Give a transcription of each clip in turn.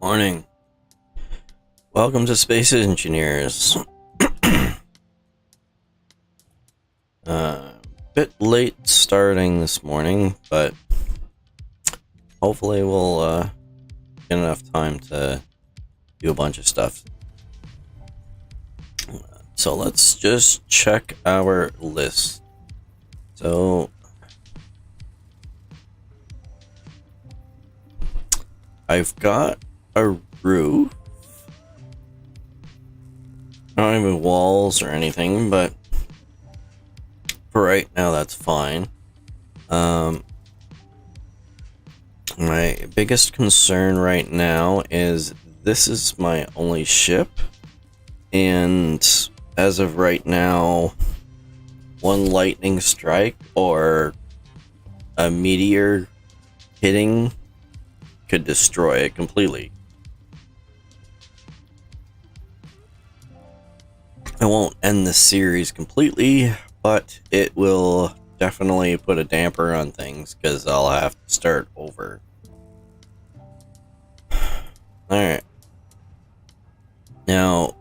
Morning. Welcome to Space Engineers. Bit late starting this morning, but hopefully we'll get enough time to do a bunch of stuff. So let's just check our list. So I've got a roof. Not even walls or anything, but for right now that's fine. My biggest concern right now is this is my only ship, and as of right now, one lightning strike or a meteor hitting could destroy it completely. It won't end the series completely, but it will definitely put a damper on things because I'll have to start over. Alright. Now,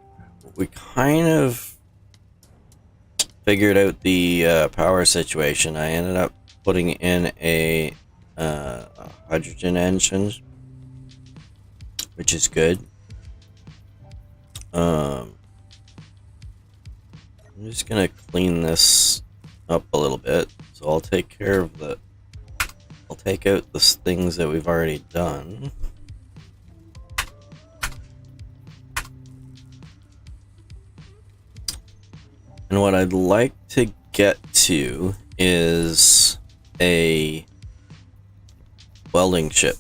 we kind of figured out the power situation. I ended up putting in a hydrogen engine, which is good. I'm just gonna clean this up a little bit. So I'll take care of I'll take out the things that we've already done. And what I'd like to get to is a welding ship.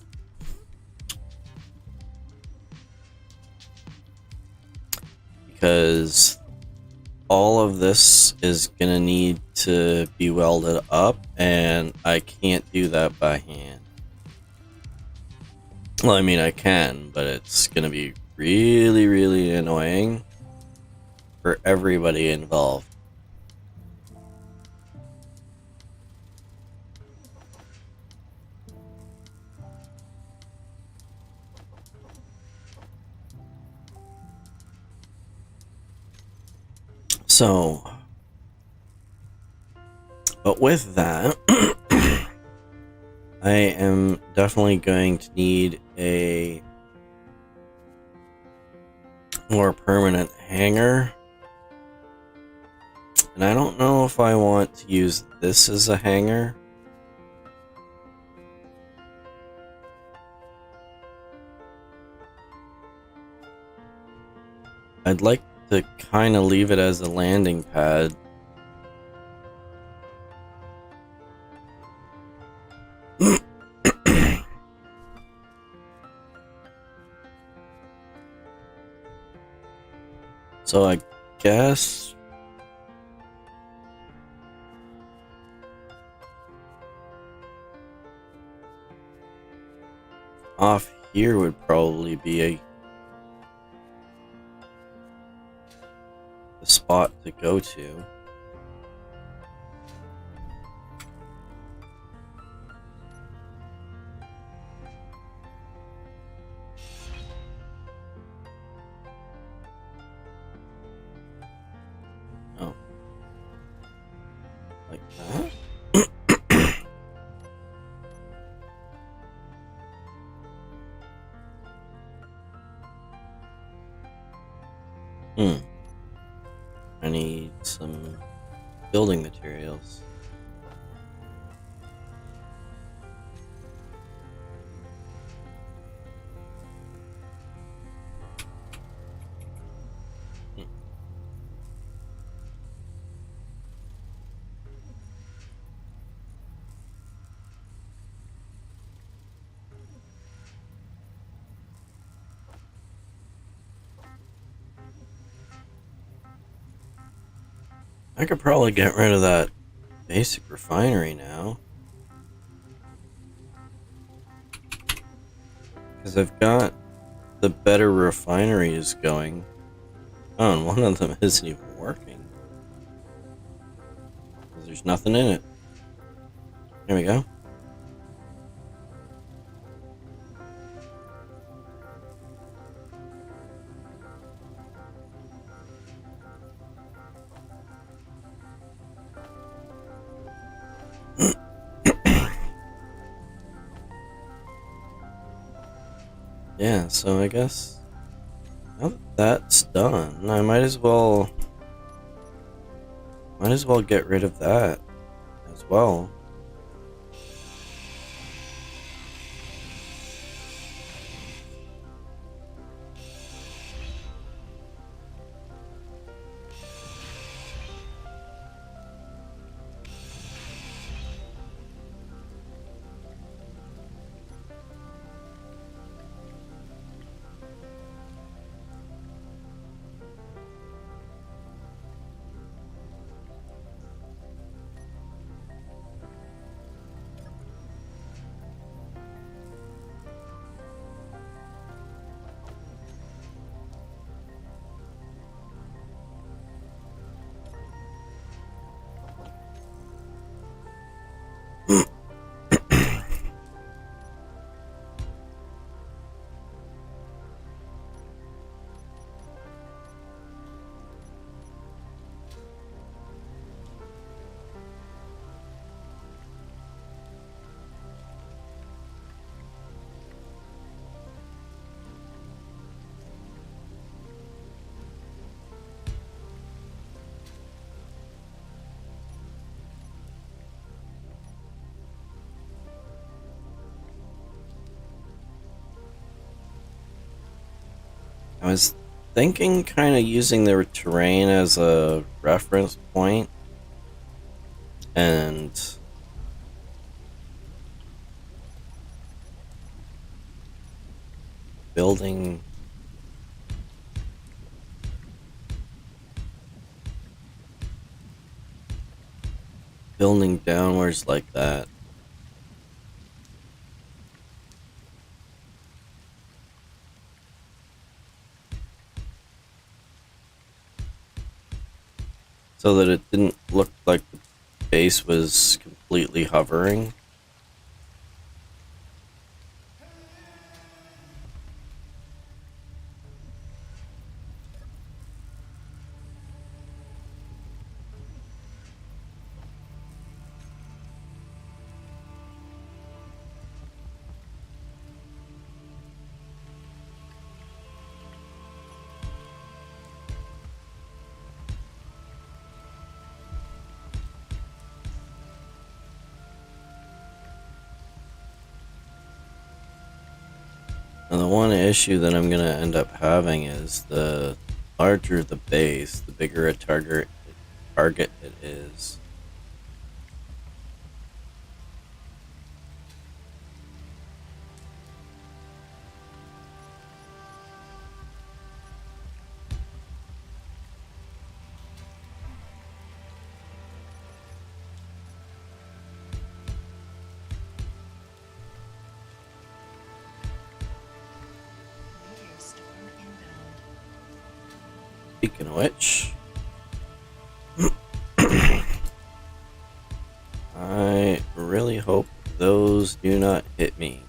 Because all of this is gonna need to be welded up, and I can't do that by hand. Well, I mean I can, but it's gonna be really, really annoying for everybody involved. So, but with that, I am definitely going to need a more permanent hanger. And I don't know if I want to use this as a hanger. I'd like to kind of leave it as a landing pad. So I guess off here would probably be a spot to go to. Oh, like that. I need some building materials. I could probably get rid of that basic refinery now, because I've got the better refineries going. Oh, and one of them isn't even working because there's nothing in it. There we go. Yeah, so I guess now that that's done, I might as well get rid of that as well. I was thinking kind of using the terrain as a reference point and building building downwards like that. So that it didn't look like the base was completely hovering. Now the one issue that I'm gonna end up having is the larger the base, the bigger a target it is. Speaking of which, I really hope those do not hit me.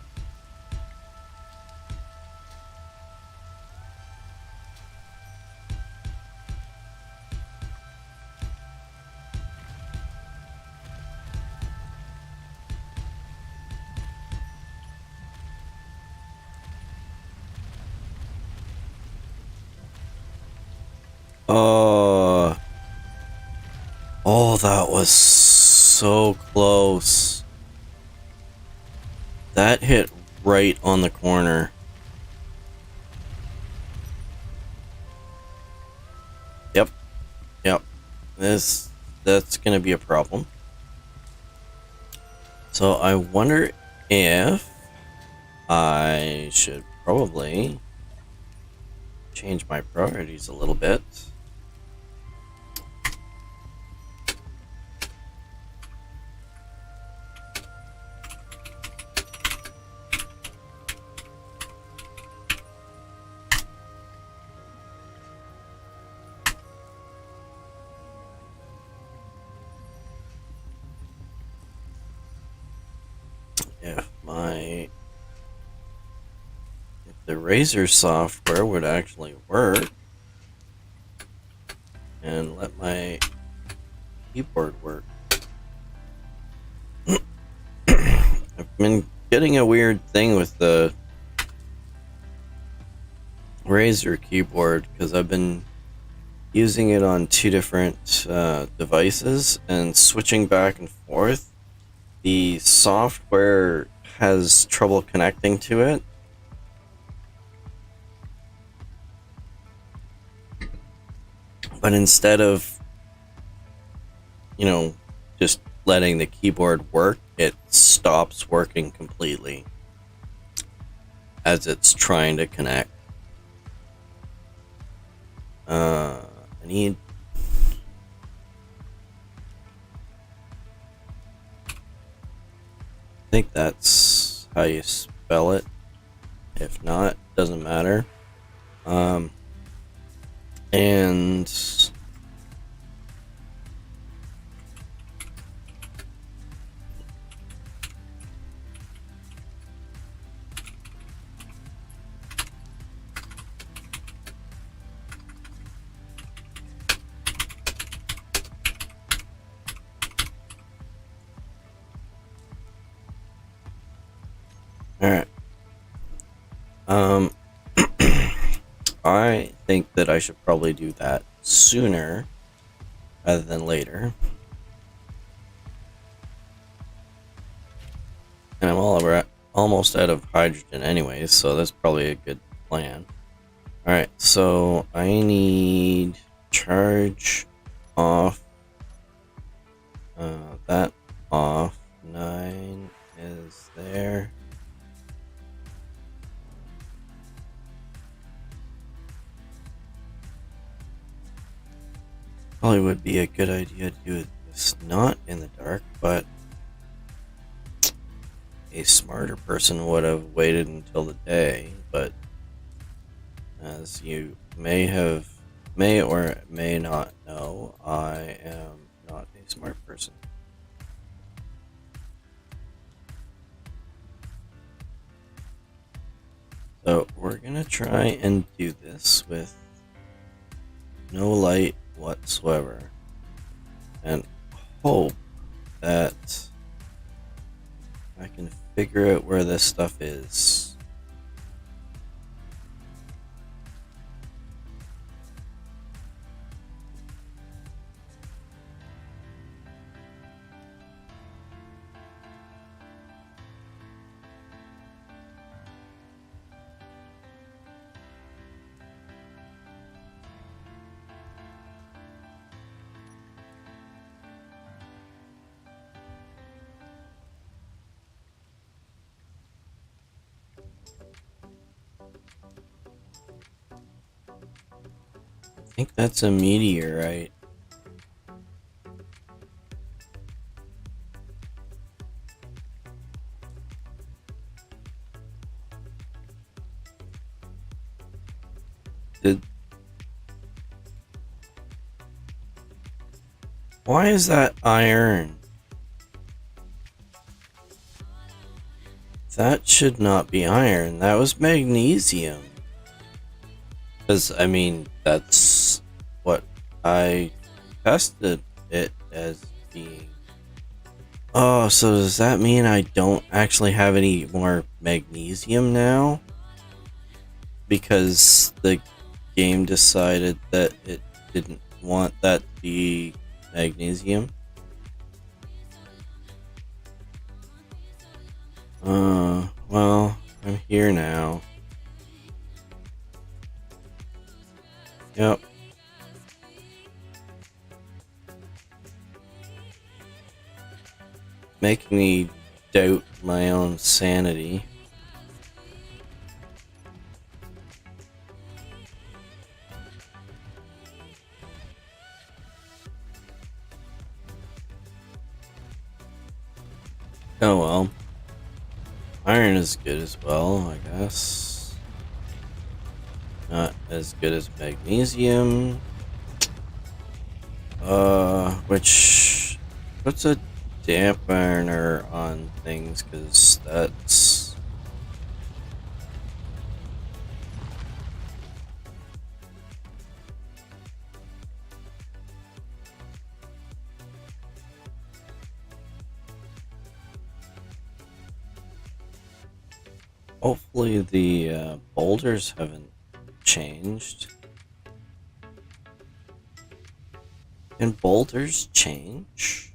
Oh, oh, that was so close. That hit right on the corner. Yep, yep. That's gonna be a problem. So I wonder if I should probably change my priorities a little bit. If the Razer software would actually work and let my keyboard work. I've been getting a weird thing with the Razer keyboard because I've been using it on two different devices and switching back and forth. The software has trouble connecting to it. But instead of, just letting the keyboard work, it stops working completely as it's trying to connect. I need. I think that's how you spell it. If not, doesn't matter. And all right. I think that I should probably do that sooner rather than later. And I'm almost out of hydrogen anyways, so that's probably a good plan. Alright, so I need charge off. That off. 9 is there. Probably would be a good idea to do this not in the dark, but a smarter person would have waited until the day. But as you may or may not know, I am not a smart person. So we're gonna try and do this with no light whatsoever and hope that I can figure out where this stuff is. I think that's a meteorite. Why is that iron? That should not be iron. That was magnesium. Because, I mean, that's what I tested it as being. Oh, so does that mean I don't actually have any more magnesium now? Because the game decided that it didn't want that to be magnesium? Well, I'm here now. Yep. Making me doubt my own sanity. Oh well. Iron is good as well, I guess. Not as good as magnesium. Which puts a dampener on things, because that's... Hopefully the boulders haven't changed. Can boulders change?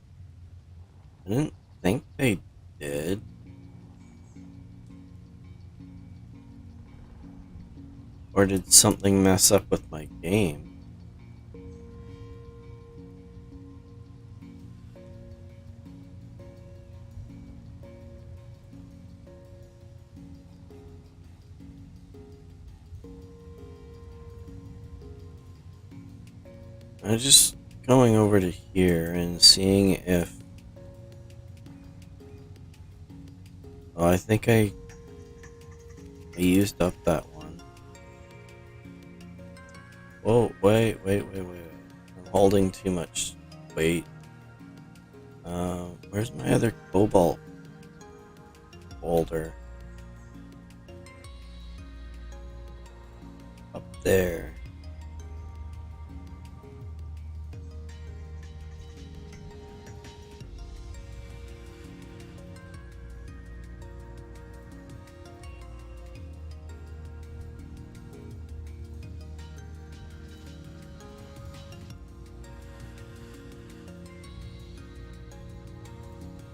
I didn't think they did. Or did something mess up with my game? I'm just going over to here and seeing if... Oh, I think I used up that one. Whoa, wait. I'm holding too much weight. Where's my other cobalt boulder? Up there.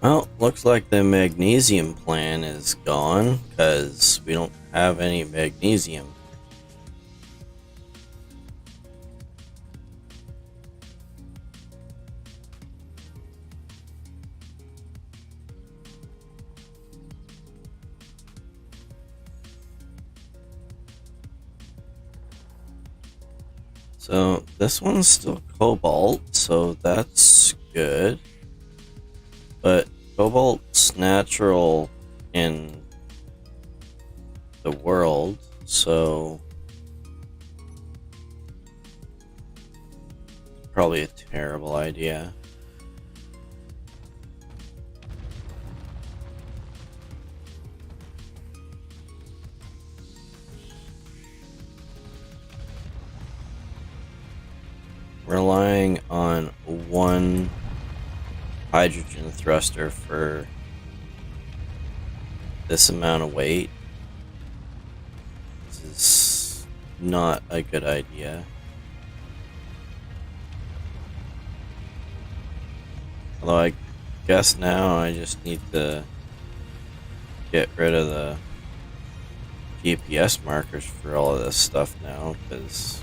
Well, looks like the magnesium plan is gone, because we don't have any magnesium. So this one's still cobalt, so that's good. But cobalt's natural in the world, so probably a terrible idea. Relying on one hydrogen thruster for this amount of weight, this is not a good idea. Although I guess now I just need to get rid of the GPS markers for all of this stuff now, because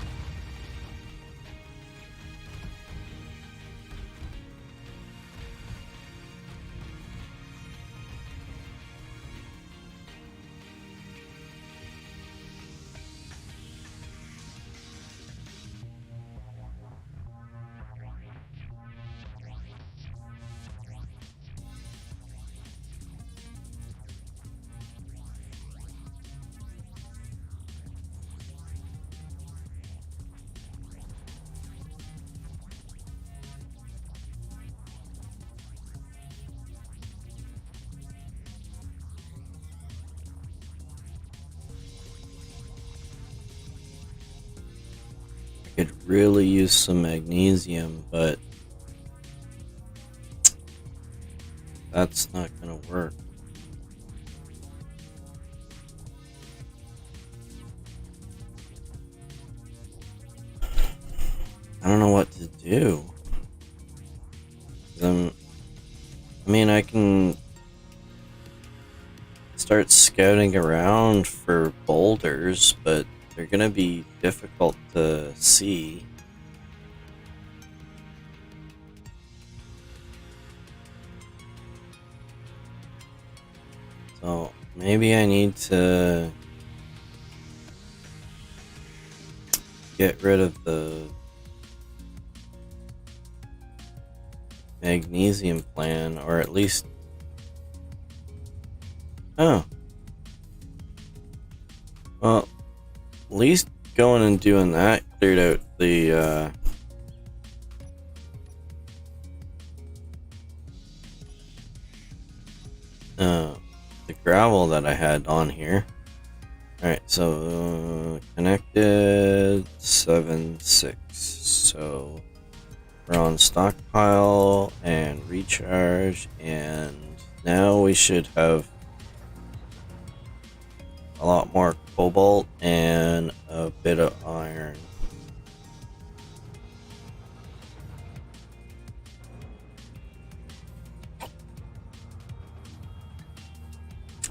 could really use some magnesium, but that's not gonna work. I don't know what to do. I mean, I can start scouting around for boulders, but they're gonna be difficult to see. So maybe I need to get rid of the magnesium plan, or at least... Oh. Well, at least going and doing that cleared out the gravel that I had on here. Alright, so connected 7-6. So we're on stockpile and recharge, and now we should have a lot more cobalt and a bit of iron.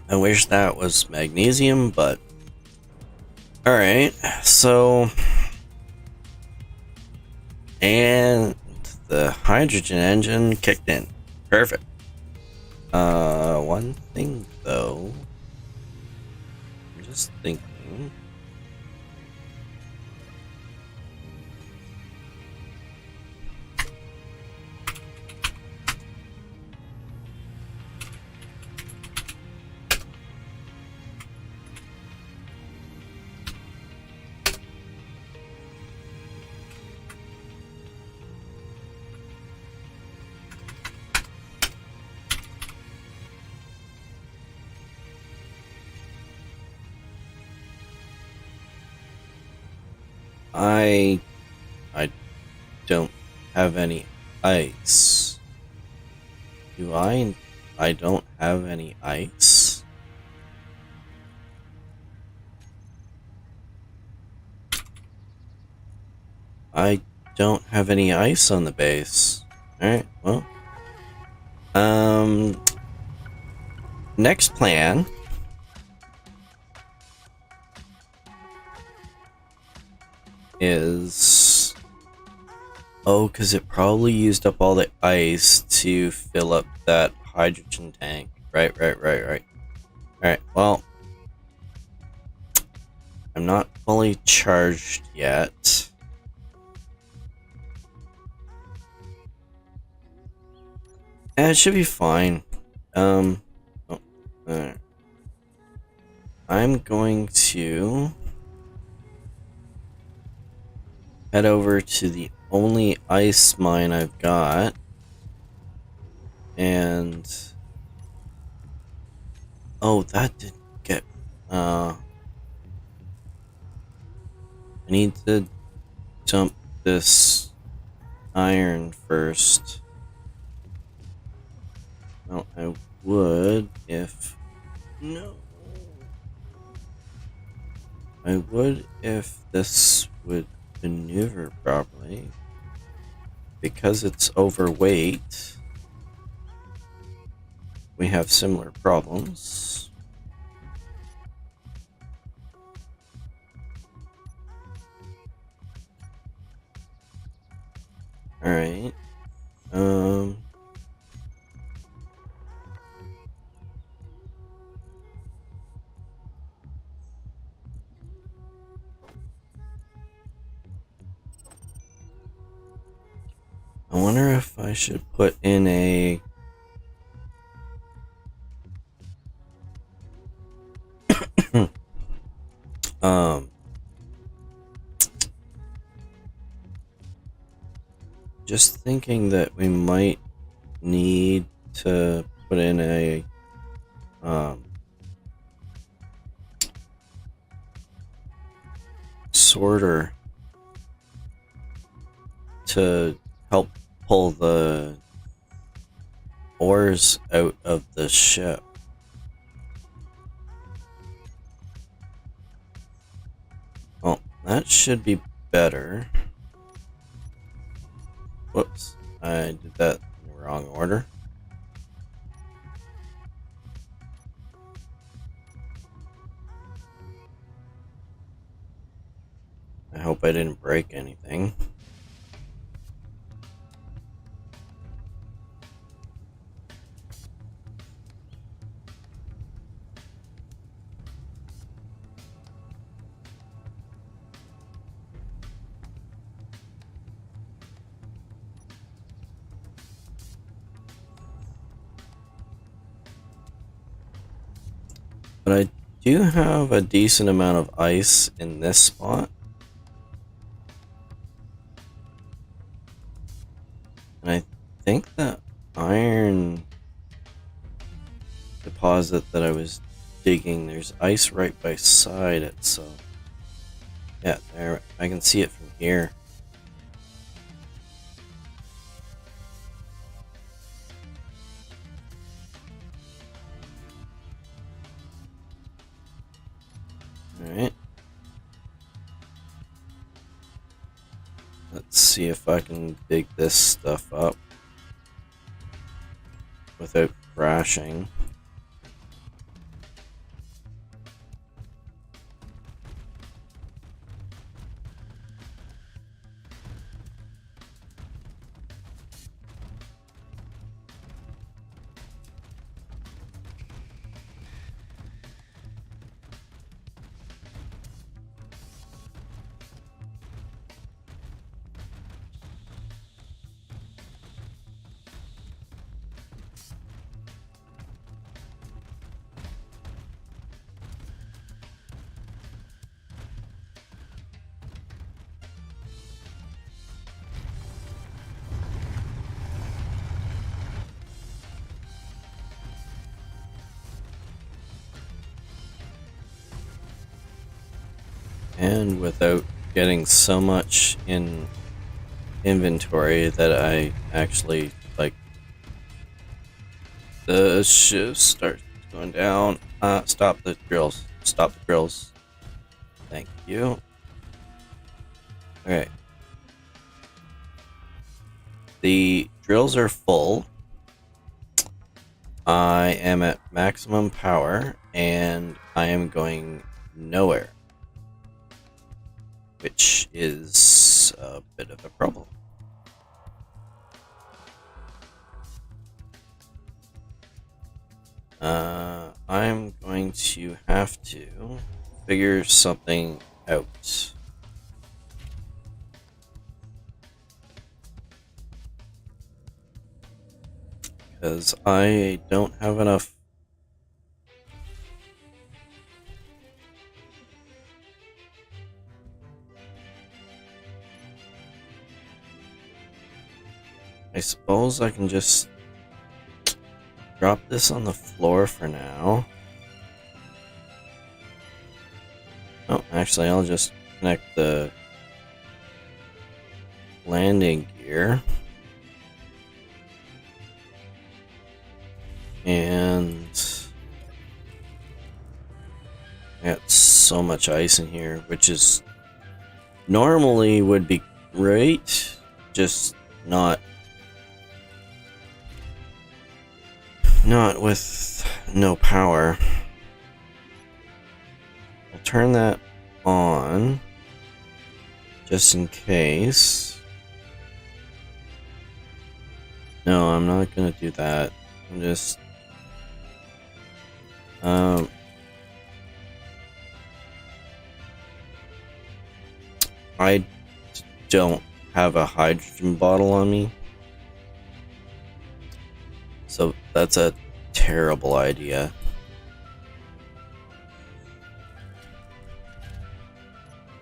I wish that was magnesium, but alright, so and the hydrogen engine kicked in. Perfect. One thing though, I'm just thinking. I don't have any ice. Do I? I don't have any ice. I don't have any ice on the base. Alright, well. Next plan is... Oh, because it probably used up all the ice to fill up that hydrogen tank. Right. Alright, well. I'm not fully charged yet. It should be fine. Oh, alright. I'm going to head over to the only ice mine I've got, and oh, that didn't get. I need to dump this iron first. Well, I would if no. I would if this would maneuver properly. Because it's overweight, we have similar problems. Alright. I wonder if I should put in a just thinking that we might need to put in a sorter to help pull the ores out of the ship. Well, that should be better. Whoops, I did that in the wrong order. I hope I didn't break anything. But I do have a decent amount of ice in this spot. And I think that iron deposit that I was digging, there's ice right beside it, so yeah, there, I can see it from here. Alright. Let's see if I can dig this stuff up without crashing. And without getting so much in inventory that I actually, like, the shift starts going down. Stop the drills. Stop the drills. Thank you. Alright. The drills are full. I am at maximum power, and I am going nowhere, which is a bit of a problem. I'm going to have to figure something out. Because I don't have enough. I suppose I can just drop this on the floor for now. Oh, actually, I'll just connect the landing gear. And I got so much ice in here, which is normally would be great, just not with no power. I'll turn that on just in case. No, I'm not gonna do that. I'm just I don't have a hydrogen bottle on me, so that's a terrible idea.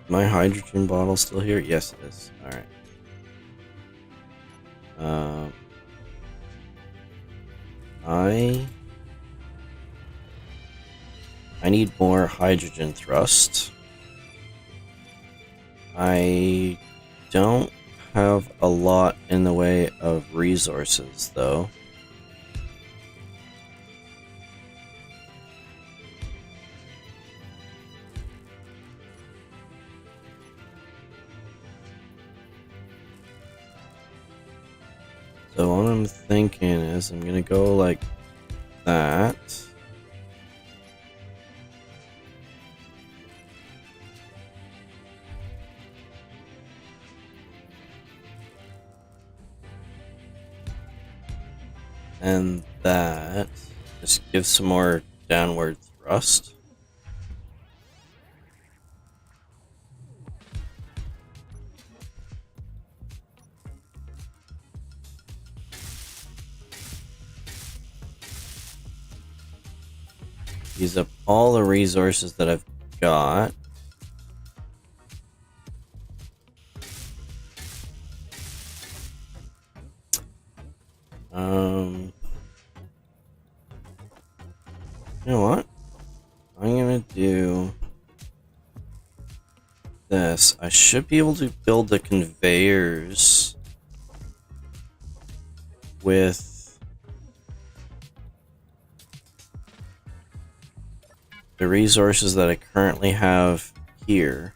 My hydrogen bottle still here? Yes, it is. All right. I need more hydrogen thrust. I don't have a lot in the way of resources, though. So what I'm thinking is I'm gonna go like that. And that just gives some more downward thrust. Use up all the resources that I've got. You know what? I'm gonna do this. I should be able to build the conveyors with the resources that I currently have here,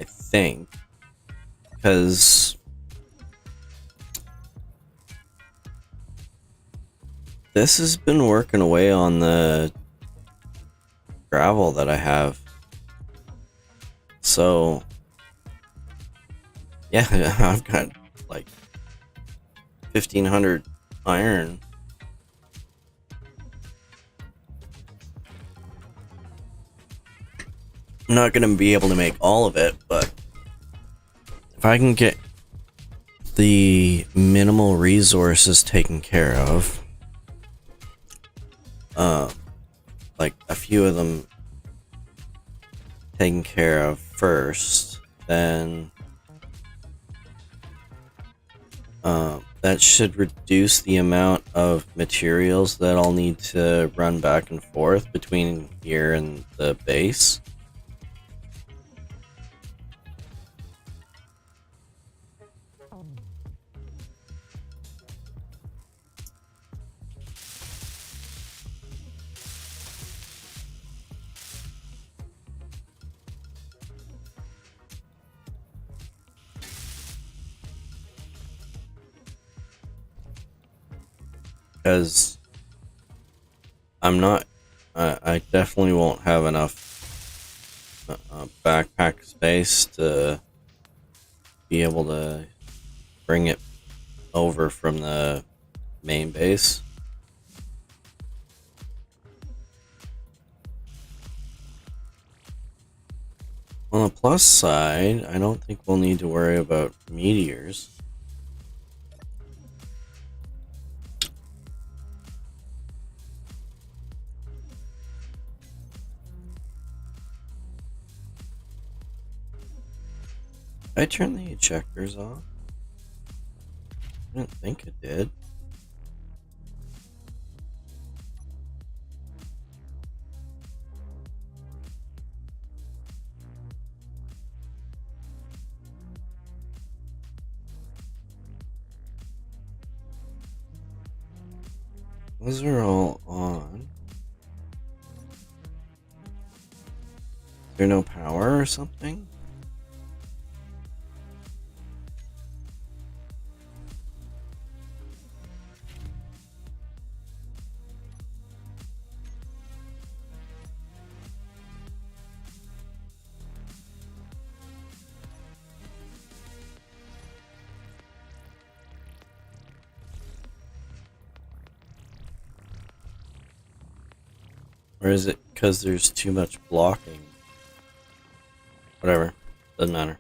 I think, because this has been working away on the gravel that I have. So yeah, I've got like 1,500 iron. I'm not going to be able to make all of it, but if I can get the minimal resources taken care of, like a few of them taken care of first, then that should reduce the amount of materials that I'll need to run back and forth between here and the base. Because I definitely won't have enough backpack space to be able to bring it over from the main base. On the plus side, I don't think we'll need to worry about meteors. Did I turn the ejectors off? I didn't think it did. Those are all on. Is there no power or something? Or is it because there's too much blocking? Whatever. Doesn't matter.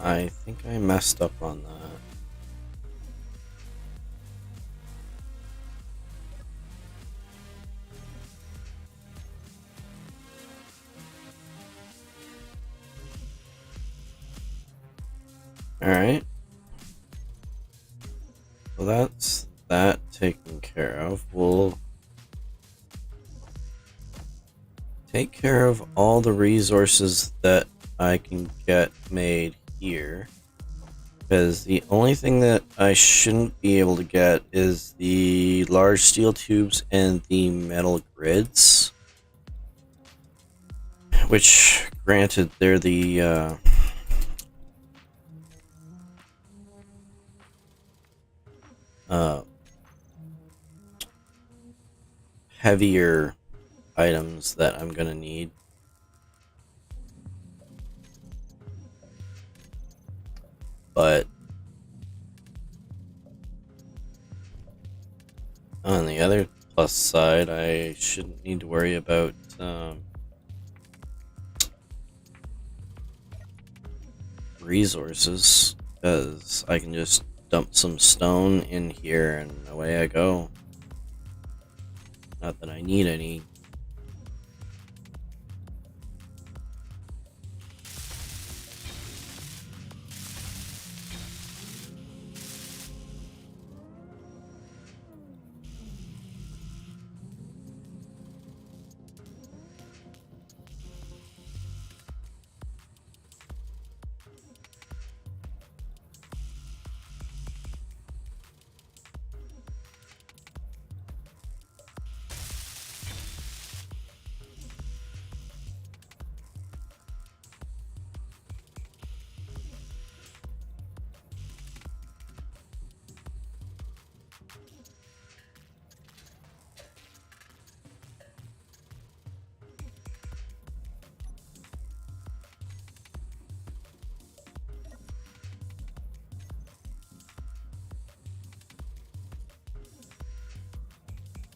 I think I messed up on that. Alright. Well, that's that taken care of. We'll take care of all the resources that I can get made here. Because the only thing that I shouldn't be able to get is the large steel tubes and the metal grids. Which, granted, they're the heavier items that I'm gonna need. But on the other plus side, I shouldn't need to worry about resources, because I can just dump some stone in here and away I go. Not that I need any.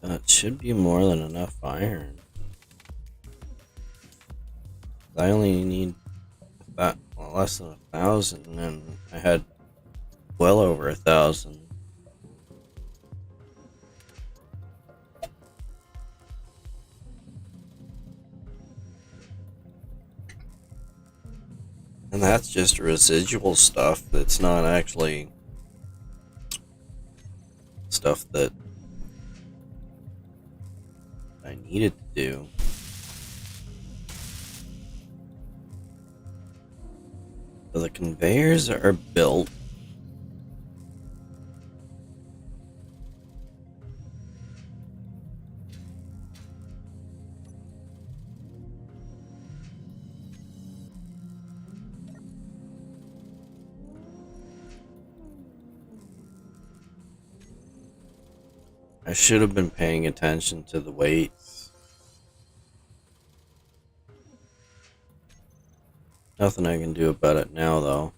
That should be more than enough iron. I only need about less than 1,000, and I had well over 1,000. And that's just residual stuff. That's not actually stuff that I needed to do. So the conveyors are built. I should have been paying attention to the weights. Nothing I can do about it now, though.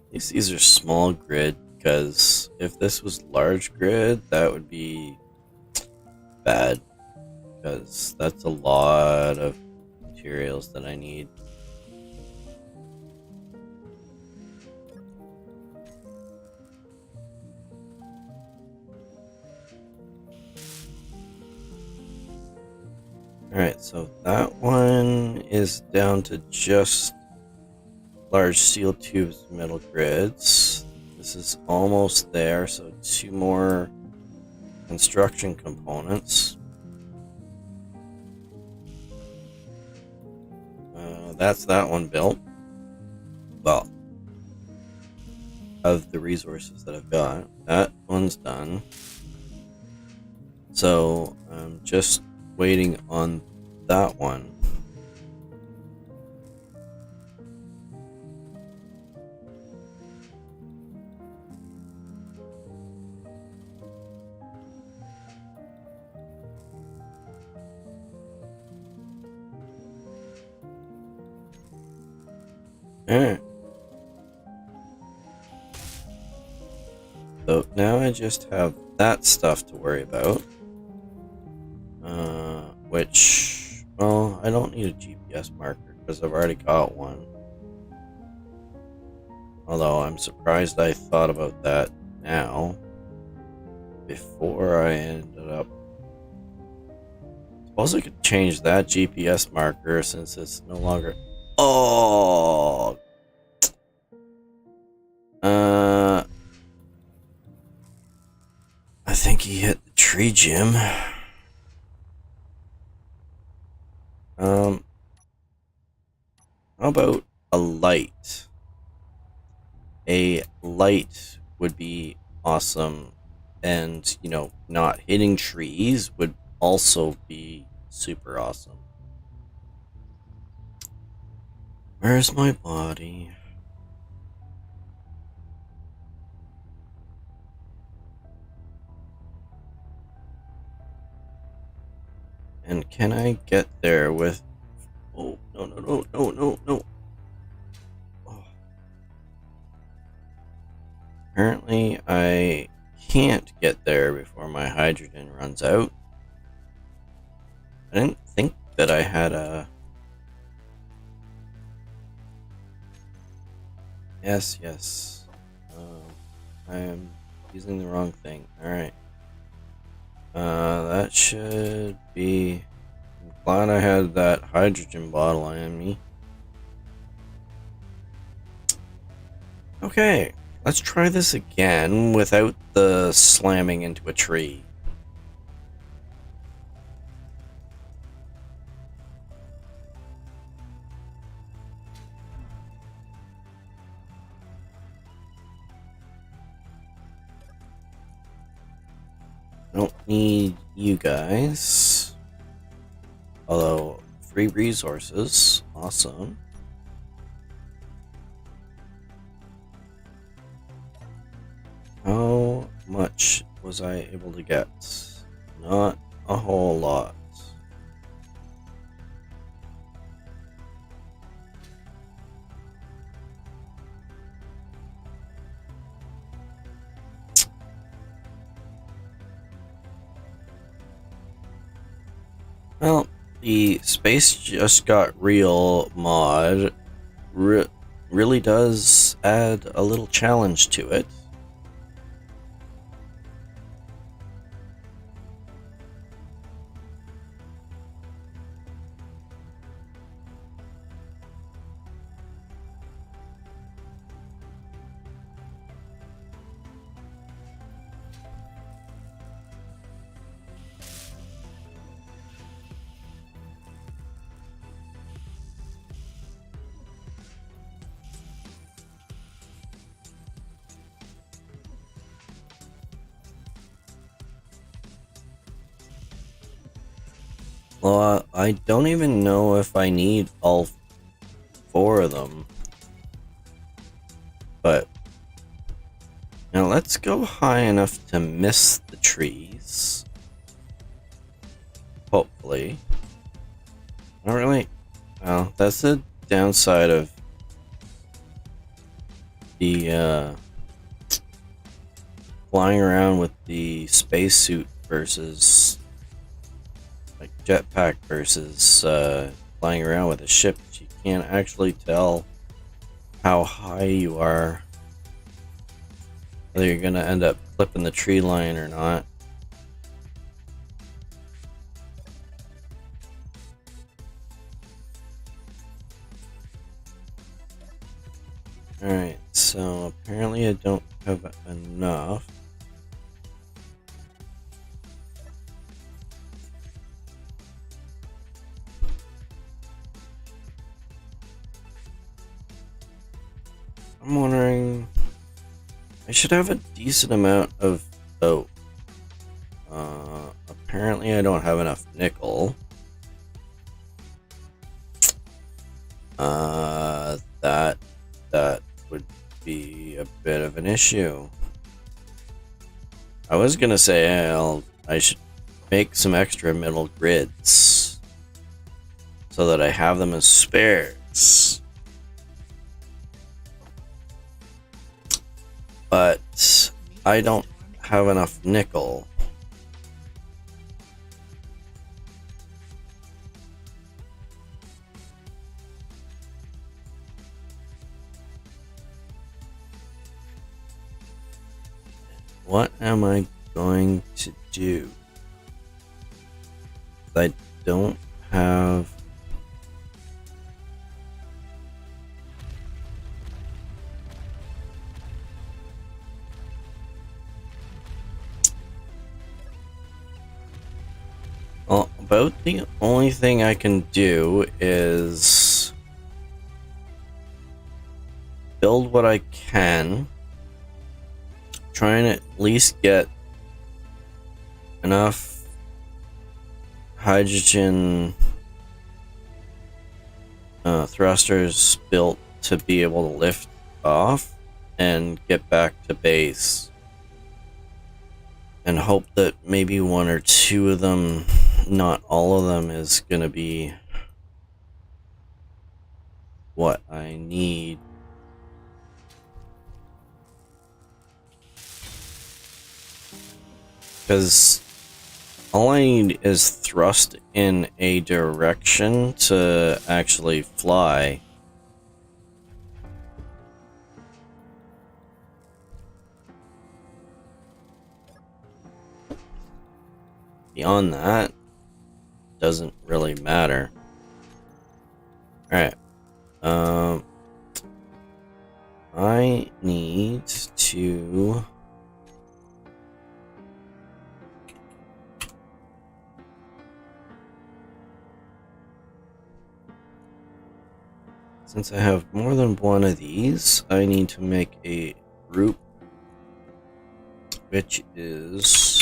At least these are small grid, because if this was large grid, that would be bad. Because that's a lot of materials that I need. Alright, so that one is down to just large steel tubes, metal grids. This is almost there, so 2 more construction components. That's that one built. Well, of the resources that I've got, that one's done. So I'm just waiting on that one. Alright. So now I just have that stuff to worry about. Which, well, I don't need a GPS marker because I've already got one. Although I'm surprised I thought about that now before I ended up. Suppose I could change that GPS marker since it's no longer. Oh! I think he hit the tree, Jim. How about a light? A light would be awesome, and, you know, not hitting trees would also be super awesome. Where's my body? And can I get there with... Oh, no, no, no, no, no, no. Oh. Apparently, I can't get there before my hydrogen runs out. I didn't think that I had a Yes, yes. I am using the wrong thing. Alright. That should be... I'm glad I had that hydrogen bottle on me. Okay, let's try this again without the slamming into a tree. Don't need you guys. Although, free resources. Awesome. How much was I able to get? Not a whole lot. Well, the Space Just Got Real mod really does add a little challenge to it. Well, I don't even know if I need all 4 of them. But now let's go high enough to miss the trees. Hopefully. Not really. Well, that's the downside of the flying around with the spacesuit versus like jetpack versus flying around with a ship. You can't actually tell how high you are, whether you're gonna end up clipping the tree line or not. Alright, so apparently I don't have enough. I'm wondering... I should have a decent amount of... Oh. Apparently I don't have enough nickel. That would be a bit of an issue. I was gonna say I should make some extra metal grids so that I have them as spares. But I don't have enough nickel. What am I going to do? I don't have... Well, about the only thing I can do is build what I can. Try and at least get enough hydrogen thrusters built to be able to lift off and get back to base. And hope that maybe 1 or 2 of them, not all of them, is gonna be what I need. Because all I need is thrust in a direction to actually fly. beyond that, doesn't really matter. Alright. I need to... Since I have more than one of these, I need to make a group, which is...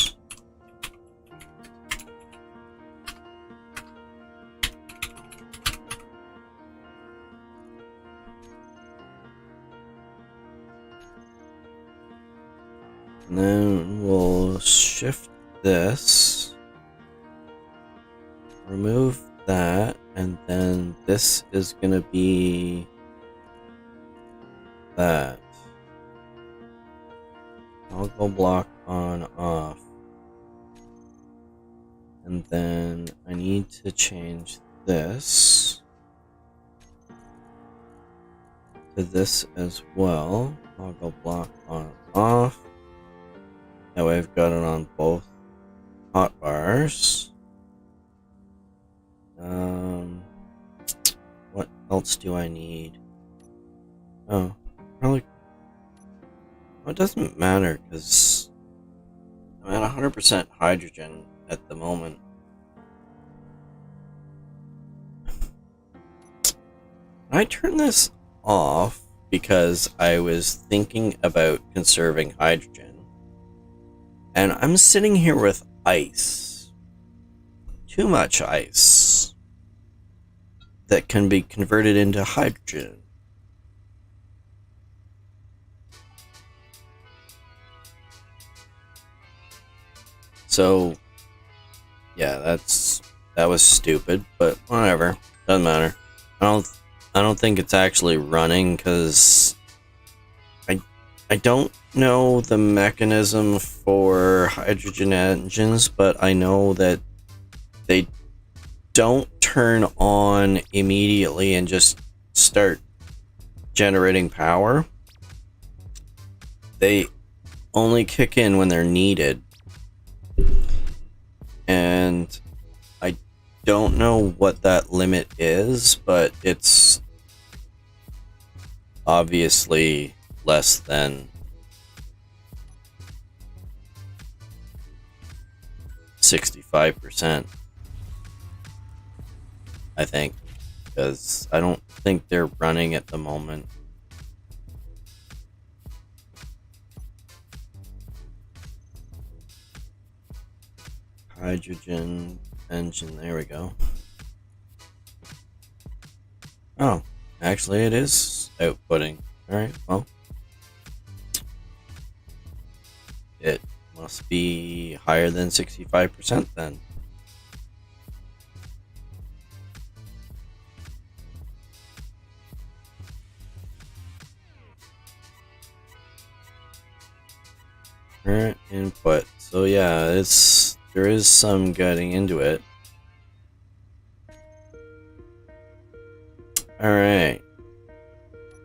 And then we'll shift this, remove that, and then this is gonna be that. Toggle block on off. And then I need to change this to this as well. Toggle block on off. That way I've got it on both hotbars. What else do I need? Oh, probably. Well, it doesn't matter because I'm at 100% hydrogen at the moment. I turned this off because I was thinking about conserving hydrogen. And I'm sitting here with ice. Too much ice. That can be converted into hydrogen. So, yeah, that was stupid, but whatever. Doesn't matter. I don't think it's actually running because I don't know the mechanism for hydrogen engines, but I know that they don't turn on immediately and just start generating power. They only kick in when they're needed. And I don't know what that limit is, but it's obviously less than 65%, I think, because I don't think they're running at the moment. Hydrogen engine, there we go. Oh, actually it is outputting. Alright, well, it must be higher than 65% then. Current input. So yeah, there is some getting into it. Alright.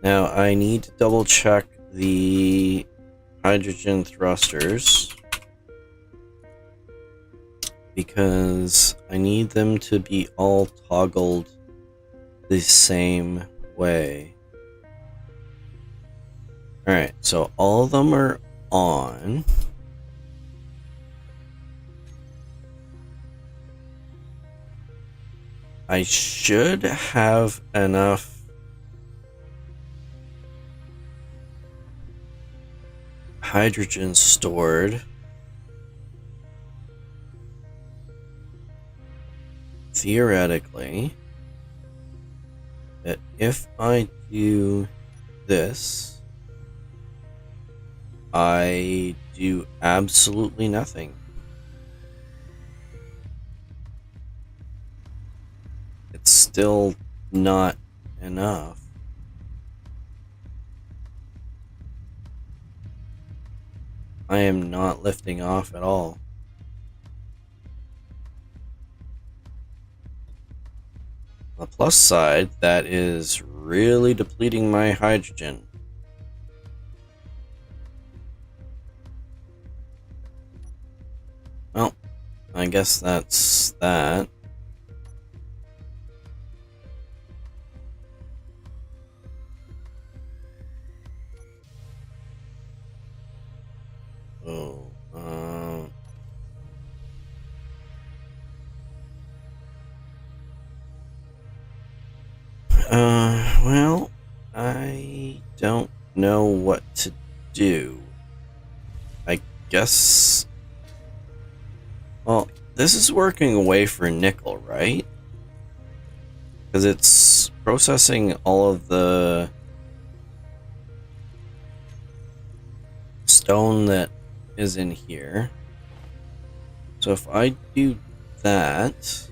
Now I need to double check the hydrogen thrusters because I need them to be all toggled the same way. Alright, so all of them are on. I should have enough hydrogen stored. Theoretically, that if I do this, I do absolutely nothing. It's still not enough. I am not lifting off at all. On the plus side, that is really depleting my hydrogen. Well, I guess that's that. Oh, well, I don't know what to do. I guess, well, this is working away for nickel, right? Because it's processing all of the stone that is in here. So if I do that,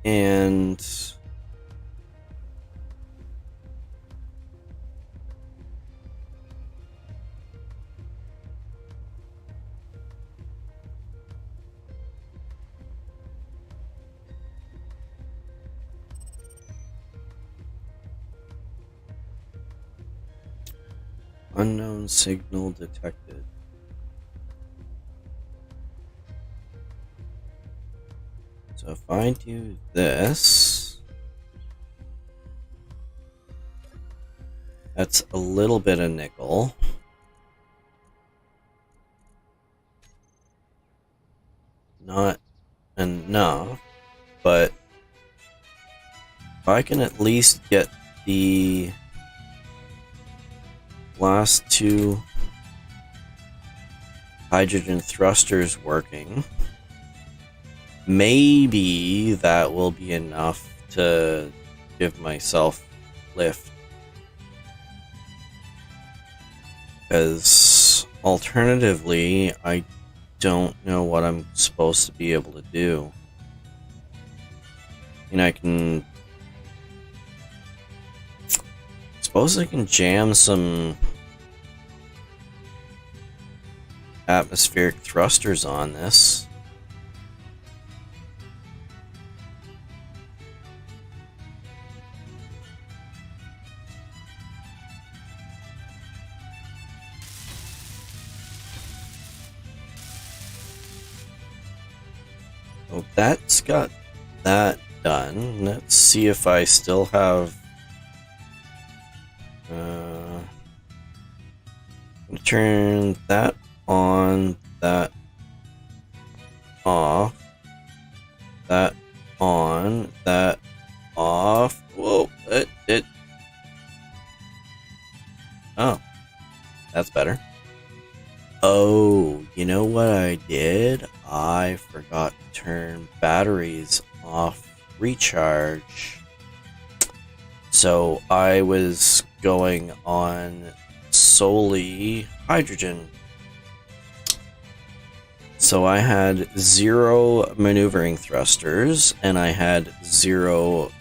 and unknown signal detected. So if I do this, that's a little bit of nickel. Not enough, but if I can at least get the last two hydrogen thrusters working, maybe that will be enough to give myself lift. Because alternatively, I don't know what I'm supposed to be able to do. And I can... suppose I can jam some atmospheric thrusters on this. Oh, that's got that done. Let's see if I still have... I'm gonna turn that on, that off, that on, that off. Whoa, it. Oh, that's better. Oh, you know what I did? I forgot to turn batteries off recharge. So I was going on solely hydrogen. So I had 0 maneuvering thrusters, and I had 0...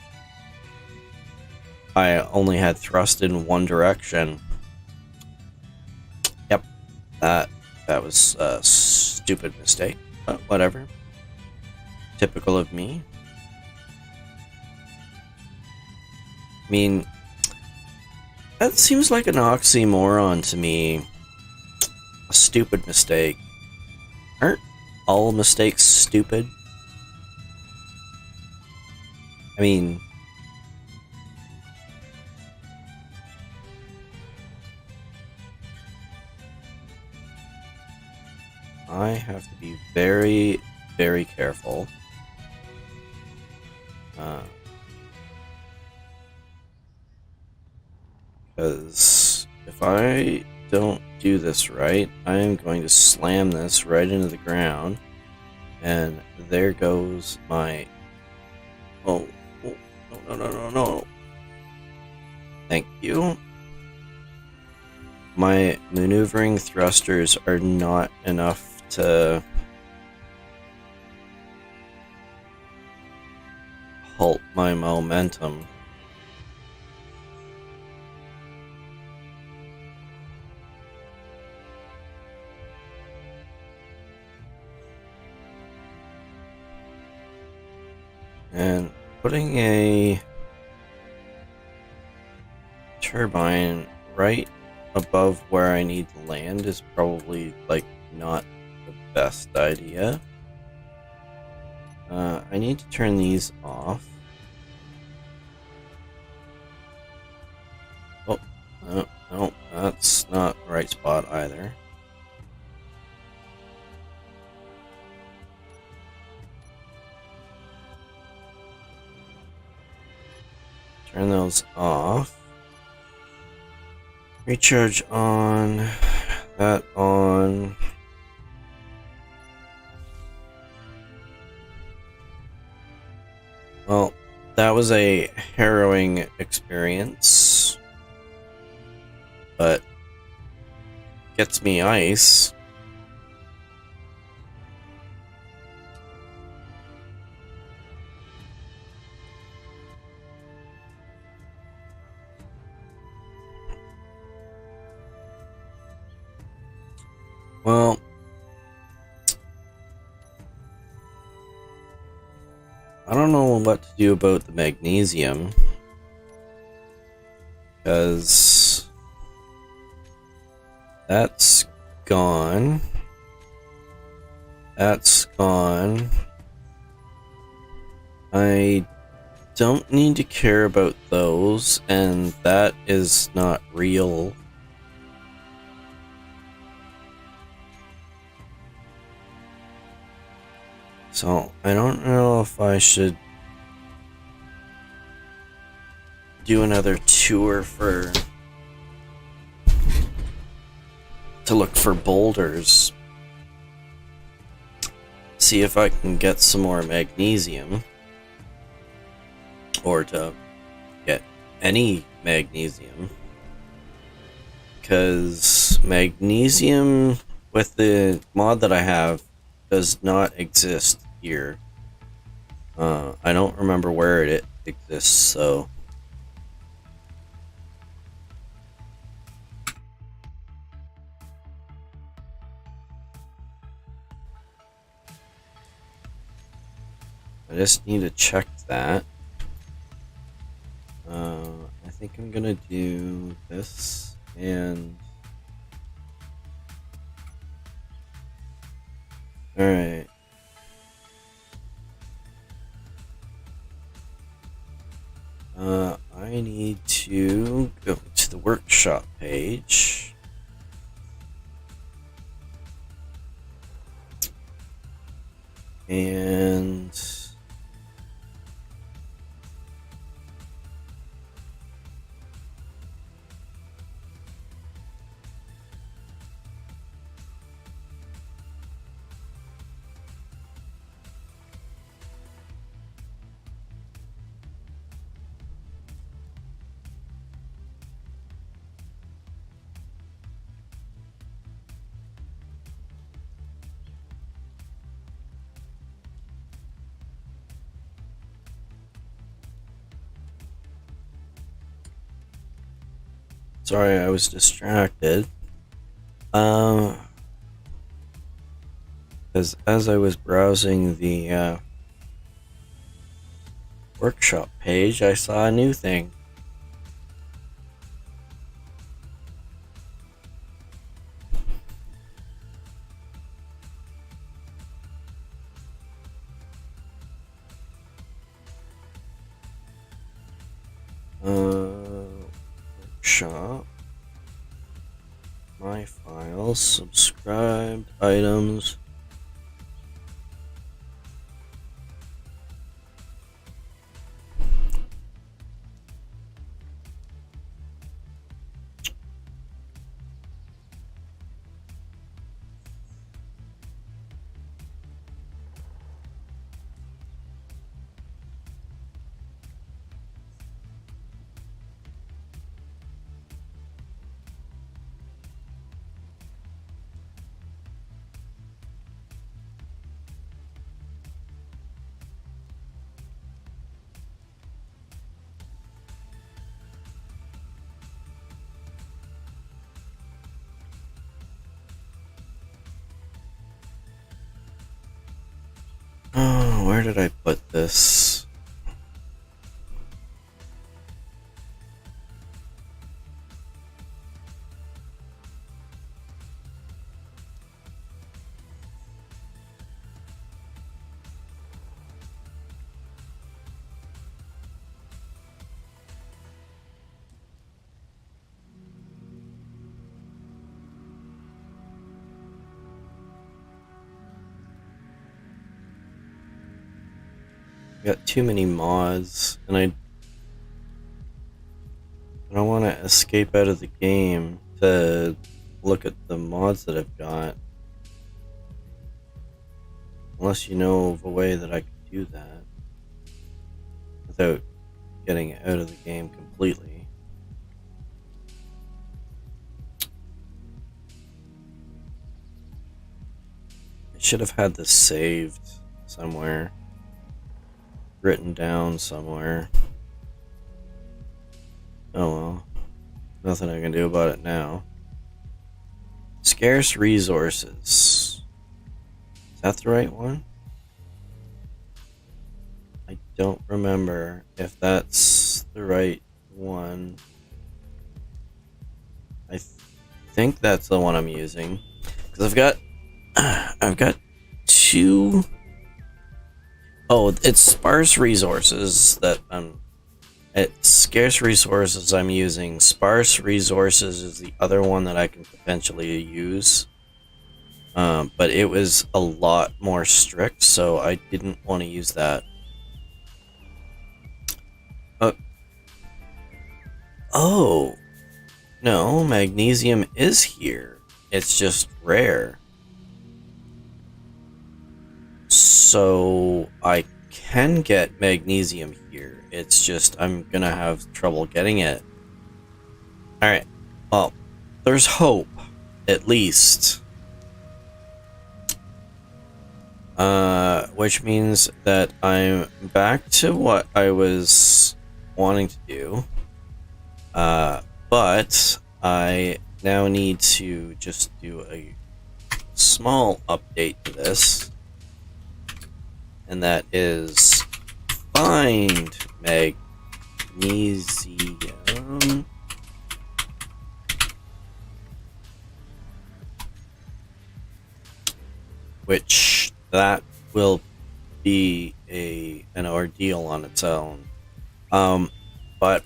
I only had thrust in one direction. Yep, that was a stupid mistake, but whatever. Typical of me. I mean, that seems like an oxymoron to me. A stupid mistake. Aren't all mistakes stupid? I mean... I have to be very, very careful. Because if I don't do this right, I am going to slam this right into the ground. And there goes my... Oh, no. Thank you. My maneuvering thrusters are not enough to halt my momentum. And putting a turbine right above where I need to land is probably like not the best idea. I need to turn these off. Oh, no, that's not the right spot either. Turn those off. Recharge on. That on. Well, that was a harrowing experience. But gets me ice. Well, I don't know what to do about the magnesium, because that's gone. That's gone. I don't need to care about those, and that is not real. So I don't know if I should do another tour to look for boulders. See if I can get some more magnesium, or to get any magnesium, because magnesium with the mod that I have does not exist here. I don't remember where it exists, so I just need to check that. I think I'm gonna do this, and alright. I need to go to the workshop page. And sorry, I was distracted. Because as I was browsing the workshop page, I saw a new thing. Workshop. My files, subscribed, items. Oh, where did I put this? got too many mods, and I don't want to escape out of the game to look at the mods that I've got. Unless you know of a way that I could do that without getting out of the game completely. I should have had this saved somewhere. Written down somewhere. Oh well. Nothing I can do about it now. Scarce resources. Is that the right one? I don't remember if that's the right one. I think that's the one I'm using. Because I've got two. Oh, it's sparse resources that it's scarce resources I'm using. Sparse resources is the other one that I can potentially use. But it was a lot more strict, so I didn't want to use that. Oh, no, magnesium is here. It's just rare. So I can get magnesium here. It's just I'm gonna have trouble getting it. Alright, well, there's hope, at least. Which means that I'm back to what I was wanting to do. But I now need to just do a small update to this. And that is find magnesium. Which that will be an ordeal on its own. But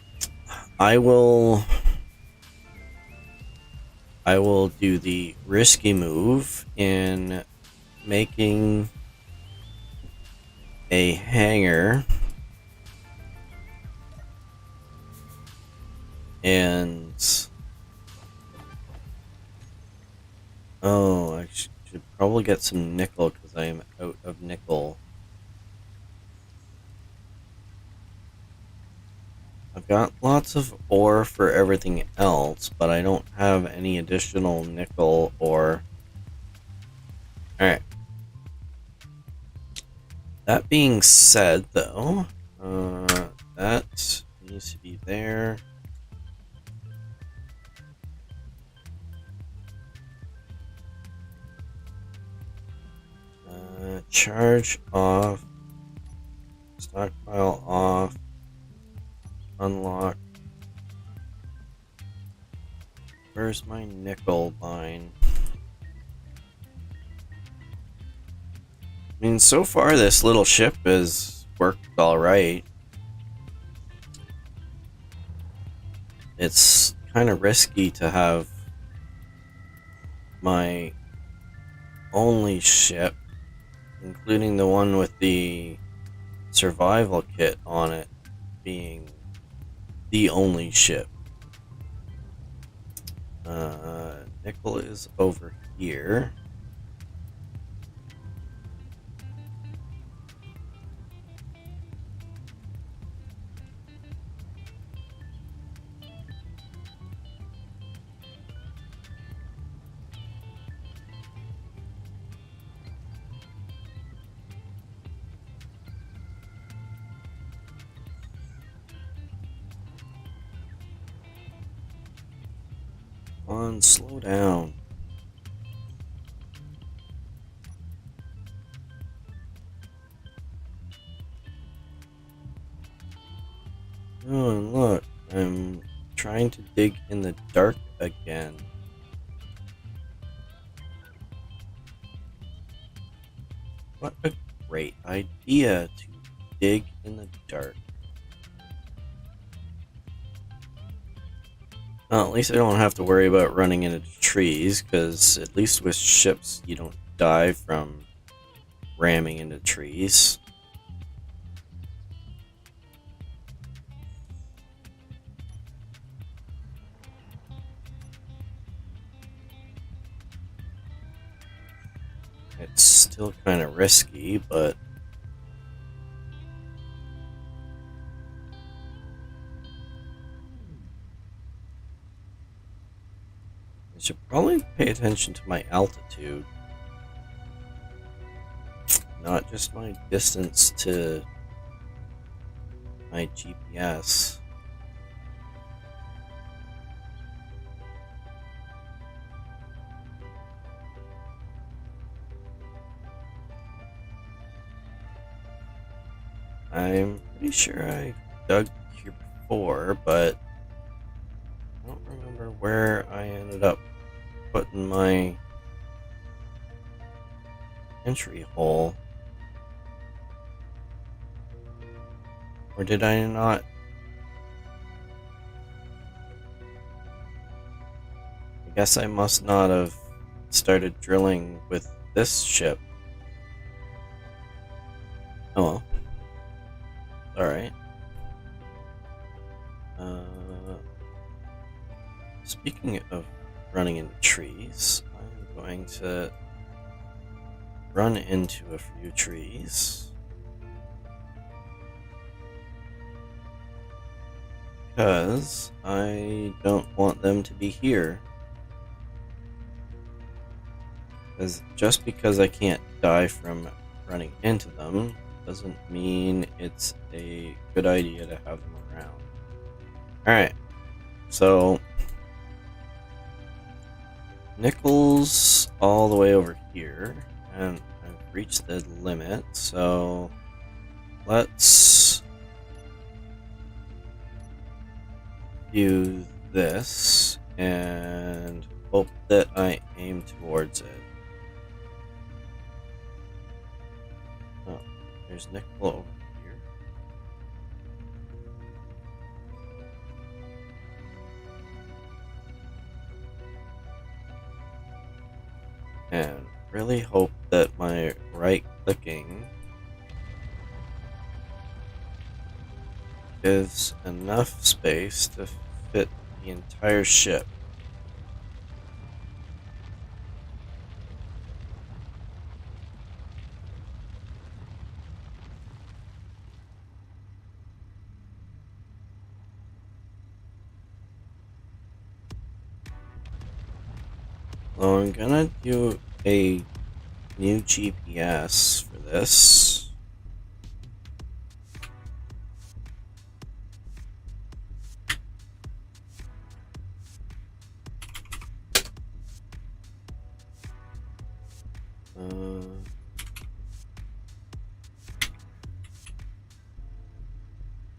I will do the risky move in making a hangar and I should probably get some nickel because I am out of nickel. I've got lots of ore for everything else, but I don't have any additional nickel ore. Alright. That being said, though, that needs to be there. Charge off. Stockpile off. Unlock. Where's my nickel mine? I mean, so far this little ship has worked alright. It's kind of risky to have my only ship, including the one with the survival kit on it, being the only ship. Nickel is over here. Come on, slow down. Oh, and look, I'm trying to dig in the dark again. What a great idea to dig in the dark. Well, at least I don't have to worry about running into trees, because at least with ships you don't die from ramming into trees. It's still kind of risky, but I should probably pay attention to my altitude, not just my distance to my GPS. I'm pretty sure I dug here before, but I don't remember where I ended up putting my entry hole. Or did I not? I guess I must not have started drilling with this ship. Oh well. Alright. Speaking of running into trees, I'm going to run into a few trees. Because I don't want them to be here. Because just because I can't die from running into them doesn't mean it's a good idea to have them around. Alright, so nickel's all the way over here, and I've reached the limit, so let's do this and hope that I aim towards it. Oh, there's nickel over here. And really hope that my right clicking gives enough space to fit the entire ship. So I'm gonna do a new GPS for this.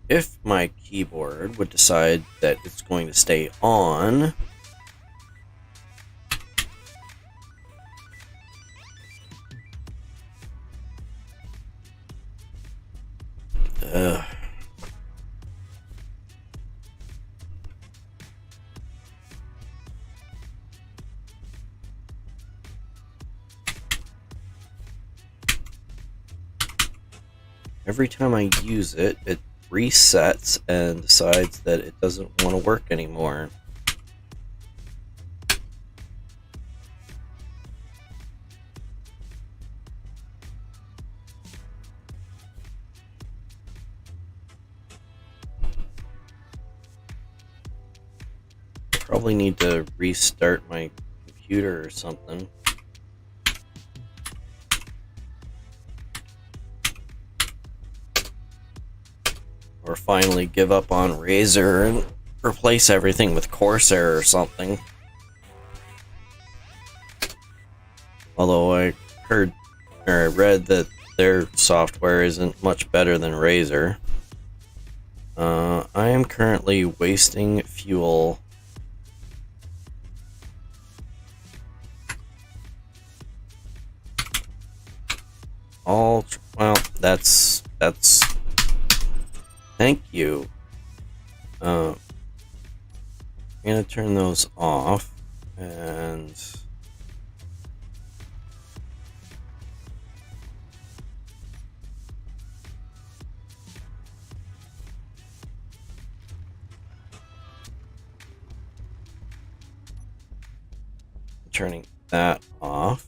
If my keyboard would decide that it's going to stay on, every time I use it, it resets and decides that it doesn't want to work anymore. Probably need to restart my computer or something. Or finally give up on Razor and replace everything with Corsair or something. Although I heard or I read that their software isn't much better than Razor. I am currently wasting fuel. Well, that's thank you. I'm gonna turn those off and turning that off.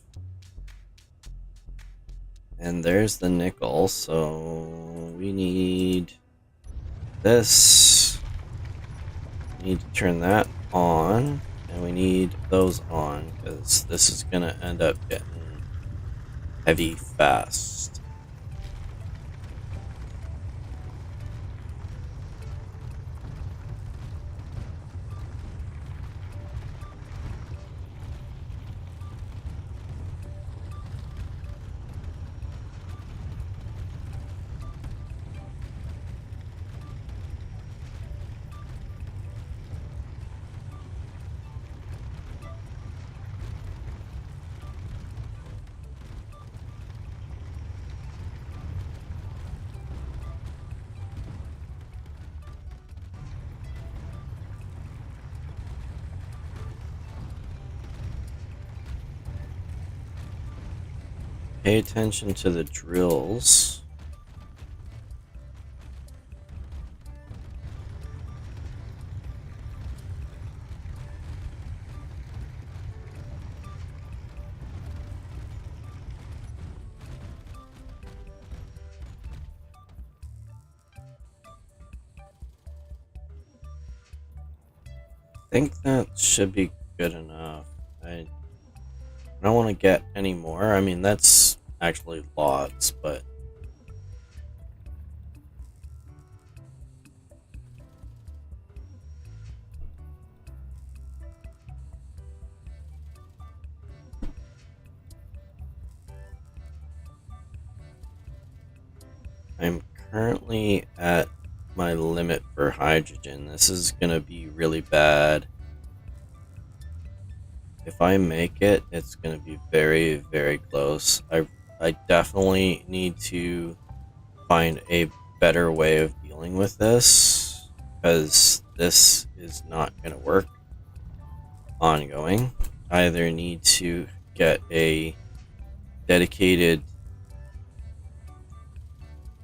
And there's the nickel, so we need this. We need to turn that on, and we need those on, because this is going to end up getting heavy fast. Pay attention to the drills. I think that should be good enough. I don't want to get any more. I mean, that's actually lots, but I'm currently at my limit for hydrogen. This is gonna be really bad. If I make it, it's gonna be very, very close. I definitely need to find a better way of dealing with this, because this is not gonna work ongoing. I either need to get a dedicated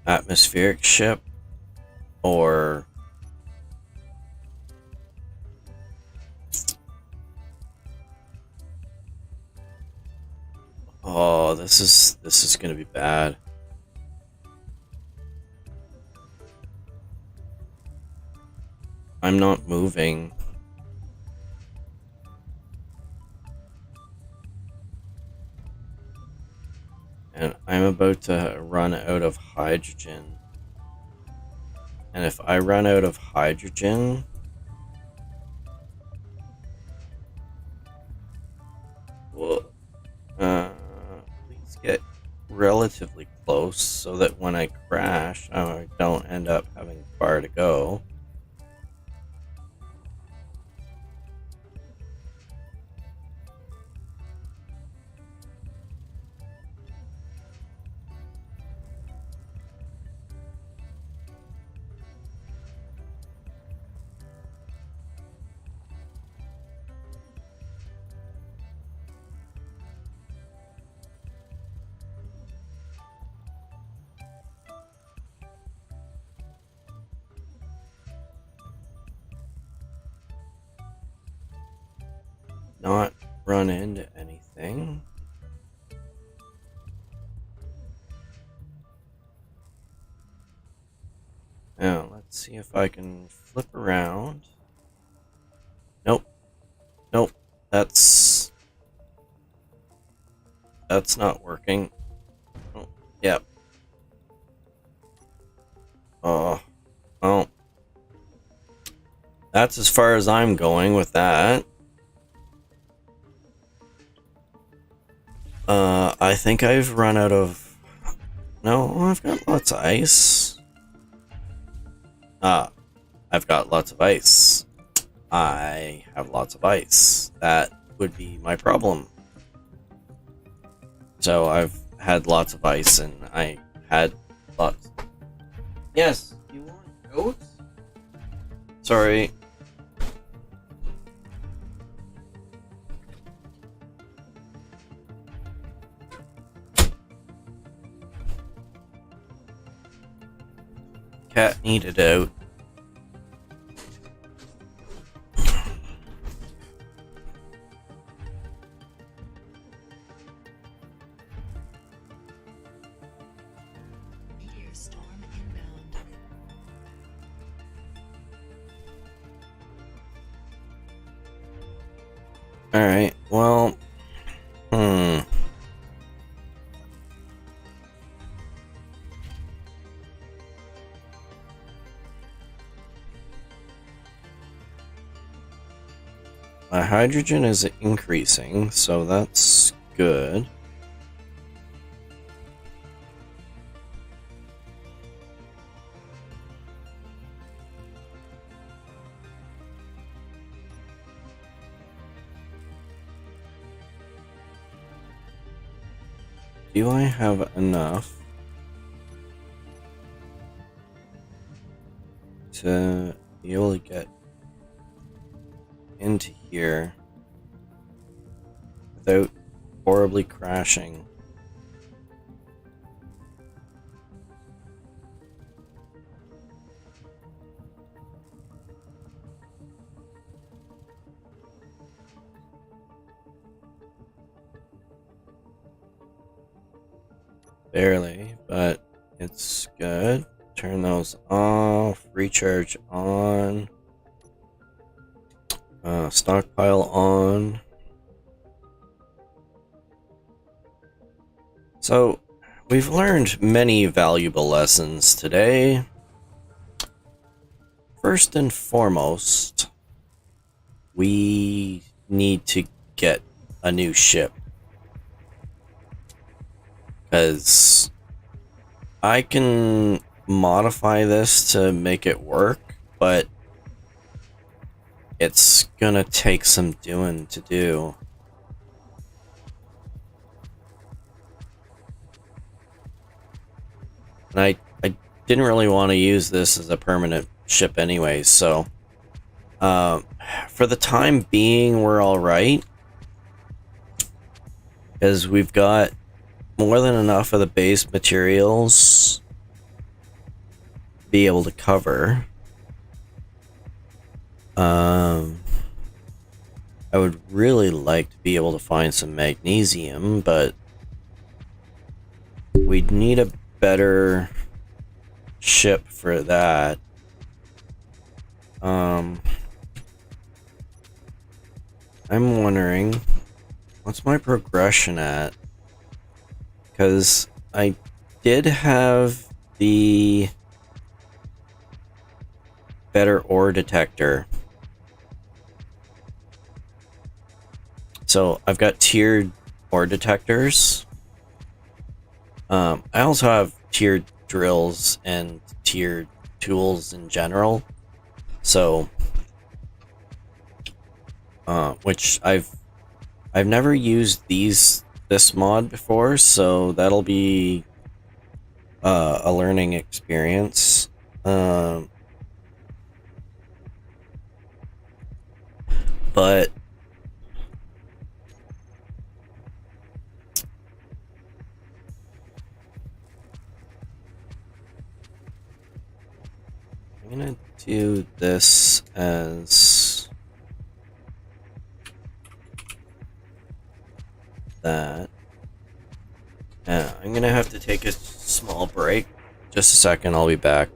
atmospheric ship, or oh, this is gonna be bad. I'm not moving. And I'm about to run out of hydrogen. And if I run out of hydrogen, well, please get relatively close so that when I crash, I don't end up having far to go. Not run into anything. Now, let's see if I can flip around. Nope. Nope. That's not working. Oh, yep. Oh, well. That's as far as I'm going with that. I think I've run out of... No, I've got lots of ice. I've got lots of ice. I have lots of ice. That would be my problem. So I've had lots of ice, and I had lots. Yes, you want goats? Sorry. Cat needed out. Alright, well, hmm. My hydrogen is increasing, so that's good. Do I have enough to be able to get into here without horribly crashing? Barely, but it's good. Turn those off, recharge on, stockpile on. So, we've learned many valuable lessons today. First and foremost, we need to get a new ship. Because I can modify this to make it work, but it's gonna take some doing to do. And I didn't really want to use this as a permanent ship anyway, so for the time being, we're alright. Because we've got more than enough of the base materials to be able to cover. I would really like to be able to find some magnesium, but we'd need a better ship for that. I'm wondering, what's my progression at? Because I did have the better ore detector. So I've got tiered ore detectors. I also have tiered drills and tiered tools in general. So, which I've never used this mod before, so that'll be a learning experience. But I'm gonna do this as that. I'm gonna have to take a small break. Just a second, I'll be back.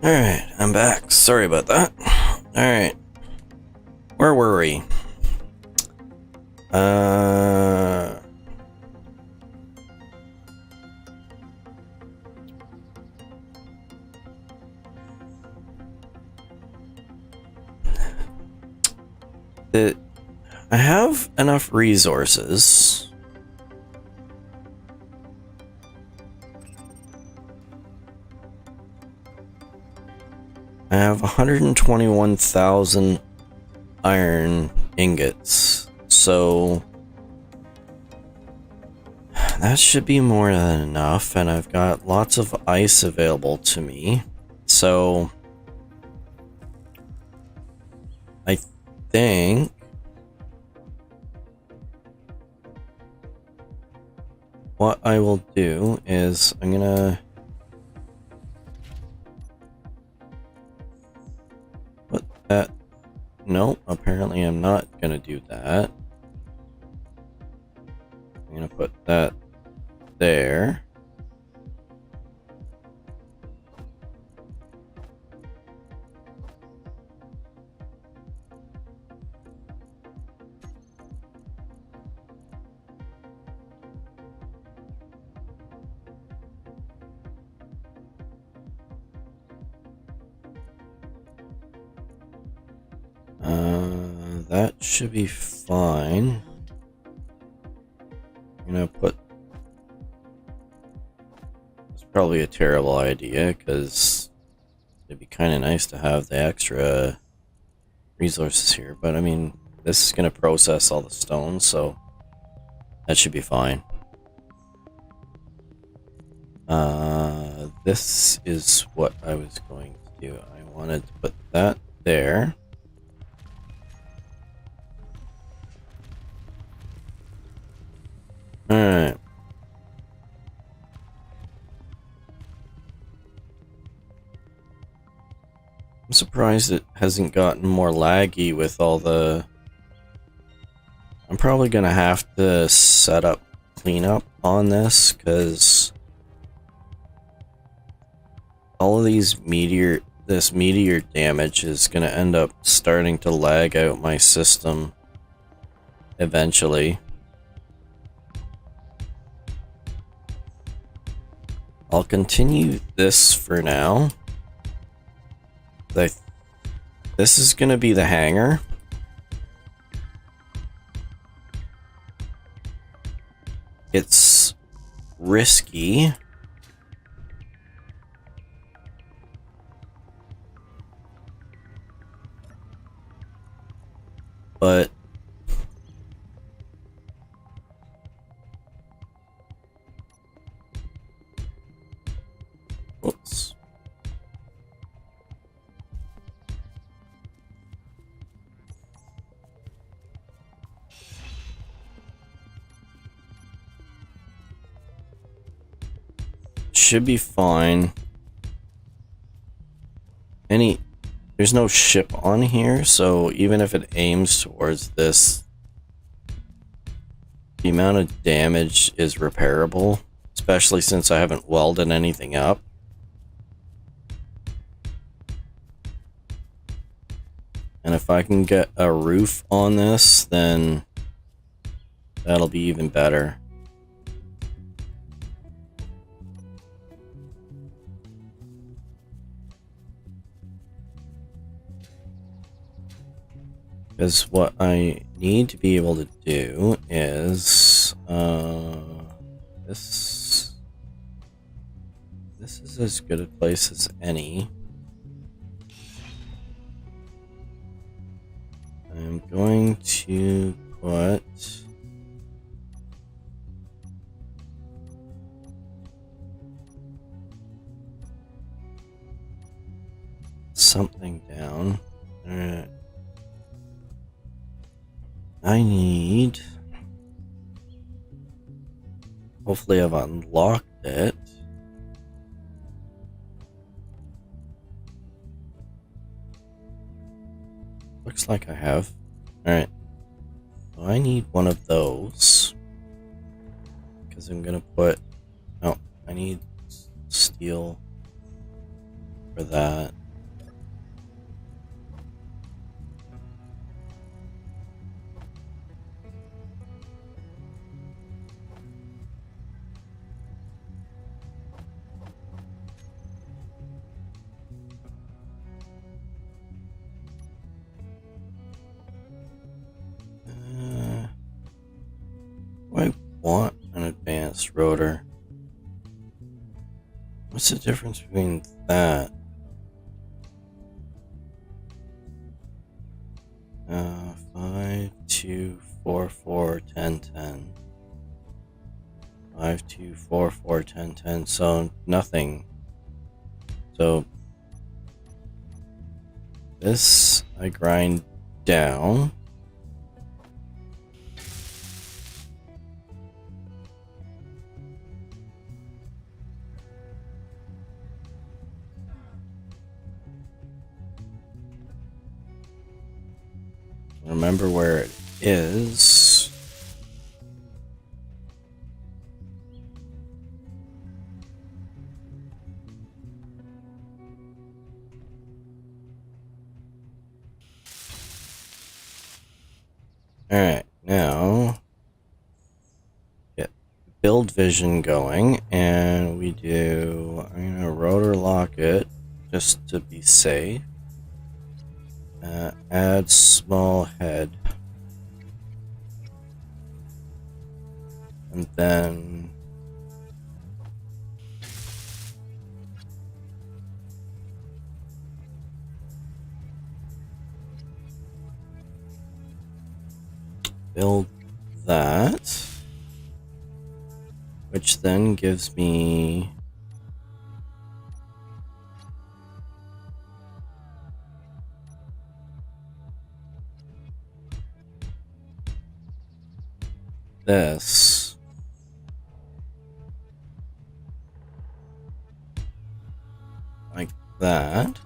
Alright, I'm back. Sorry about that. Alright. Where were we? I have enough resources. I have 121,000 iron ingots, so that should be more than enough, and I've got lots of ice available to me, so I think what I will do is I'm gonna put that. No, apparently I'm not gonna do that. I'm gonna put that there. That should be fine. I'm gonna put. It's probably a terrible idea because it'd be kind of nice to have the extra resources here, but I mean, this is gonna process all the stones, so that should be fine. This is what I was going to do. I wanted to put that there. Alright. I'm surprised it hasn't gotten more laggy with all the... I'm probably gonna have to set up cleanup on this, because all of these this meteor damage is gonna end up starting to lag out my system eventually. I'll continue this for now. This is gonna be the hangar. It's risky. But oops. Should be fine. There's no ship on here, so even if it aims towards this, the amount of damage is repairable, especially since I haven't welded anything up. And if I can get a roof on this, then that'll be even better. Because what I need to be able to do is this is as good a place as any. I'm going to put something down. Alright. I need... Hopefully I've unlocked it. Looks like I have. Alright. So I need one of those. Because I'm gonna put... Oh, I need steel. for that. I want an advanced rotor. What's the difference between that? 5, 2, 4, 4, 10, 10. 5, 2, 4, 4, 10, 10. So nothing. So this I grind down. Remember where it is. Alright, now get build vision going, and we do, I'm gonna rotor lock it just to be safe. Add small head. And then build that, which then gives me this. Like that.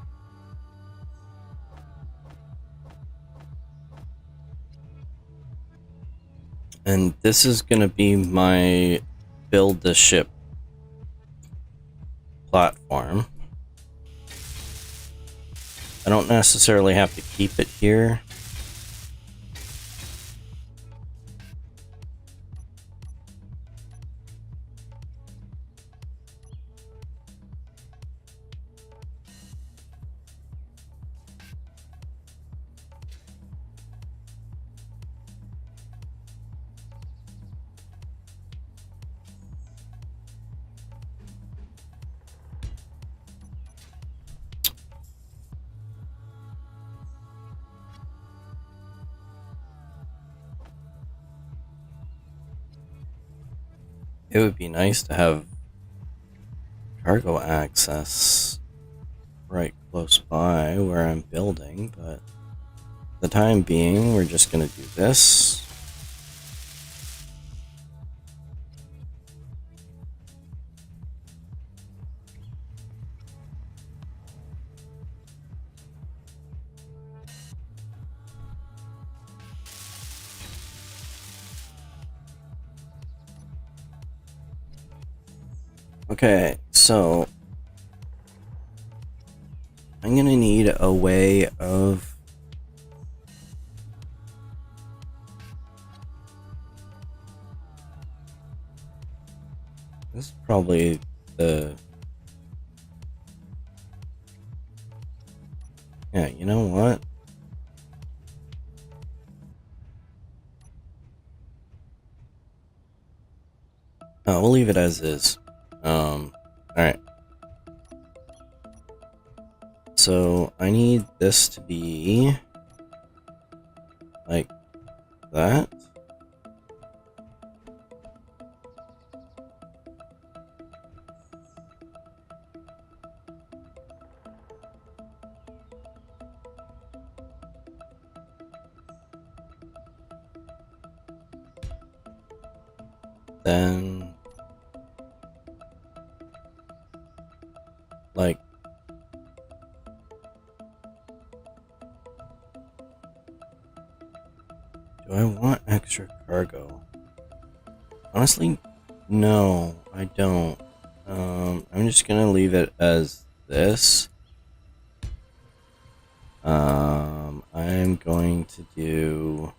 And this is going to be my build the ship platform. I don't necessarily have to keep it here. It would be nice to have cargo access right close by where I'm building, but for the time being, we're just going to do this. Okay, so I'm going to need a way of this is probably the yeah, you know what? Oh, we'll leave it as is. Alright. So I need this to be like that. Then like do I want extra cargo? Honestly, no, I don't. I'm just gonna leave it as this. I'm going to do...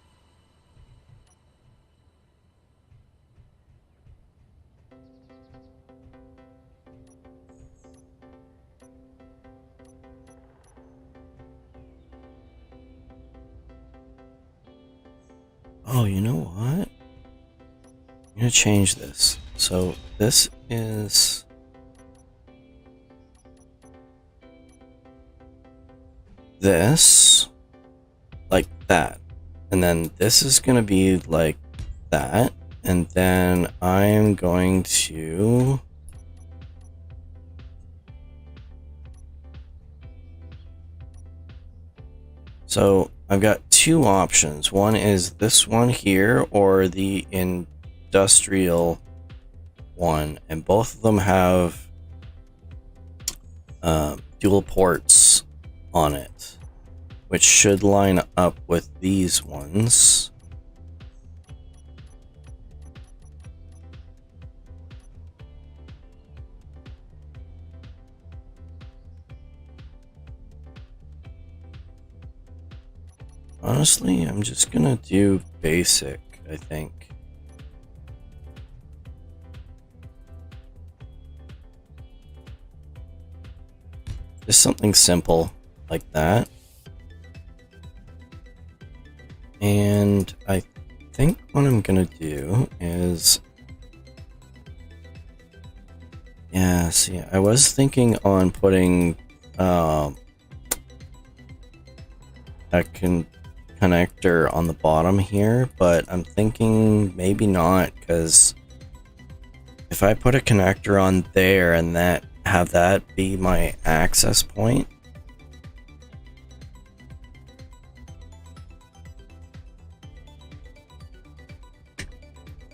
Oh, you know what? I'm gonna change this. So this is... this, like that. And then this is gonna be like that. And then I'm going to... So I've got two options. One is this one here or the industrial one, and both of them have dual ports on it, which should line up with these ones. Honestly, I'm just gonna do basic, I think. Just something simple like that. And I think what I'm gonna do is... yeah, see, I was thinking on putting a connector on the bottom here, but I'm thinking maybe not, because if I put a connector on there and have that be my access point,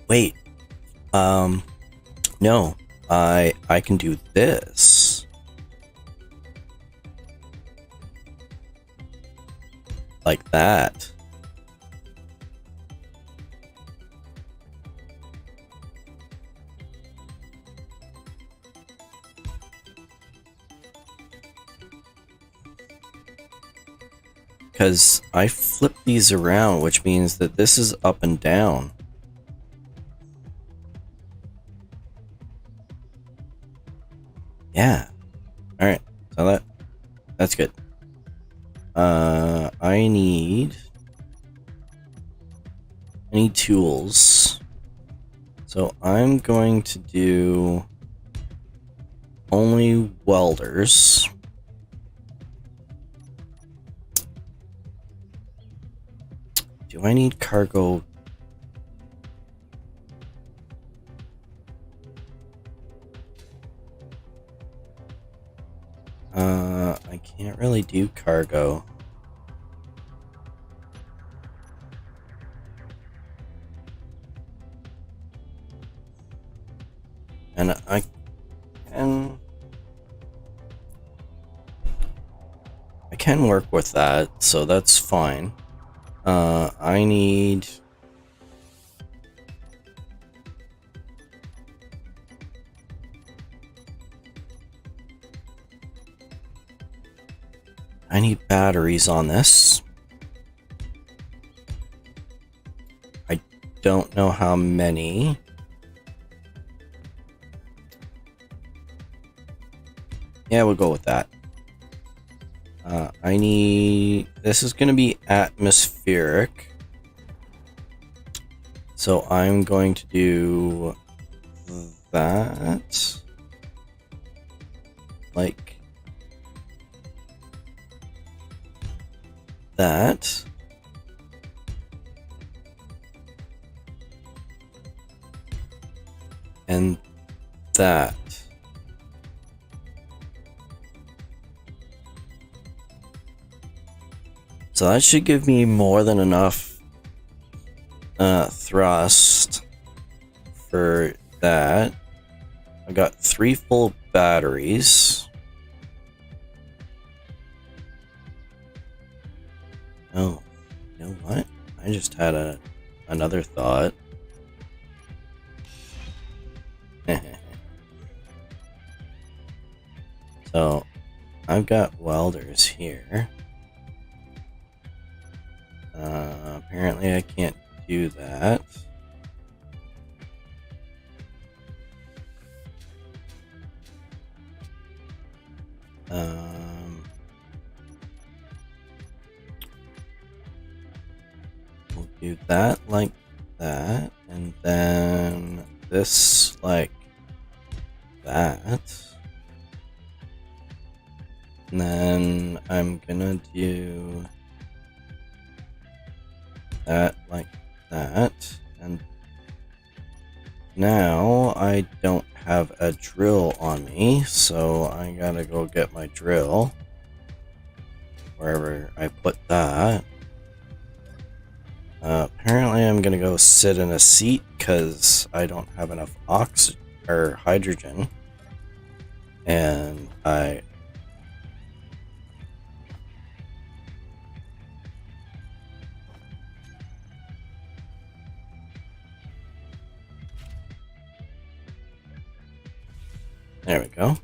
wait, no, I can do this like that. Because I flip these around, which means that this is up and down. Yeah. Alright, so that's good. I need tools. So I'm going to do only welders. Do I need cargo? I can't really do cargo. And I can work with that, so that's fine. I need batteries on this. I don't know how many. Yeah, we'll go with that. I need... this is going to be atmospheric. So I'm going to do that. Like that. And that. So that should give me more than enough thrust for that. I got 3 full batteries. Oh, you know what? I just had another thought. So I've got welders here. apparently I can't do that. We'll do that like that, and then this like that. And then I'm gonna do that like that. And now I don't have a drill on me, so I gotta go get my drill wherever I put that. Apparently I'm gonna go sit in a seat because I don't have enough oxygen or hydrogen. And there we go.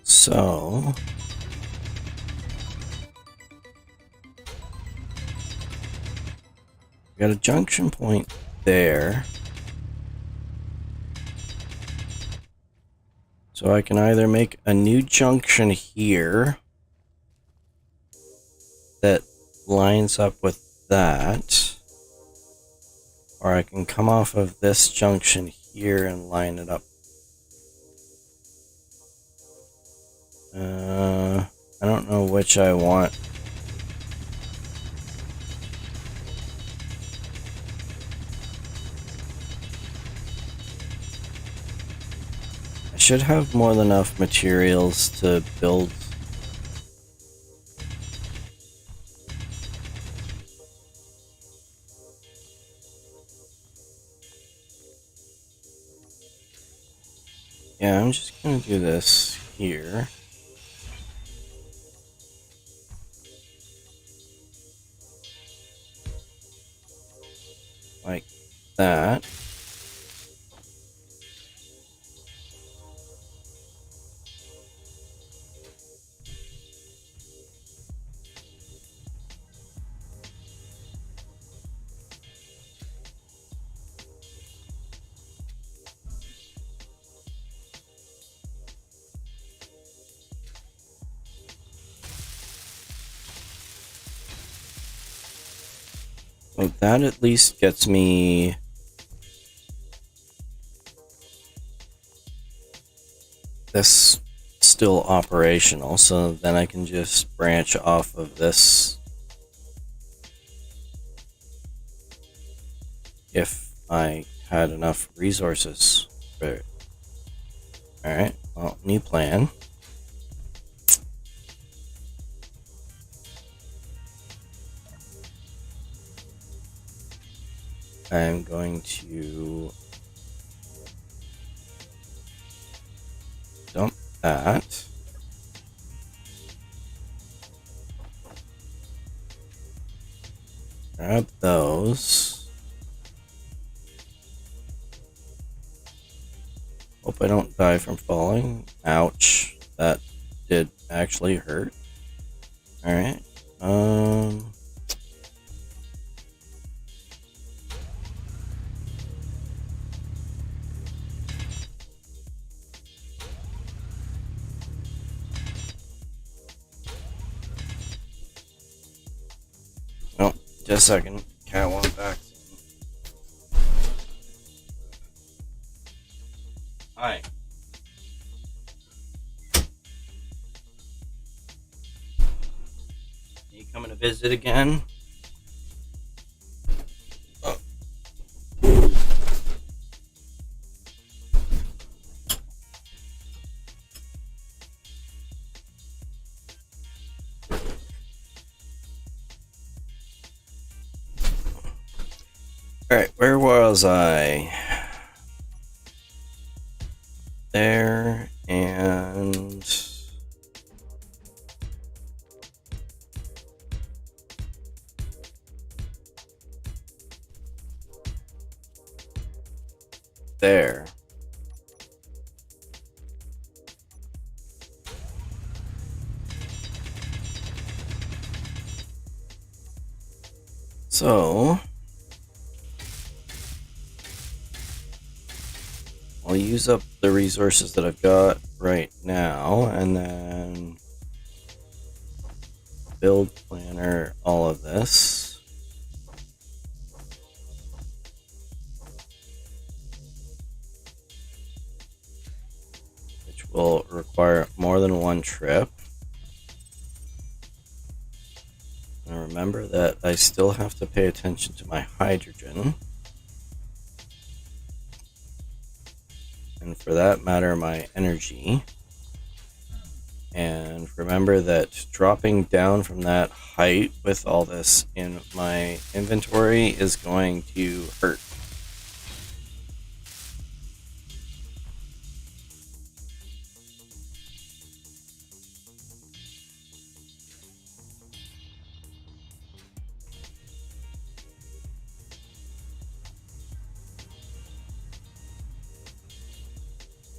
So we got a junction point there. So I can either make a new junction here that lines up with that, or I can come off of this junction here and line it up. I don't know which I want. I should have more than enough materials to build. Yeah, I'm just gonna do this here. Like that. So that at least gets me this still operational, so then I can just branch off of this if I had enough resources for it. Alright, well, new plan. I'm going to dump that. Grab those. Hope I don't die from falling. Ouch. That did actually hurt. Alright. Oh, just a second. Cat went back. Hi. You coming to visit again? Oh. Alright, where was I? there, and there. So I'll use up the resources that I've got right now, and then build planner all of this. Which will require more than one trip. And remember that I still have to pay attention to my hydrogen. And for that matter, my energy. And remember that dropping down from that height with all this in my inventory is going to hurt.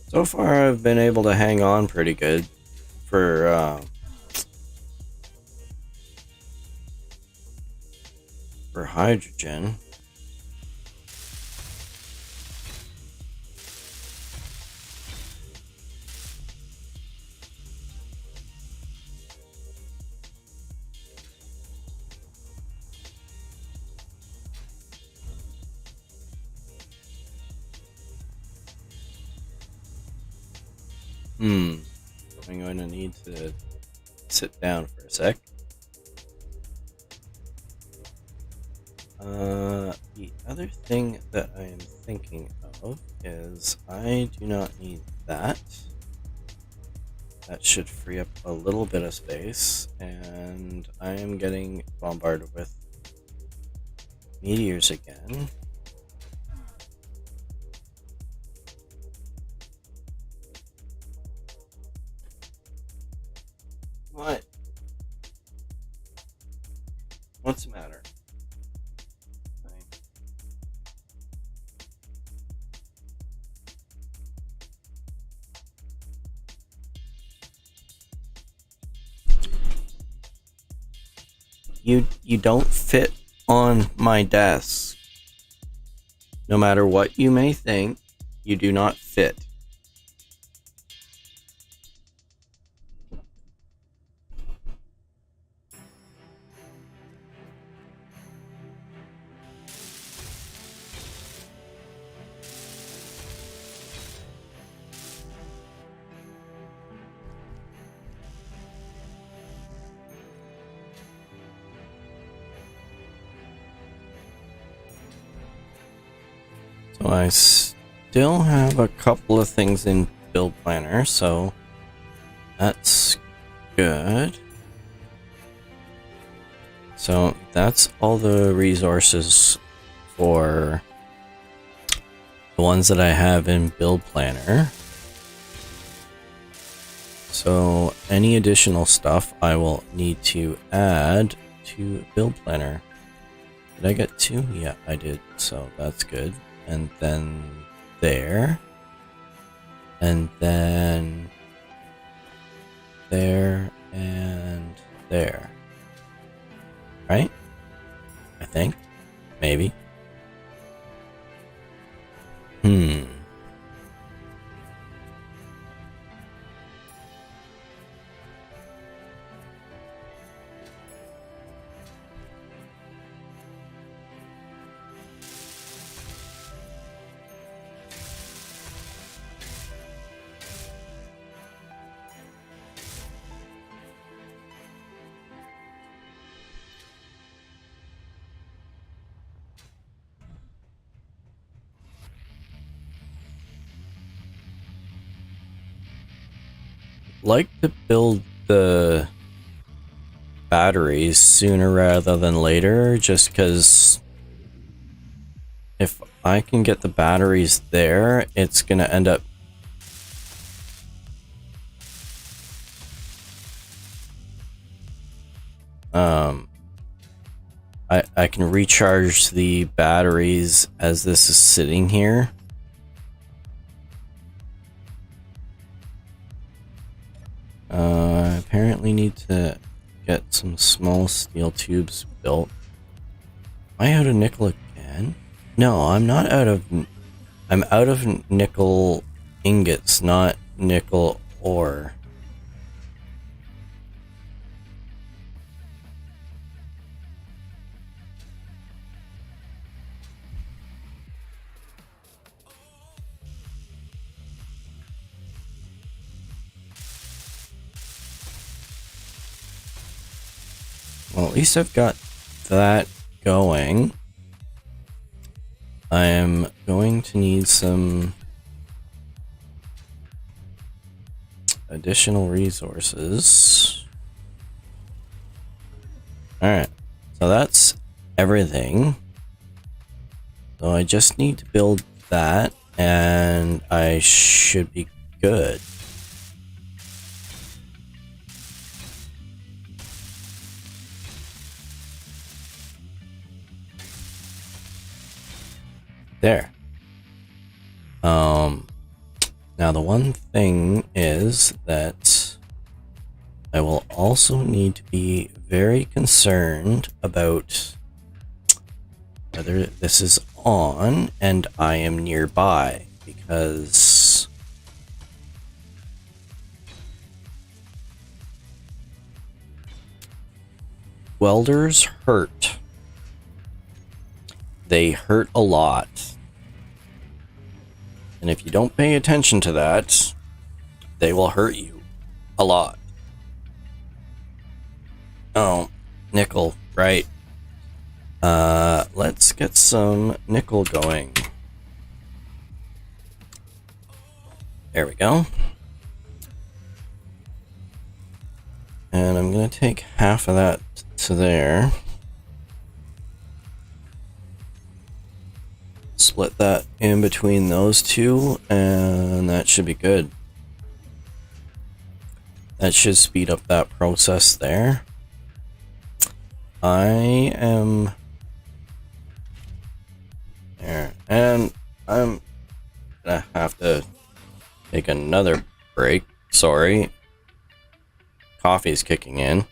So far, I've been able to hang on pretty good for hydrogen. I'm going to need to sit down for a sec. The other thing that I am thinking of is I do not need that. That should free up a little bit of space, and I am getting bombarded with meteors again. What? What's the matter? You don't fit on my desk. No matter what you may think, you do not fit. So I still have a couple of things in build planner, so that's good. So that's all the resources for the ones that I have in build planner. So any additional stuff I will need to add to build planner. Did I get 2? Yeah, I did. So that's good. And then there. And then there and there. Right? I think. Maybe. Like to build the batteries sooner rather than later, just because if I can get the batteries there, it's gonna end up I can recharge the batteries as this is sitting here. I apparently need to get some small steel tubes built. Am I out of nickel again? No, I'm not out of... I'm out of nickel ingots, not nickel ore. Well, at least I've got that going. I am going to need some additional resources. Alright, so that's everything. So I just need to build that, and I should be good. There. Now the one thing is that I will also need to be very concerned about whether this is on and I am nearby, because welders hurt. They hurt a lot. And if you don't pay attention to that, they will hurt you a lot. Oh, nickel, right. Let's get some nickel going. There we go. And I'm gonna take half of that to there. Split that in between those two, and that should be good. That should speed up that process there. I am there, and I'm gonna have to take another break. Sorry. Coffee's kicking in.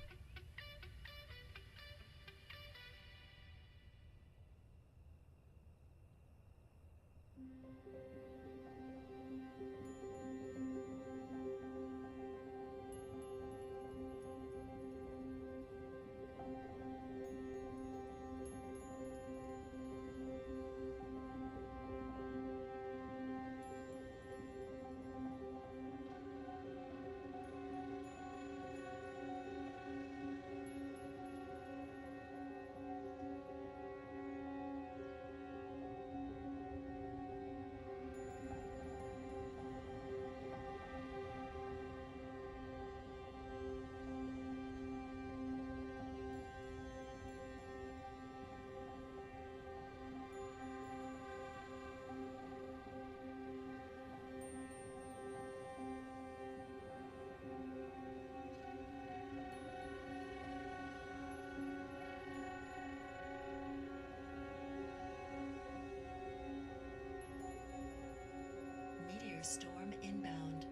Storm inbound.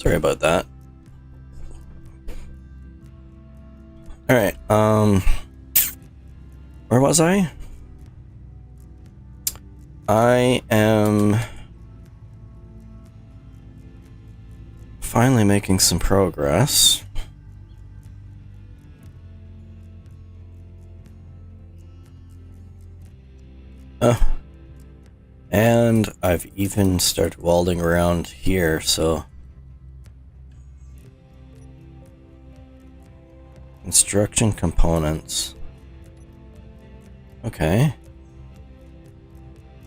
Sorry about that. Alright, where was I? I am finally making some progress. And I've even started welding around here, so construction components. Okay.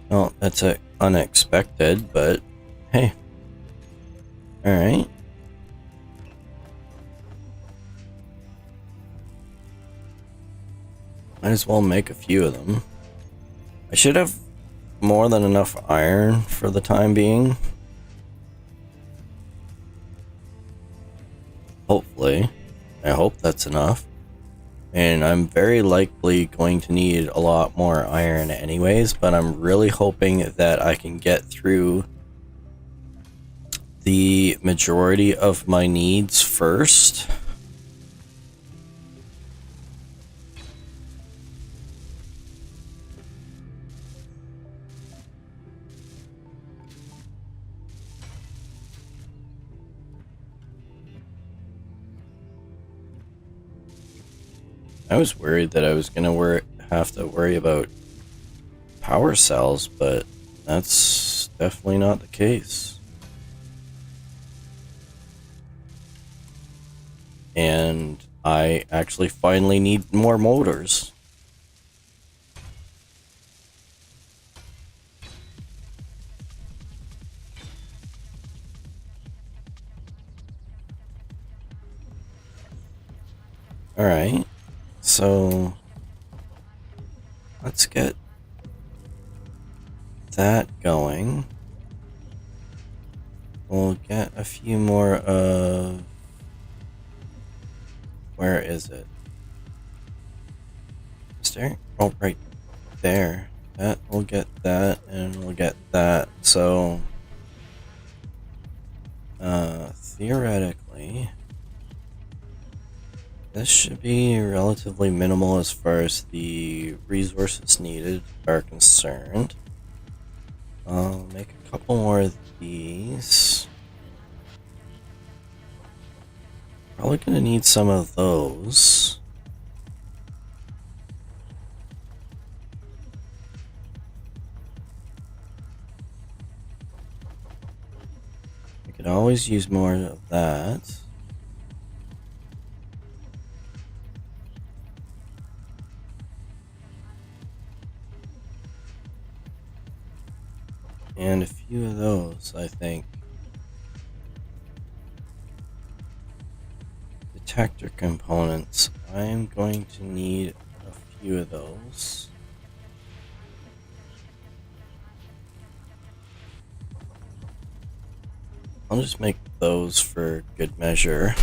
Well, that's unexpected, but hey. Alright. Might as well make a few of them. I should have more than enough iron for the time being. Hopefully. I hope that's enough. And I'm very likely going to need a lot more iron anyways, but I'm really hoping that I can get through the majority of my needs first. I was worried that I was gonna have to worry about power cells, but that's definitely not the case. And I actually finally need more motors. Alright, so let's get that going. We'll get a few more of... Where is it? Is there? Oh, right there. That, we'll get that, and we'll get that. So, theoretically, this should be relatively minimal as far as the resources needed are concerned. I'll make a couple more of these. Probably gonna need some of those. I could always use more of that. And a few of those, I think. Detector components. I'm going to need a few of those. I'll just make those for good measure.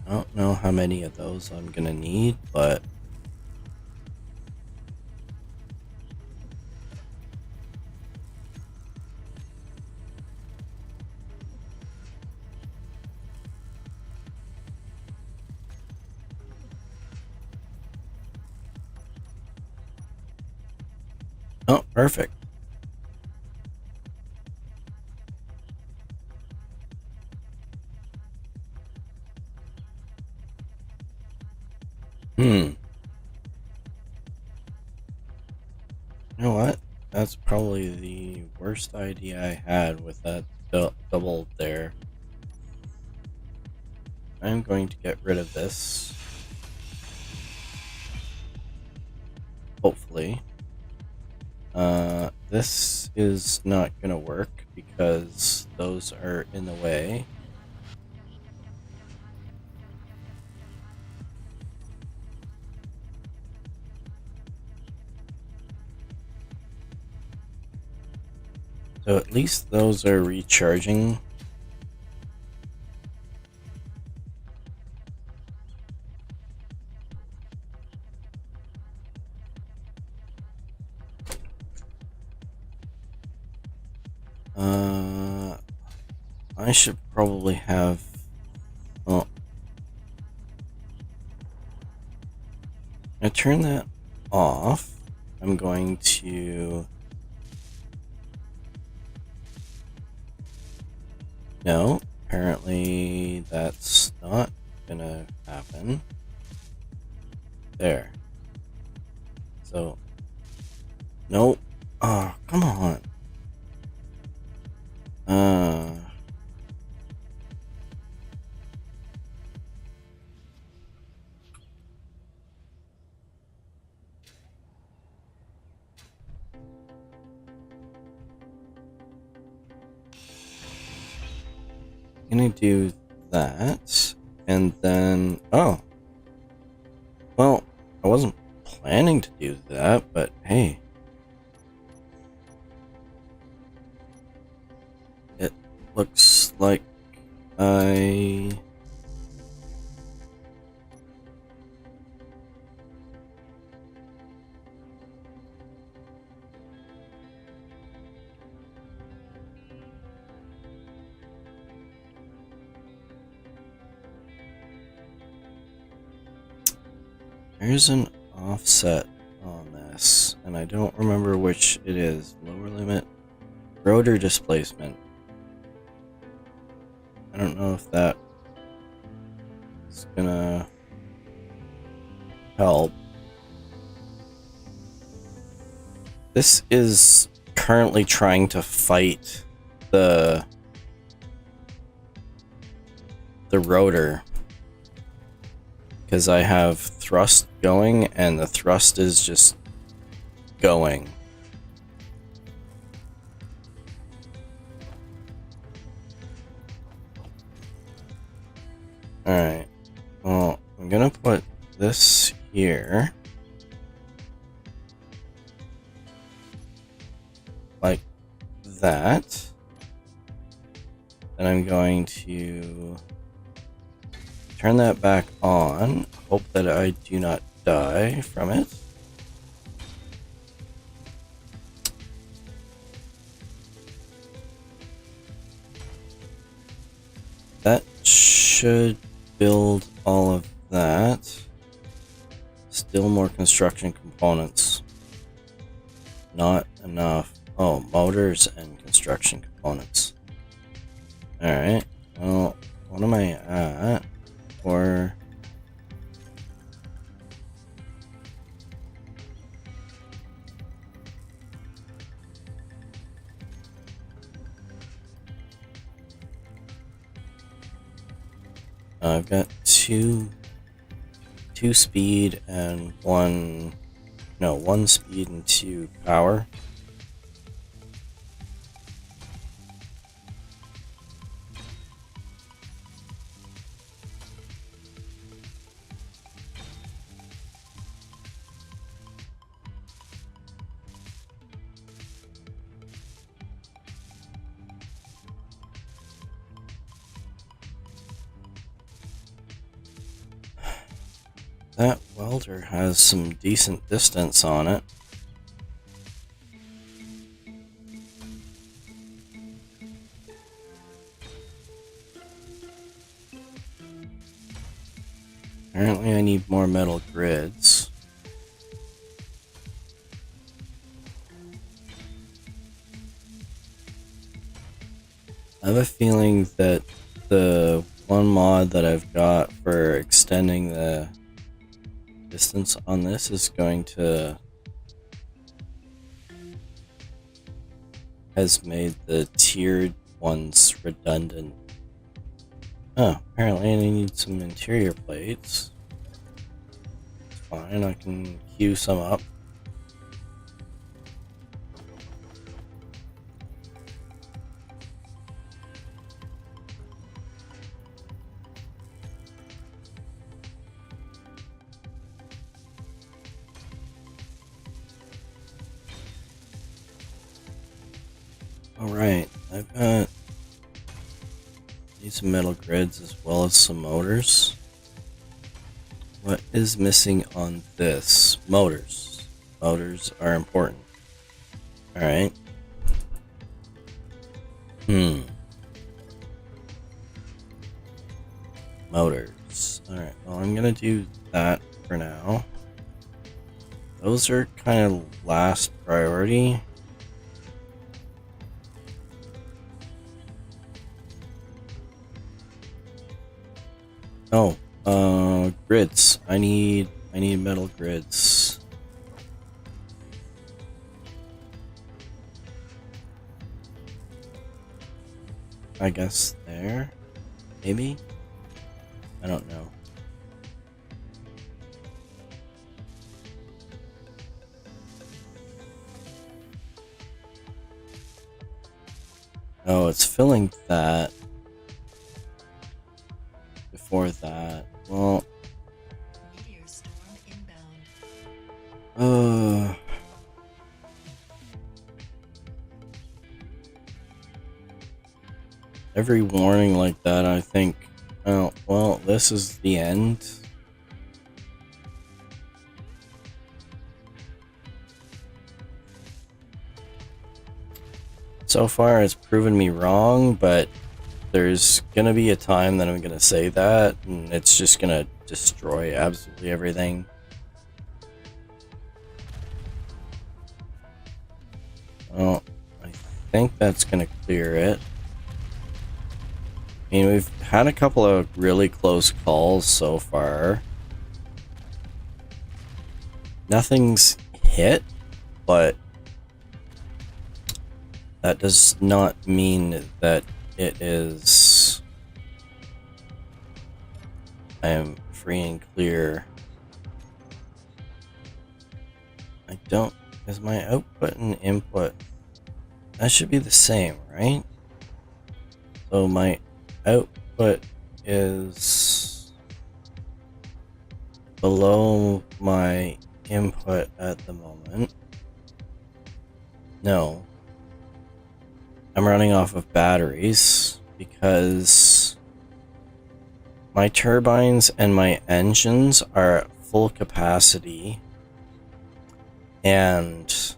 I don't know how many of those I'm gonna need, but oh, perfect. You know what? That's probably the worst idea I had with that double there. I'm going to get rid of this. Hopefully. This is not gonna work because those are in the way. So at least those are recharging. I should probably have... Well, I turn that off. I'm going to... No, apparently that's not gonna happen. There. So, nope. Oh, come on. Gonna do that, and then, oh, well, I wasn't planning to do that, but hey, it looks like I... There's an offset on this, and I don't remember which it is. Lower limit, rotor displacement. I don't know if that is gonna help. This is currently trying to fight the rotor, because I have thrust going and the thrust is just going. Alright, well, I'm gonna put this here, like that, and I'm going to turn that back on, hope that I do not die from it. That should build all of that. Still more construction components. Not enough. Oh, motors and construction components. Alright, well, what am I at? Or... I've got two speed and one speed and 2 power. That welder has some decent distance on it. Apparently I need more metal grids. I have a feeling that the one mod that I've got for extending the distance on this is going to... has made the tiered ones redundant. Oh, apparently I need some interior plates. It's fine, I can queue some up. Alright, I've got need some metal grids as well as some motors. What is missing on this? Motors. Motors are important. Alright. Motors. Alright, well, I'm gonna do that for now. Those are kind of last priority. Oh, grids. I need metal grids. I guess there, maybe? I don't know. Oh, it's filling that before that. Well, Meteor storm inbound. Every warning like that, I think, oh, well, this is the end. So far, it's proven me wrong, but there's gonna be a time that I'm gonna say that, and it's just gonna destroy absolutely everything. Well, I think that's gonna clear it. I mean, we've had a couple of really close calls so far. Nothing's hit, but that does not mean that it is... I am free and clear. I don't... Is my output and input... That should be the same, right? So my output is below my input at the moment. No. I'm running off of batteries because my turbines and my engines are at full capacity, and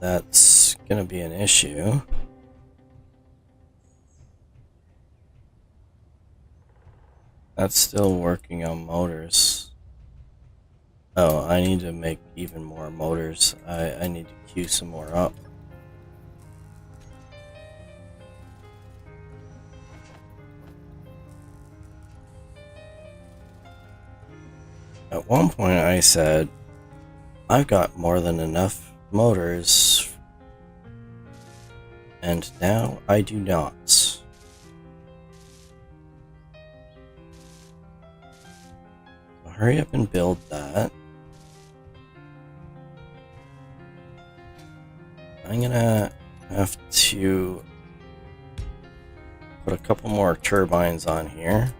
that's gonna be an issue. That's still working on motors. Oh, I need to make even more motors. I need to queue some more up. At one point I said, I've got more than enough motors, and now I do not. So hurry up and build that. I'm gonna have to put a couple more turbines on here.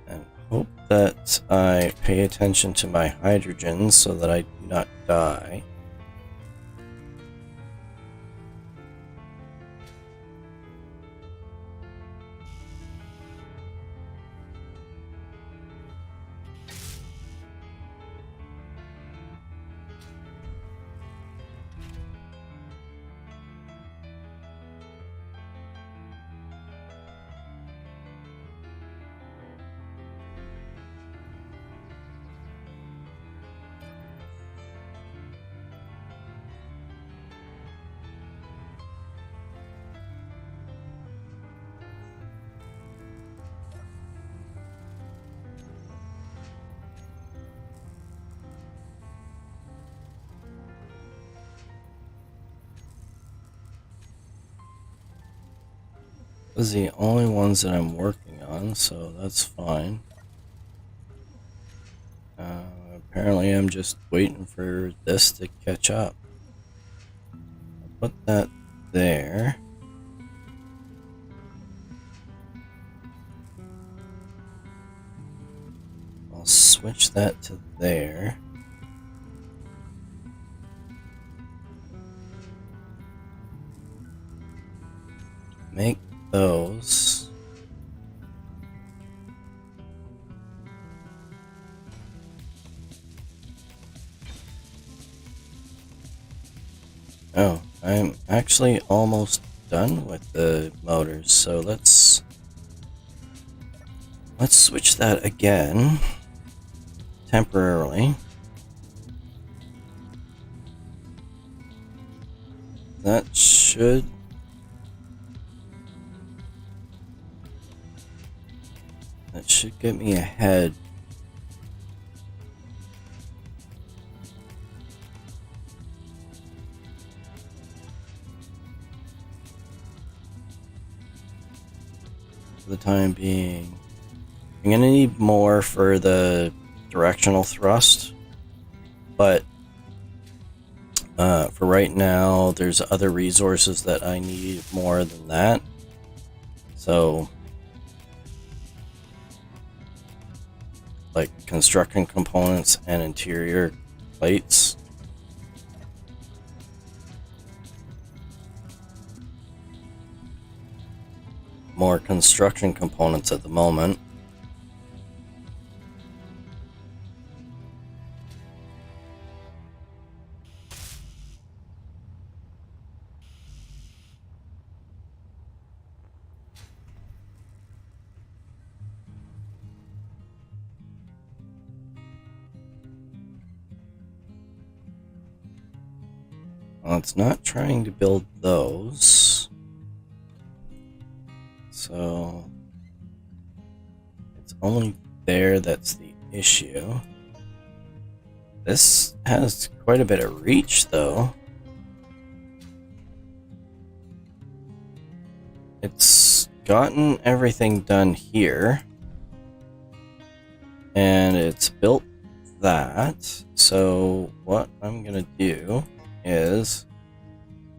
And hope that I pay attention to my hydrogen so that I do not die. Those are the only ones that I'm working on, so that's fine. Apparently I'm just waiting for this to catch up. I'll put that there. I'll switch that to there. make those. Oh, I'm actually almost done with the motors, so let's switch that again temporarily. That should get me ahead. For the time being. I'm gonna need more for the directional thrust, but for right now, there's other resources that I need more than that. So, like construction components and interior plates. More construction components at the moment. Well, it's not trying to build those. So it's only there that's the issue. This has quite a bit of reach, though. It's gotten everything done here. And it's built that. So what I'm gonna do is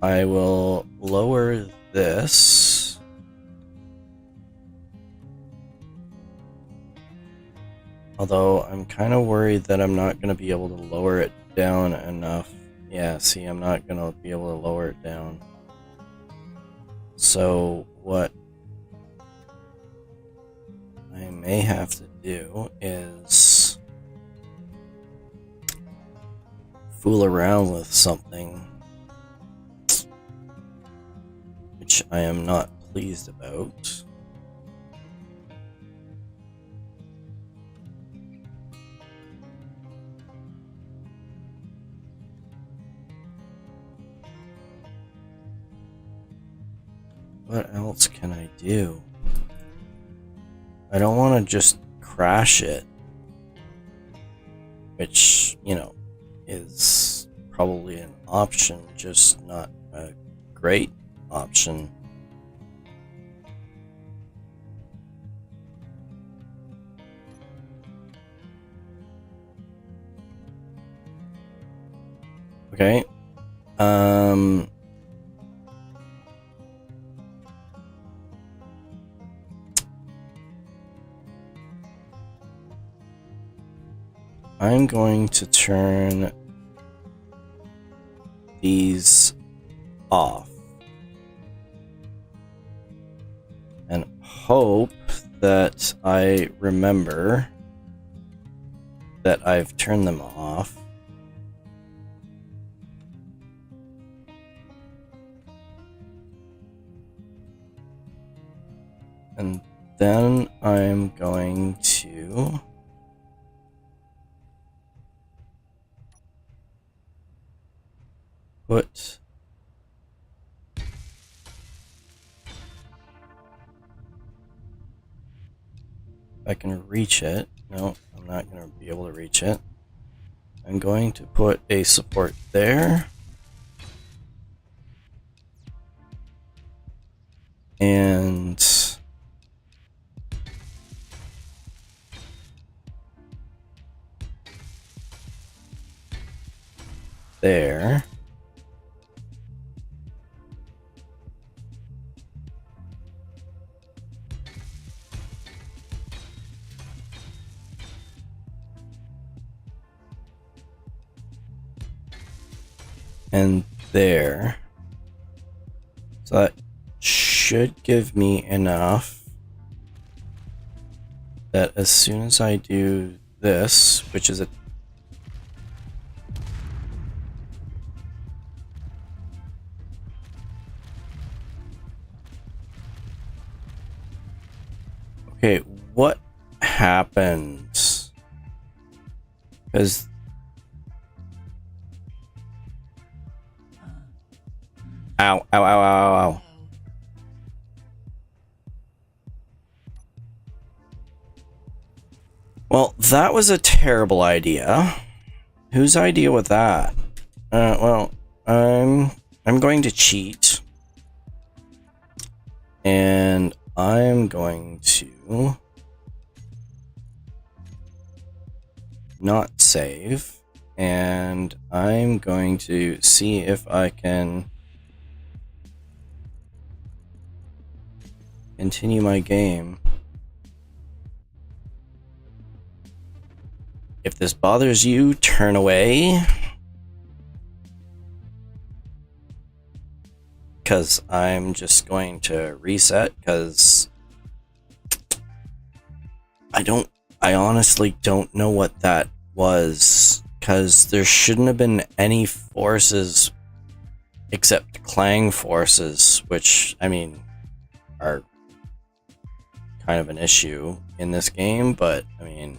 I will lower this. Although I'm kind of worried that I'm not gonna be able to lower it down enough. Yeah, see, I'm not gonna be able to lower it down. So what I may have to do is fool around with something which I am not pleased about. What else can I do? I don't want to just crash it, which, you know, is probably an option, just not a great option. Okay. I'm going to turn these off and hope that I remember that I've turned them off. And then I'm going to put I can reach it. No, I'm not going to be able to reach it. I'm going to put a support there. And there. And there. So that should give me enough that as soon as I do this, which is a okay, what happens? Because ow, ow, ow, ow, ow. Well, that was a terrible idea. Whose idea was that? Well, I'm going to cheat. And I'm going to not save. And I'm going to see if I can continue my game. If this bothers you, turn away. Because I'm just going to reset, because I honestly don't know what that was, because there shouldn't have been any forces except clang forces, which, I mean, are kind of an issue in this game, but, I mean,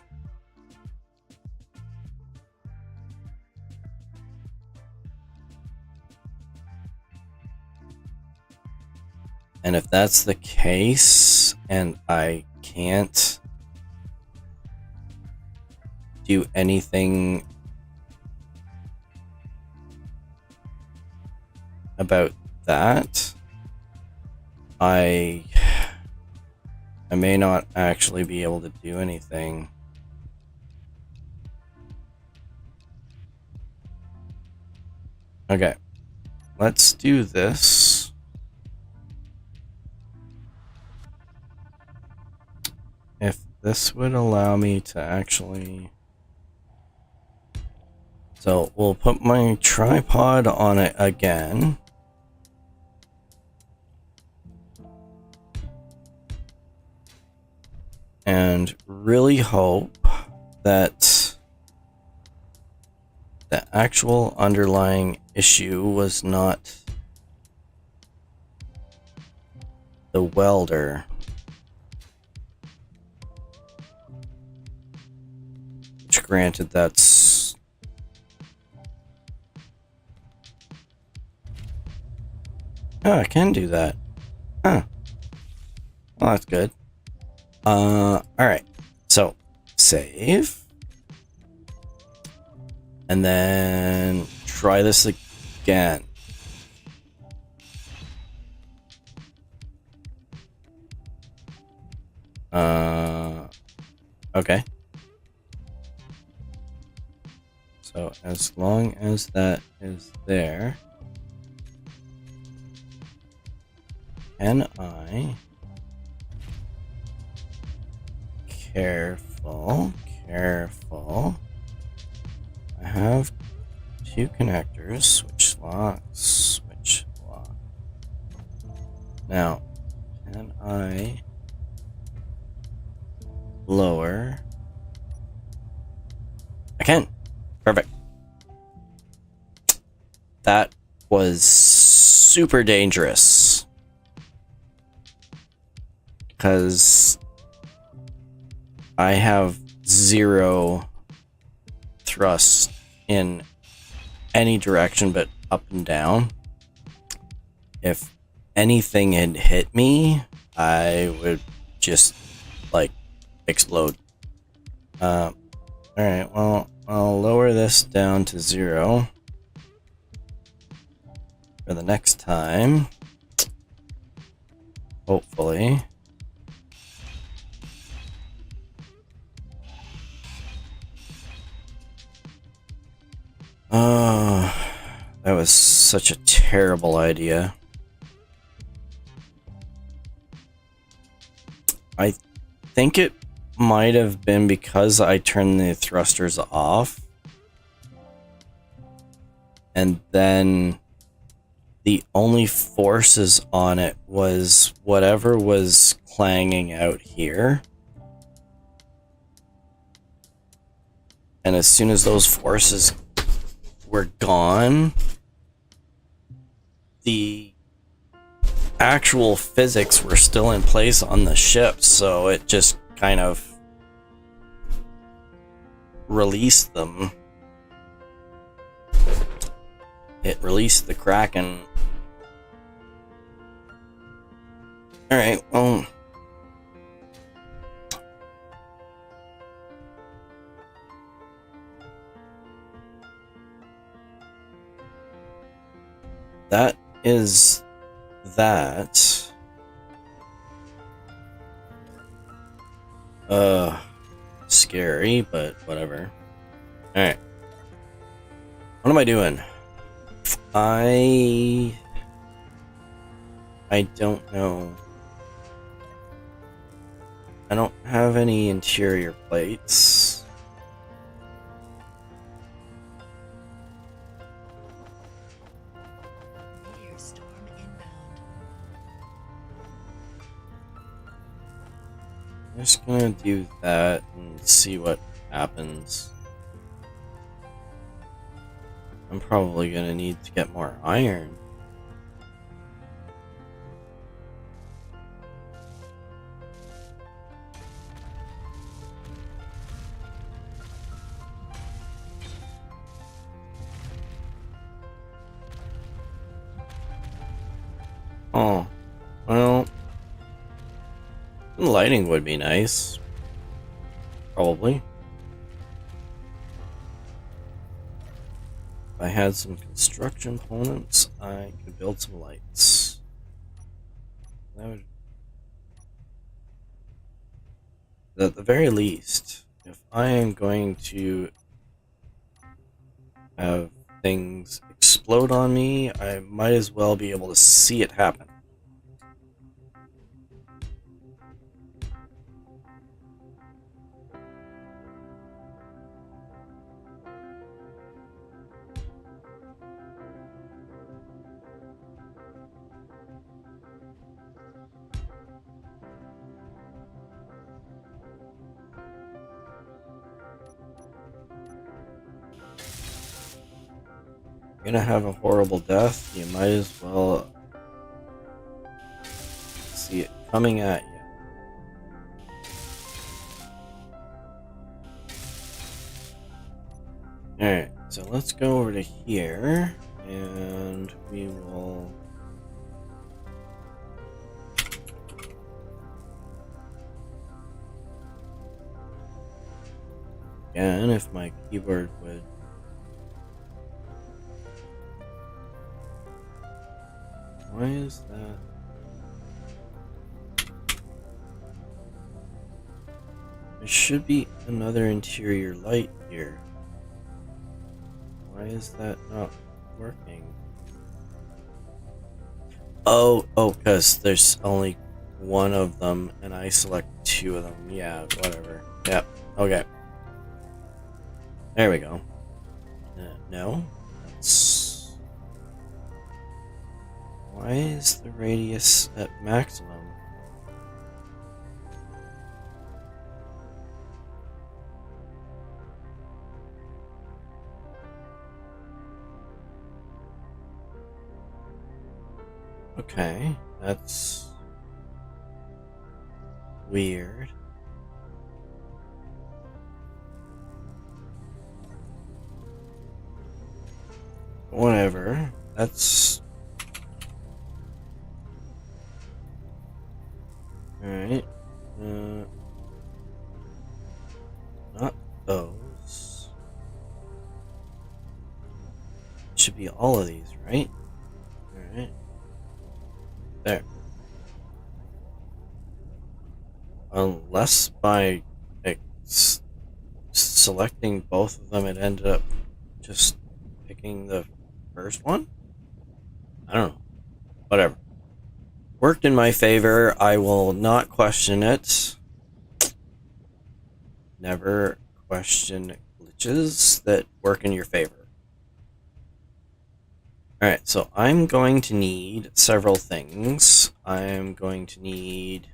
and if that's the case, and I can't do anything about that, I may not actually be able to do anything. Okay, let's do this. If this would allow me to actually... So we'll put my tripod on it again. And really hope that the actual underlying issue was not the welder. Which, granted, that's... Oh, I can do that. Huh. Well, that's good. Alright. So, save. And then try this again. Okay. So as long as that is there, can I... Careful, careful. I have two connectors, switch lock, switch lock. Now, can I lower? I can. Perfect. That was super dangerous. Because I have zero thrust in any direction but up and down. If anything had hit me, I would just, like, explode. Alright, well, I'll lower this down to 0 for the next time. Hopefully. That was such a terrible idea. I think it might have been because I turned the thrusters off. And then the only forces on it was whatever was clanging out here. And as soon as those forces were gone, the actual physics were still in place on the ship, so it just kind of released them. It released the Kraken. Alright, well, that is that. Scary, but whatever. Alright. What am I doing? I don't know. I don't have any interior plates. Meteor storm inbound. I'm just gonna do that and see what happens. I'm probably gonna need to get more iron. Oh, well, lighting would be nice. Probably. If I had some construction components, I could build some lights. That would, at the very least, if I am going to have things explode on me, I might as well be able to see it happen. You're gonna have a horrible death, you might as well see it coming at you. Alright, so let's go over to here, and we will... Again, if my keyboard would... Why is that? There should be another interior light here. Why is that not working? Oh, because there's only one of them, and I select two of them. Yeah, whatever. Yep, okay. There we go. No, that's... Why is the radius at maximum? Okay, that's weird. Whatever, that's... Alright, not those. Should be all of these, right? Alright. There. Unless by selecting both of them it ended up just picking the first one? I don't know. Whatever. Worked in my favor. I will not question it. Never question glitches that work in your favor. Alright, so I'm going to need several things. I'm going to need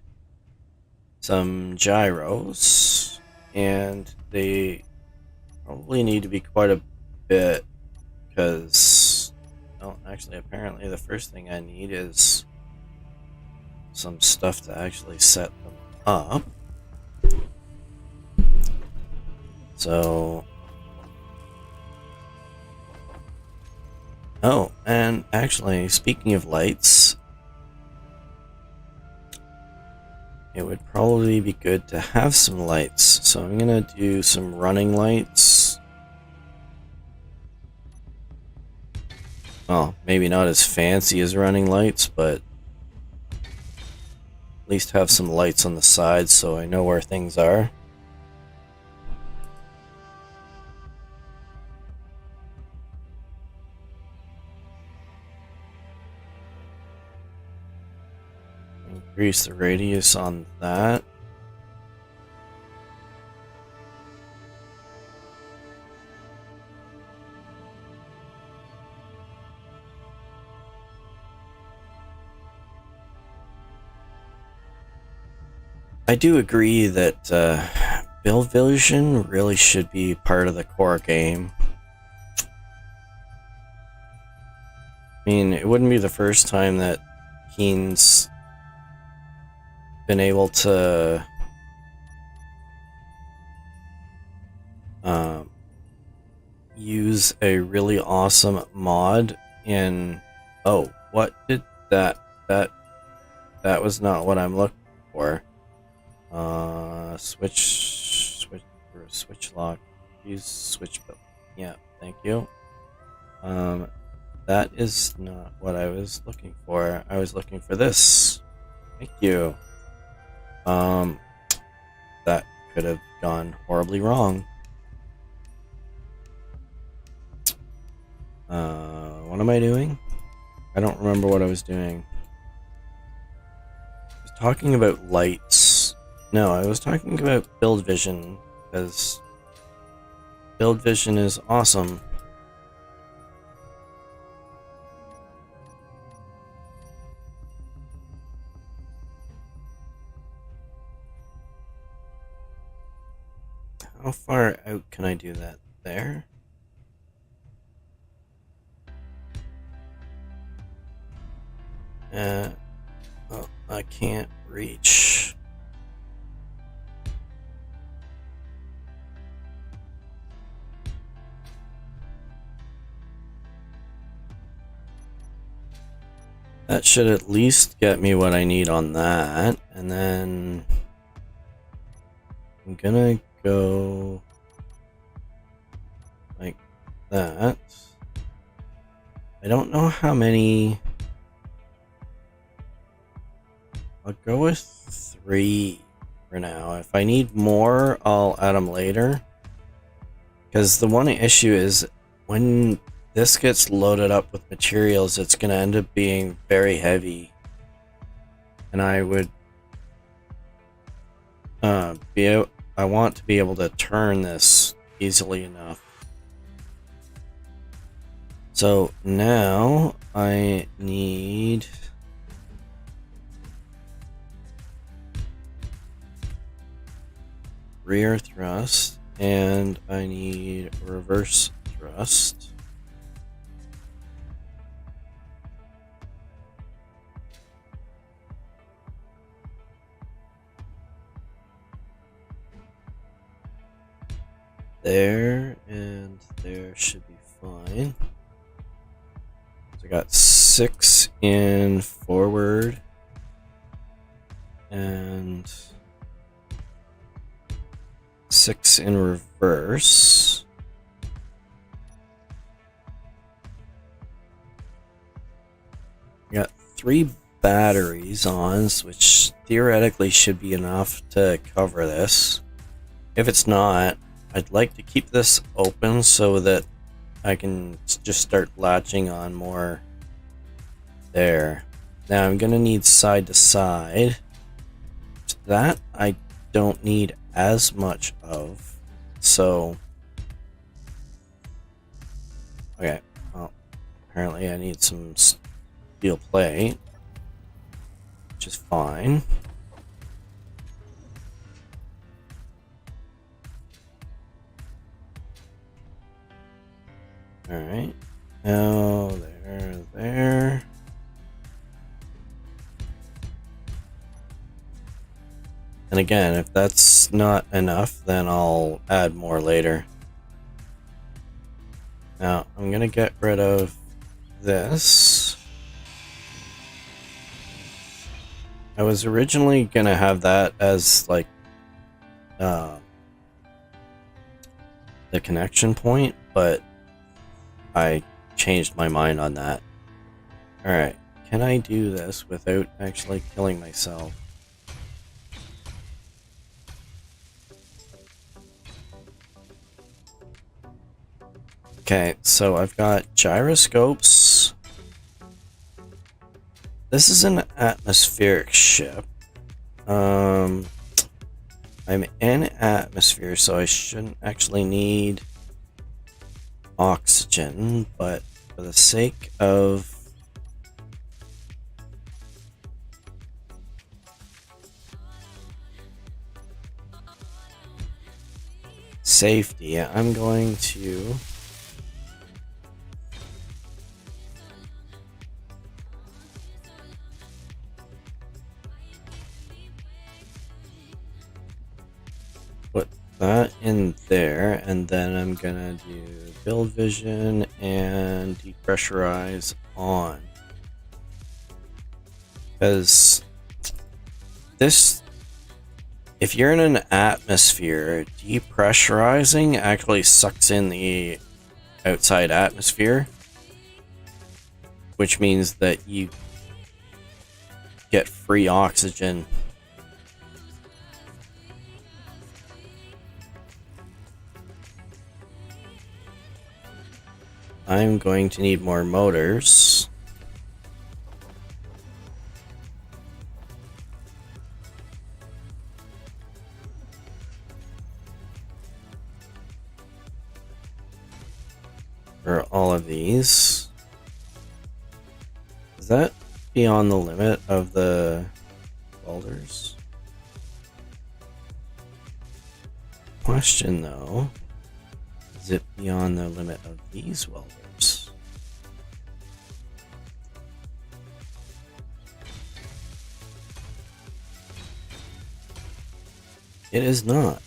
some gyros, and they probably need to be quite a bit because, well, actually, apparently the first thing I need is some stuff to actually set them up. So, oh, and actually, speaking of lights, it would probably be good to have some lights. So I'm gonna do some running lights. Well, maybe not as fancy as running lights, but at least have some lights on the sides so I know where things are. Increase the radius on that. I do agree that build vision really should be part of the core game. I mean, it wouldn't be the first time that Keen's been able to use a really awesome mod in... Oh, what did that... That was not what I'm looking for. Switch lock. Use switch build. Yeah, thank you. That is not what I was looking for. I was looking for this. Thank you. That could have gone horribly wrong. What am I doing? I don't remember what I was doing. I was talking about lights. No, I was talking about build vision, because build vision is awesome. How far out can I do that? There? Oh, I can't reach. That should at least get me what I need on that, and then I'm gonna go like that. I don't know how many. I'll go with 3 for now. If I need more, I'll add them later. Because the one issue is when this gets loaded up with materials, it's going to end up being very heavy. And I would I want to be able to turn this easily enough. So now I need rear thrust, and I need reverse thrust. There and there should be fine. So I got 6 in forward and 6 in reverse. I got 3 batteries on, which theoretically should be enough to cover this. If it's not, I'd like to keep this open so that I can just start latching on more there. Now I'm gonna need side to side. That I don't need as much of, so okay. Well, apparently I need some steel plate, which is fine. Alright. Now, there. And again, if that's not enough, then I'll add more later. Now, I'm gonna get rid of this. I was originally gonna have that as like the connection point, but I changed my mind on that. Alright, can I do this without actually killing myself? Okay, so I've got gyroscopes. This is an atmospheric ship. I'm in atmosphere, so I shouldn't actually need oxygen, but for the sake of safety, I'm going to put that in there, and then I'm gonna do build vision and depressurize on, because this, if you're in an atmosphere, depressurizing actually sucks in the outside atmosphere, which means that you get free oxygen. I'm going to need more motors. For all of these. Is that beyond the limit of the welders? Question though, is it beyond the limit of these welders? It is not.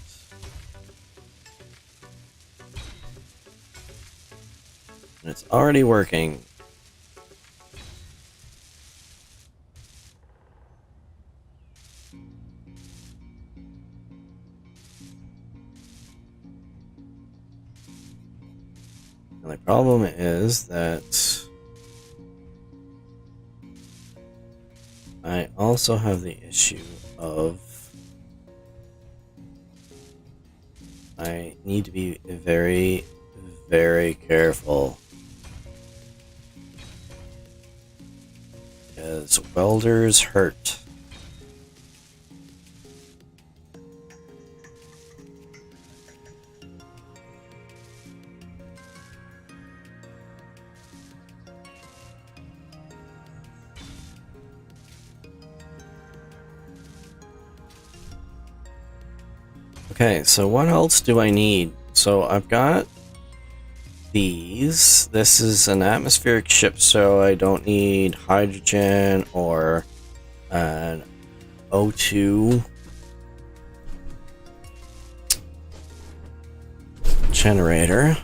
And it's already working. And the problem is that I also have the issue of I need to be very, very careful, because welders hurt. Okay, so what else do I need? So I've got these. This is an atmospheric ship, so I don't need hydrogen or an O2 generator.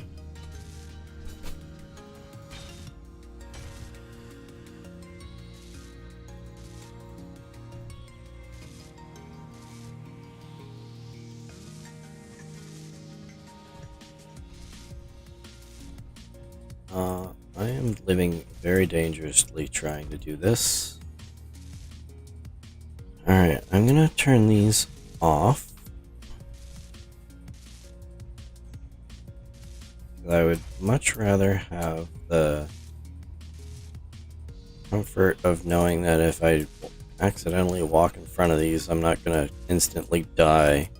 I am living very dangerously trying to do this. Alright, I'm gonna turn these off. I would much rather have the comfort of knowing that if I accidentally walk in front of these, I'm not gonna instantly die.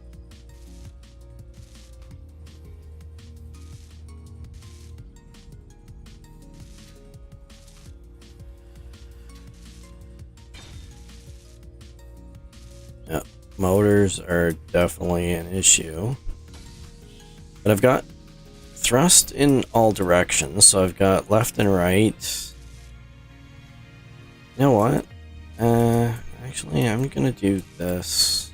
Yeah, motors are definitely an issue. But I've got thrust in all directions, so I've got left and right. You know what? Actually, I'm gonna do this.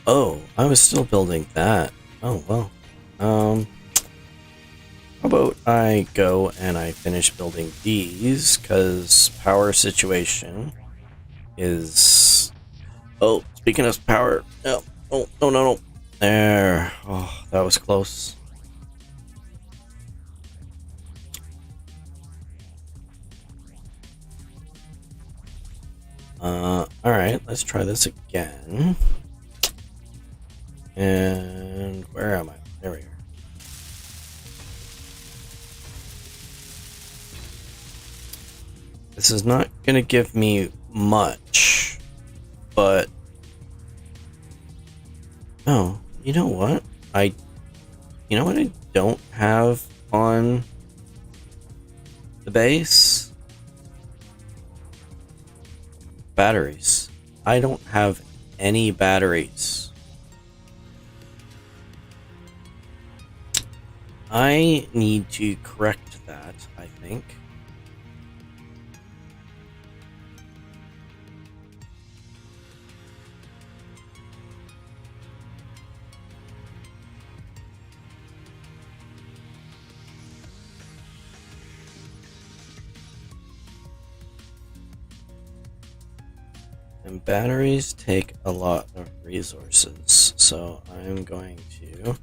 Oh, I was still building that. Oh, well. How about I go and I finish building these, because power situation is... Oh, speaking of power... No, oh, no, no, no. There. Oh, that was close. Alright, let's try this again. And where am I? There we are. This is not going to give me much, but... Oh, you know what? You know what I don't have on the base? Batteries. I don't have any batteries. I need to correct that, I think. And batteries take a lot of resources, so I'm going to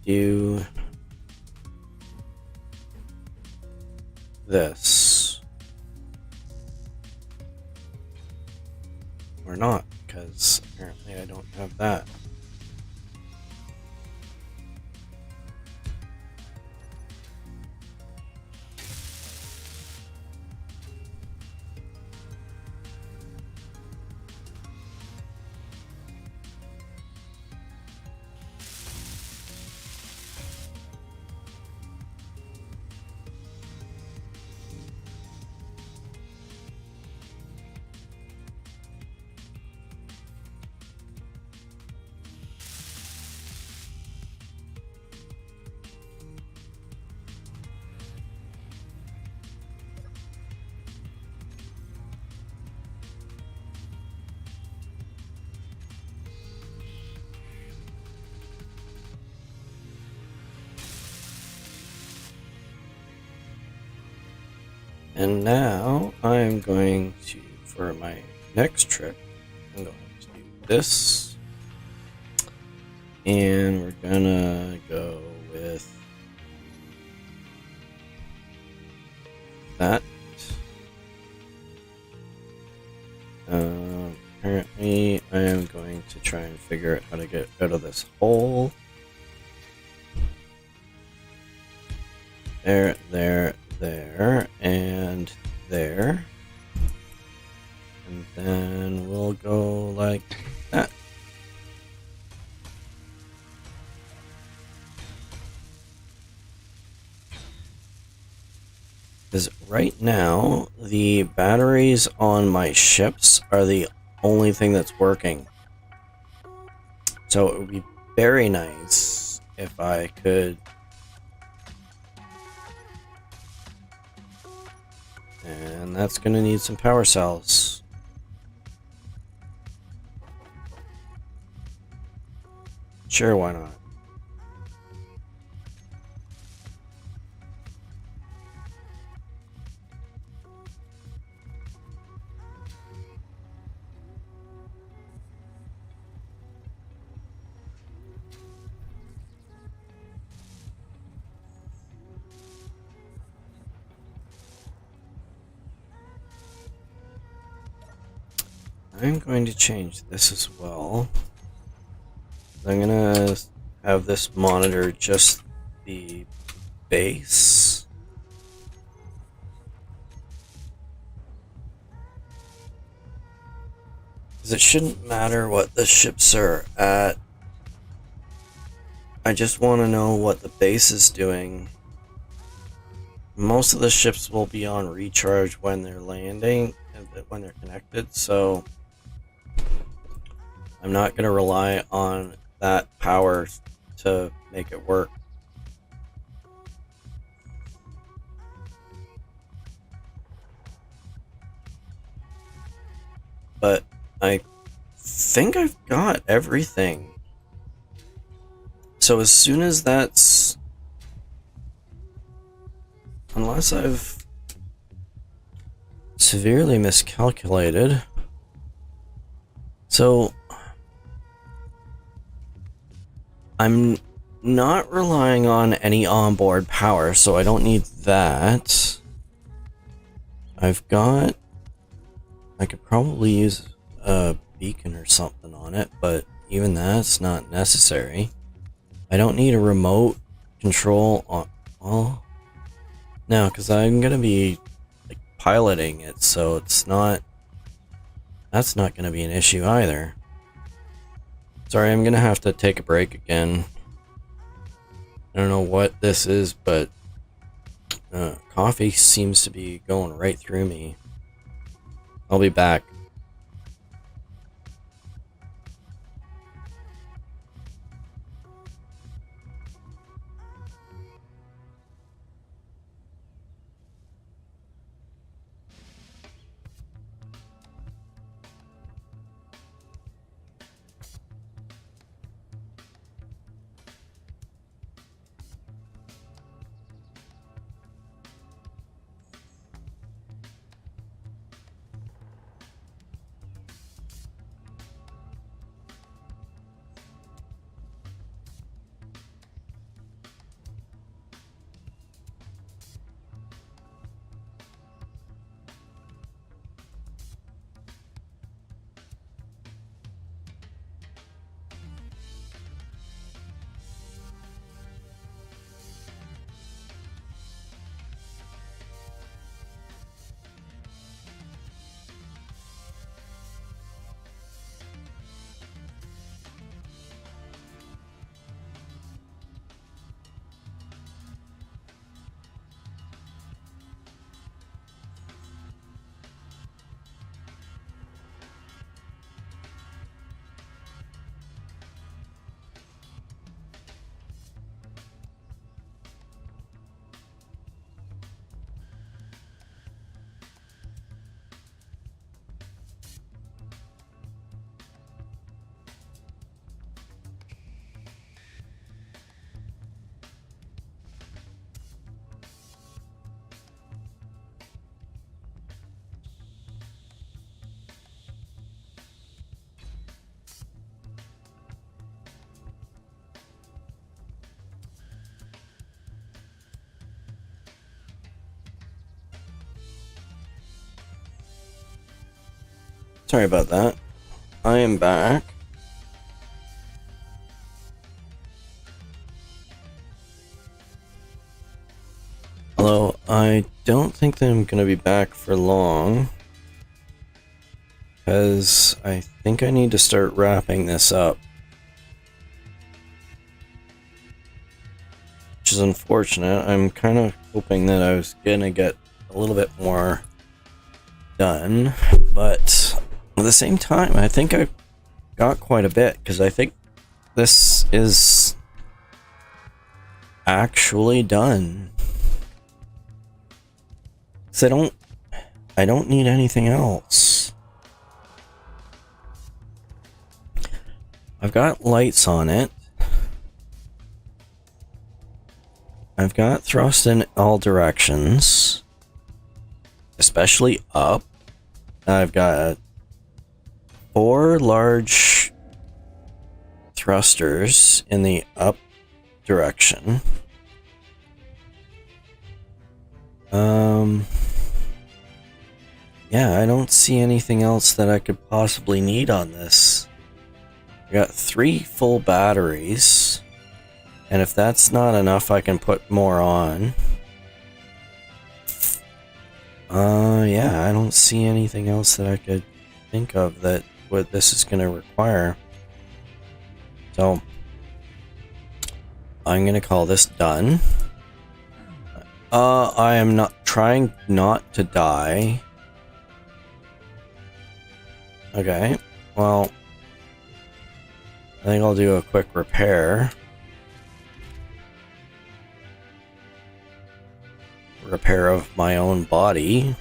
do this. Or not, because apparently I don't have that. And now I'm going to, for my next trip, I'm going to do this. And we're gonna go with that. Apparently I am going to try and figure out how to get out of this hole. There, and there. And then we'll go like that. Because right now, the batteries on my ships are the only thing that's working. So it would be very nice if I could... And that's going to need some power cells. Sure, why not? I'm going to change this as well. I'm gonna have this monitor just the base. Because it shouldn't matter what the ships are at. I just want to know what the base is doing. Most of the ships will be on recharge when they're landing, when they're connected, so I'm not going to rely on that power to make it work. But I think I've got everything. So as soon as that's... Unless I've severely miscalculated. So I'm not relying on any onboard power, so I don't need that. I've got... I could probably use a beacon or something on it, but even that's not necessary. I don't need a remote control on... Well, no, because I'm going to be like piloting it, so it's not... That's not going to be an issue either. Sorry, I'm going to have to take a break again. I don't know what this is, but coffee seems to be going right through me. I'll be back. Sorry about that. I am back. Although, I don't think that I'm going to be back for long. Because I think I need to start wrapping this up. Which is unfortunate. I'm kind of hoping that I was going to get a little bit more done. But at the same time, I think I got quite a bit. Because I think this is actually done. So I don't need anything else. I've got lights on it. I've got thrust in all directions, especially up. I've got 4 large thrusters in the up direction. Yeah, I don't see anything else that I could possibly need on this. I got 3 full batteries. And if that's not enough, I can put more on. Yeah, I don't see anything else that I could think of that what this is going to require. So, I'm going to call this done. I am not trying not to die. Okay, well, I think I'll do a quick repair. Repair of my own body.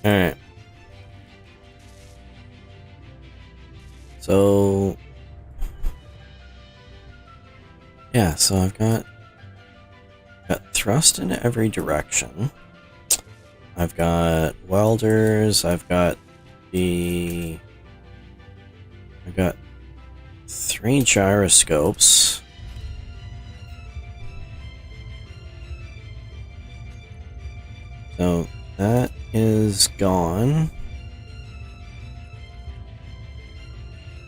Alright. So, yeah, so I've got thrust in every direction. I've got welders, I've got 3 gyroscopes. So that is gone.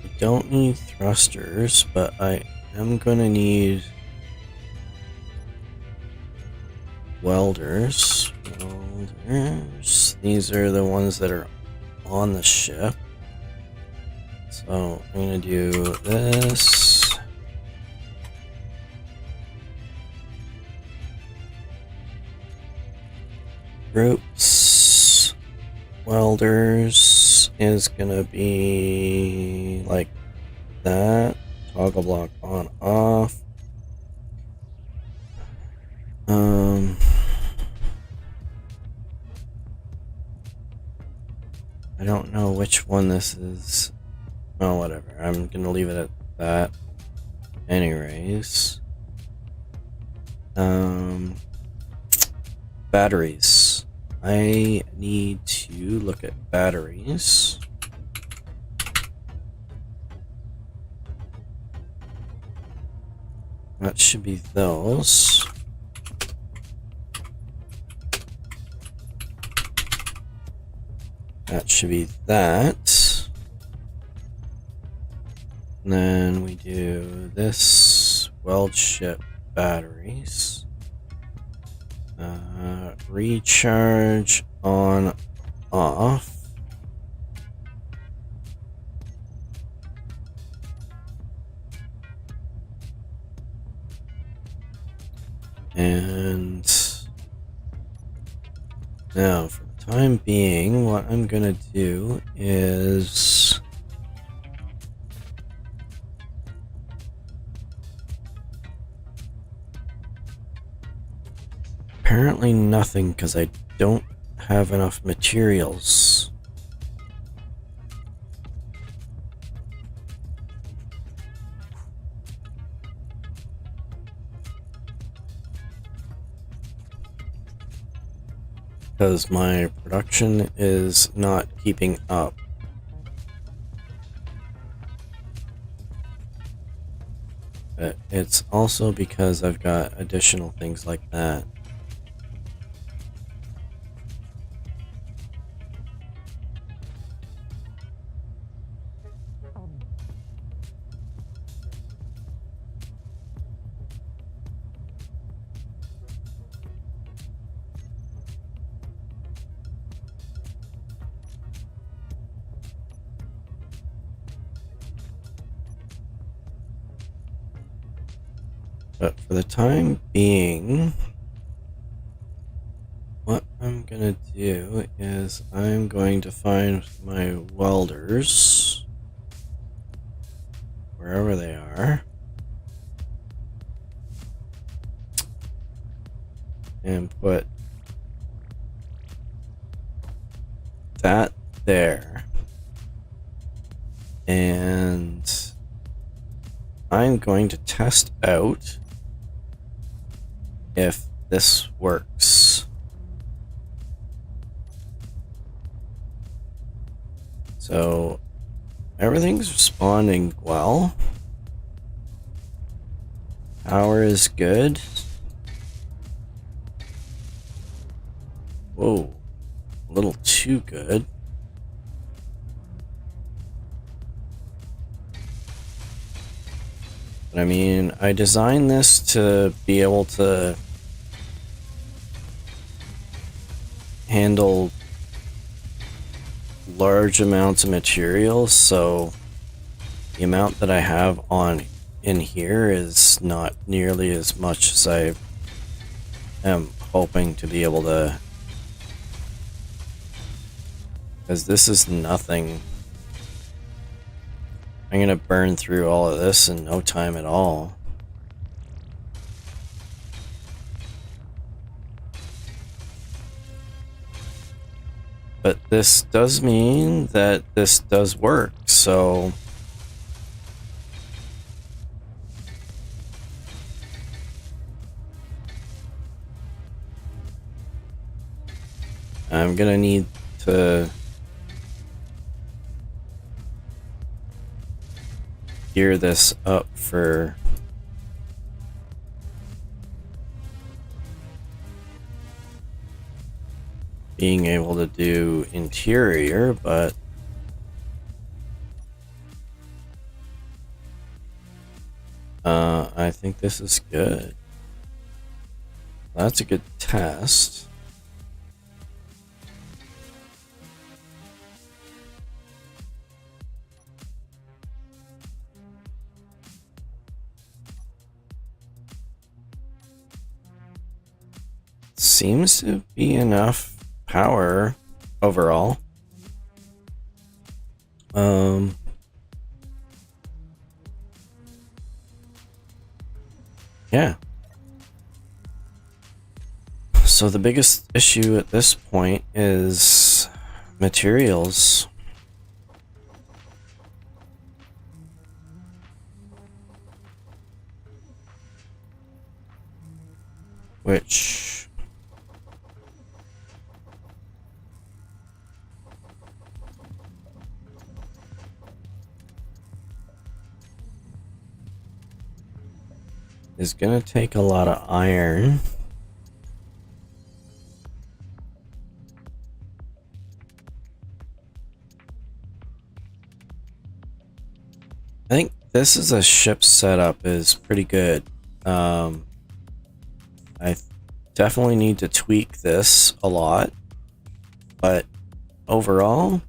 I don't need thrusters, but I am gonna need welders. These are the ones that are on the ship. So I'm gonna do this. Groups. Welders is gonna be like that. Toggle block on off. I don't know which one this is. Oh, whatever. I'm gonna leave it at that. Anyways. Batteries. I need to look at batteries. That should be those. That should be that. And then we do this weld ship batteries. Recharge on off. And now for the time being, what I'm gonna do is apparently nothing, because I don't have enough materials. Because my production is not keeping up. But it's also because I've got additional things like that. But for the time being, what I'm gonna do is I'm going to find my welders, wherever they are, and put that there. And I'm going to test out if this works. So Everything's responding well. Power is good. Whoa, a little too good. But I mean, I designed this to be able to handle large amounts of materials, so the amount that I have on in here is not nearly as much as I am hoping to be able to, because this is nothing. I'm gonna burn through all of this in no time at all. But this does mean that this does work, so I'm gonna need to gear this up for being able to do interior, but I think this is good. That's a good test. Seems to be enough power overall. Yeah. So the biggest issue at this point is materials. Which is gonna take a lot of iron. I think this is a ship setup is pretty good. I definitely need to tweak this a lot, but overall,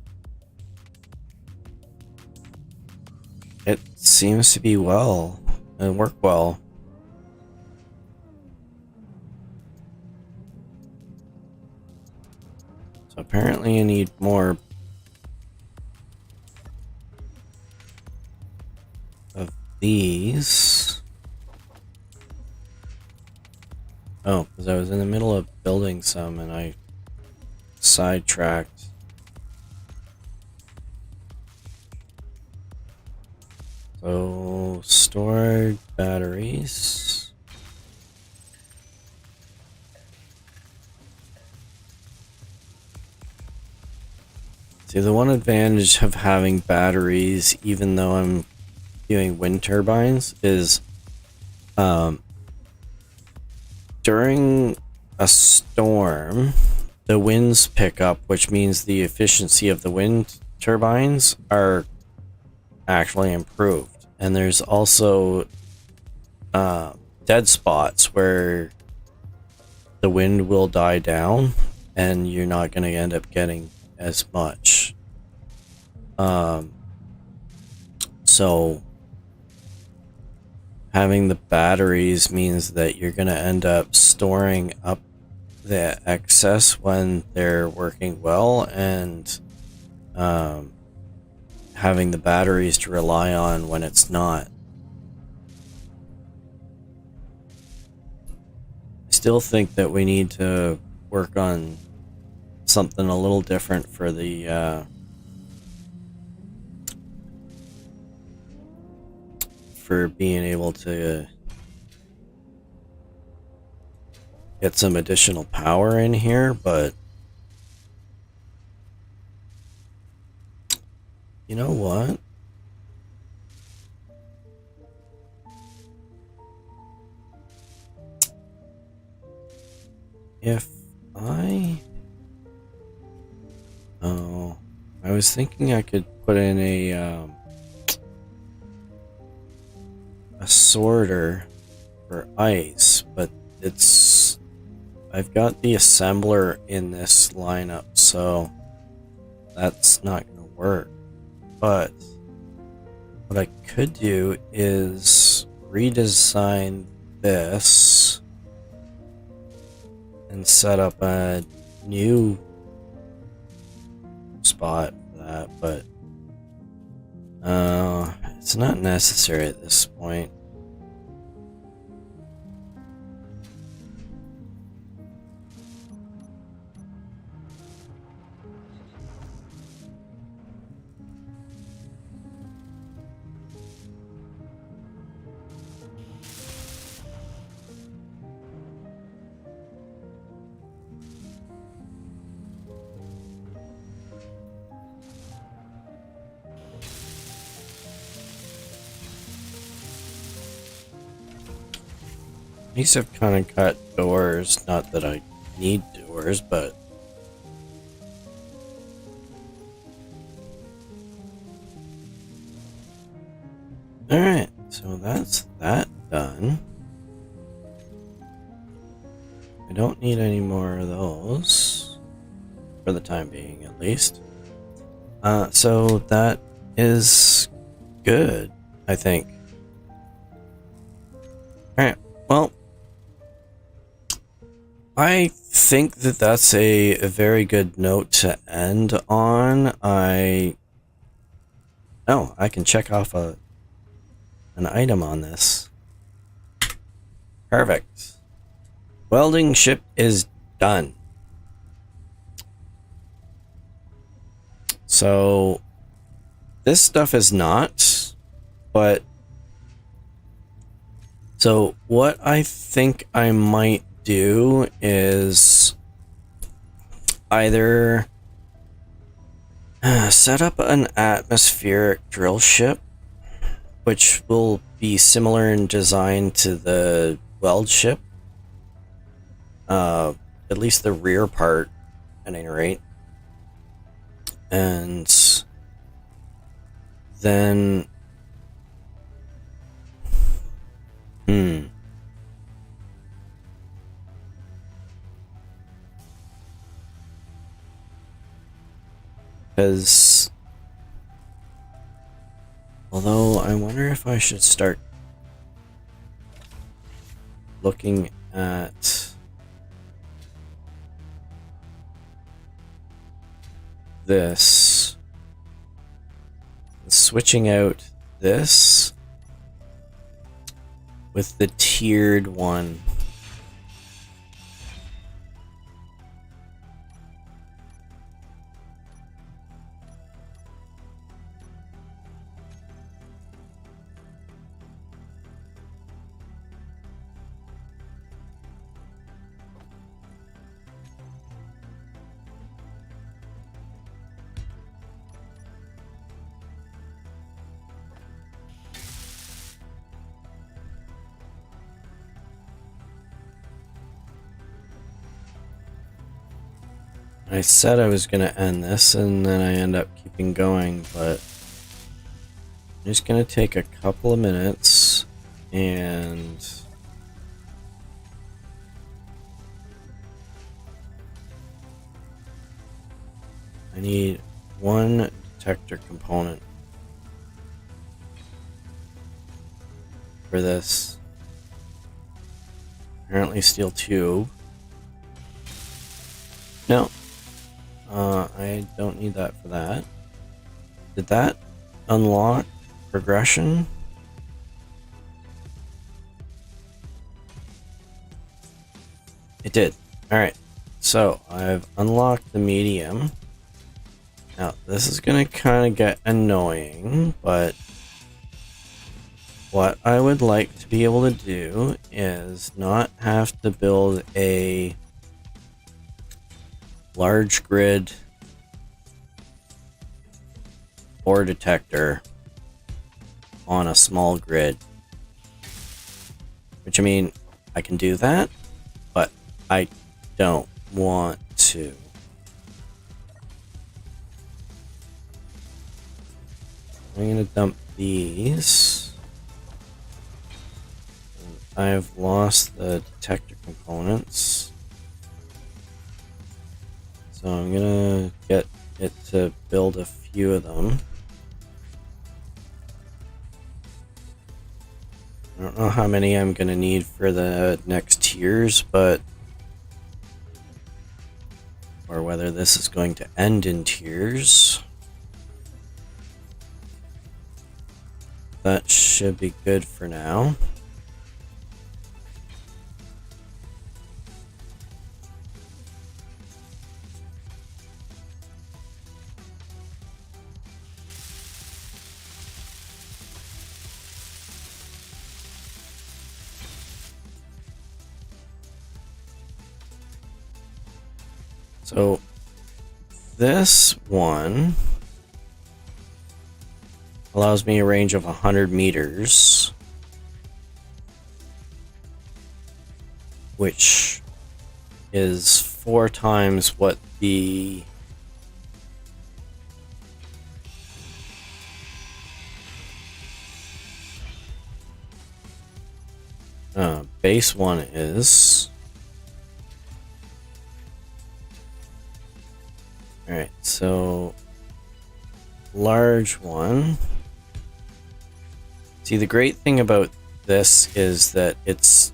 it seems to be well and work well. So apparently I need more of these. Oh, because I was in the middle of building some and I sidetracked. So, stored batteries. See, the one advantage of having batteries, even though I'm doing wind turbines, is during a storm, the winds pick up, which means the efficiency of the wind turbines are actually improved. And there's also dead spots where the wind will die down and you're not going to end up getting as much. So having the batteries means that you're going to end up storing up the excess when they're working well, and having the batteries to rely on when it's not. I still think that we need to work on something a little different for the for being able to get some additional power in here, but you know what? if I... Oh, I was thinking I could put in a sorter for ice, but it's... I've got the assembler in this lineup, so that's not going to work. But what I could do is redesign this and set up a new spot for that, but it's not necessary at this point. These have kind of got doors, not that I need doors, but alright, so that's that done. I don't need any more of those, for the time being at least. So that is good, I think. Alright, well, I think that that's a very good note to end on. I can check off an item on this. Perfect. Welding ship is done. So this stuff is not, but so what I think I might do is either set up an atmospheric drill ship, which will be similar in design to the weld ship, at least the rear part at any rate, and then because although I wonder if I should start looking at this, switching out this with the tiered one. I said I was going to end this, and then I end up keeping going, but I'm just going to take a couple of minutes, and I need one detector component for this. Apparently steel tube. No. I don't need that for that. Did that unlock progression? It did. Alright. So, I've unlocked the medium. Now, this is going to kind of get annoying, but what I would like to be able to do is not have to build a large grid ore detector on a small grid. Which, I mean, I can do that, but I don't want to. I'm gonna dump these. I've lost the detector components. So I'm gonna get it to build a few of them. I don't know how many I'm gonna need for the next tiers, but or whether this is going to end in tiers. That should be good for now. So this one allows me a range of 100 meters, which is 4 times what the base one is. Alright, so large one. See, the great thing about this is that it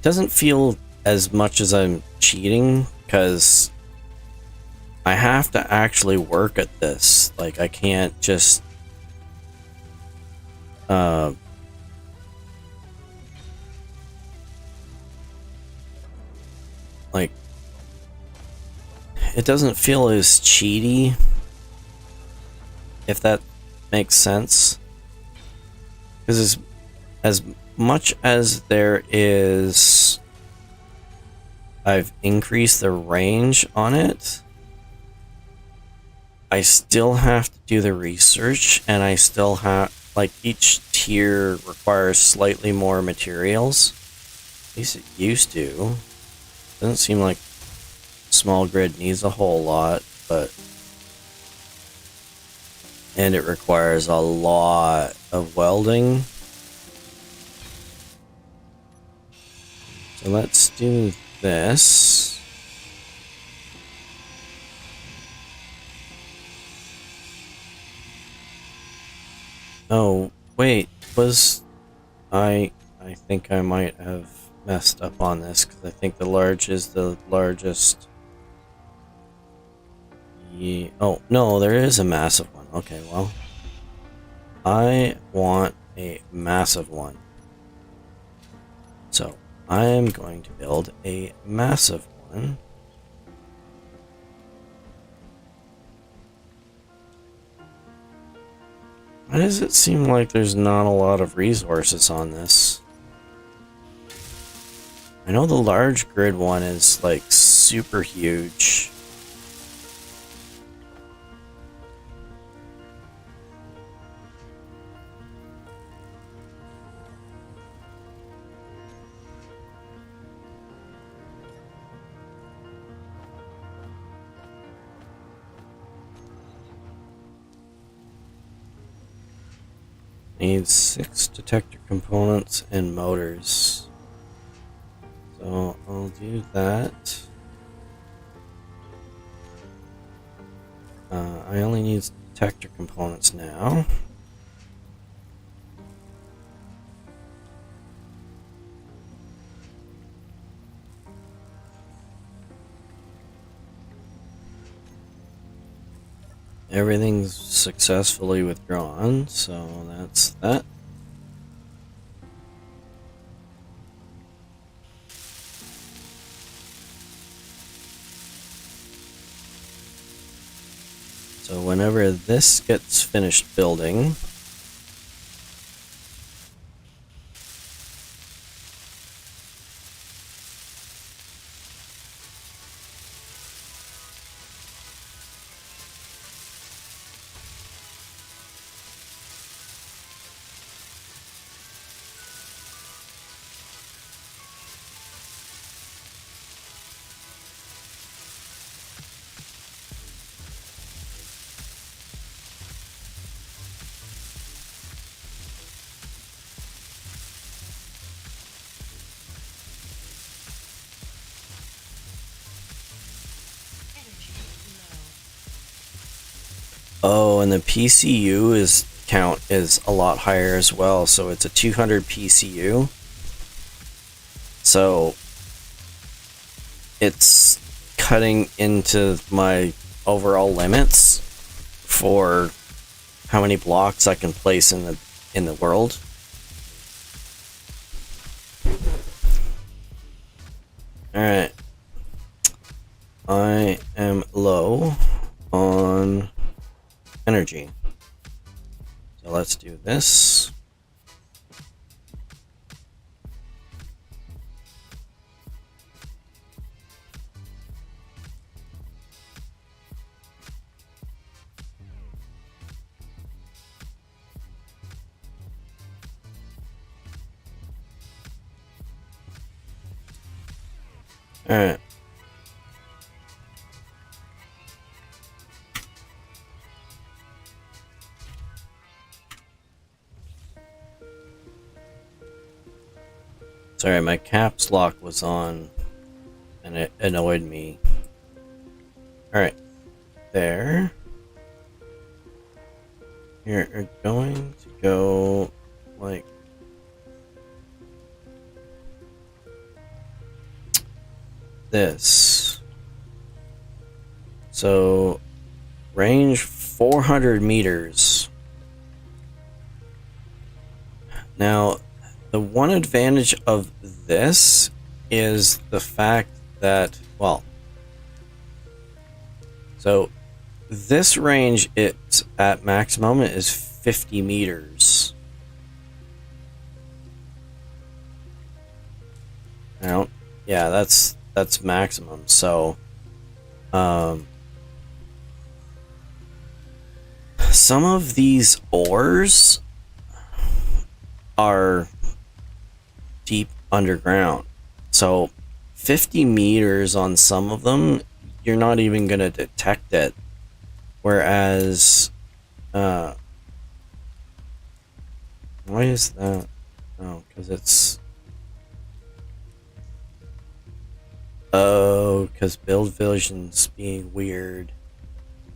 doesn't feel as much as I'm cheating, because I have to actually work at this. Like, I can't just like, it doesn't feel as cheaty, if that makes sense. Because as much as there is, I've increased the range on it, I still have to do the research, and I still have, like, each tier requires slightly more materials. At least it used to. Doesn't seem like small grid needs a whole lot, but and it requires a lot of welding. So let's do this. Oh, wait, I think I might have messed up on this, because I think the large is the largest. Yeah. Oh, no, there is a massive one. Okay, well, I want a massive one. So I'm going to build a massive one. Why does it seem like there's not a lot of resources on this? I know the large grid one is like super huge. Needs 6 detector components and motors. So I'll do that. I only need detector components now. Everything's successfully withdrawn, so that's that. So whenever this gets finished building, Oh, and the PCU is count is a lot higher as well, so it's a 200 PCU. So it's cutting into my overall limits for how many blocks I can place in the world. All right. I am low on energy. So let's do this. All right. Sorry, my caps lock was on and it annoyed me. Alright, there. You're going to go like this. So, range 400 meters. Now, the one advantage of this is the fact that, well, so this range, it's at maximum is 50 meters. Now, yeah, that's maximum. So, some of these ores are deep underground. So 50 meters on some of them, you're not even going to detect it. Whereas, why is that? Oh, because it's... Oh, because build vision's being weird.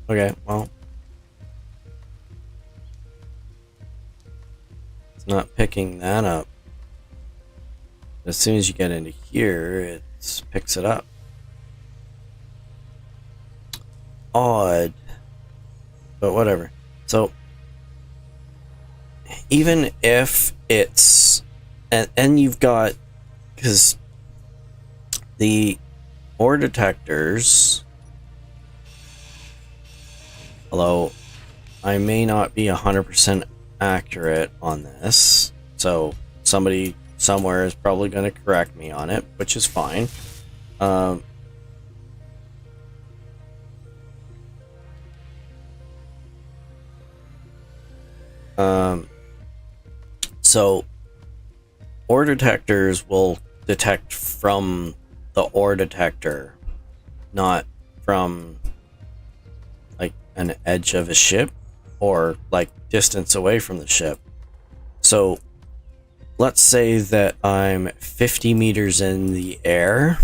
Okay, well. It's not picking that up. As soon as you get into here, it picks it up. Odd. But whatever. So, even if it's... And you've got... Because the ore detectors... Although, I may not be 100% accurate on this. So, somebody somewhere is probably going to correct me on it, which is fine. So ore detectors will detect from the ore detector, not from like an edge of a ship or like distance away from the ship. So let's say that I'm 50 meters in the air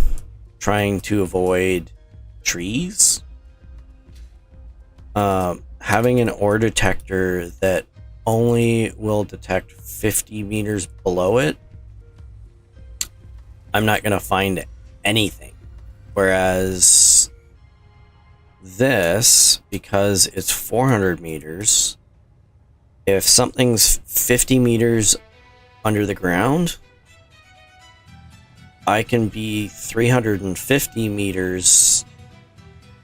trying to avoid trees. Having an ore detector that only will detect 50 meters below it, I'm not going to find anything. Whereas this, because it's 400 meters, if something's 50 meters under the ground, I can be 350 meters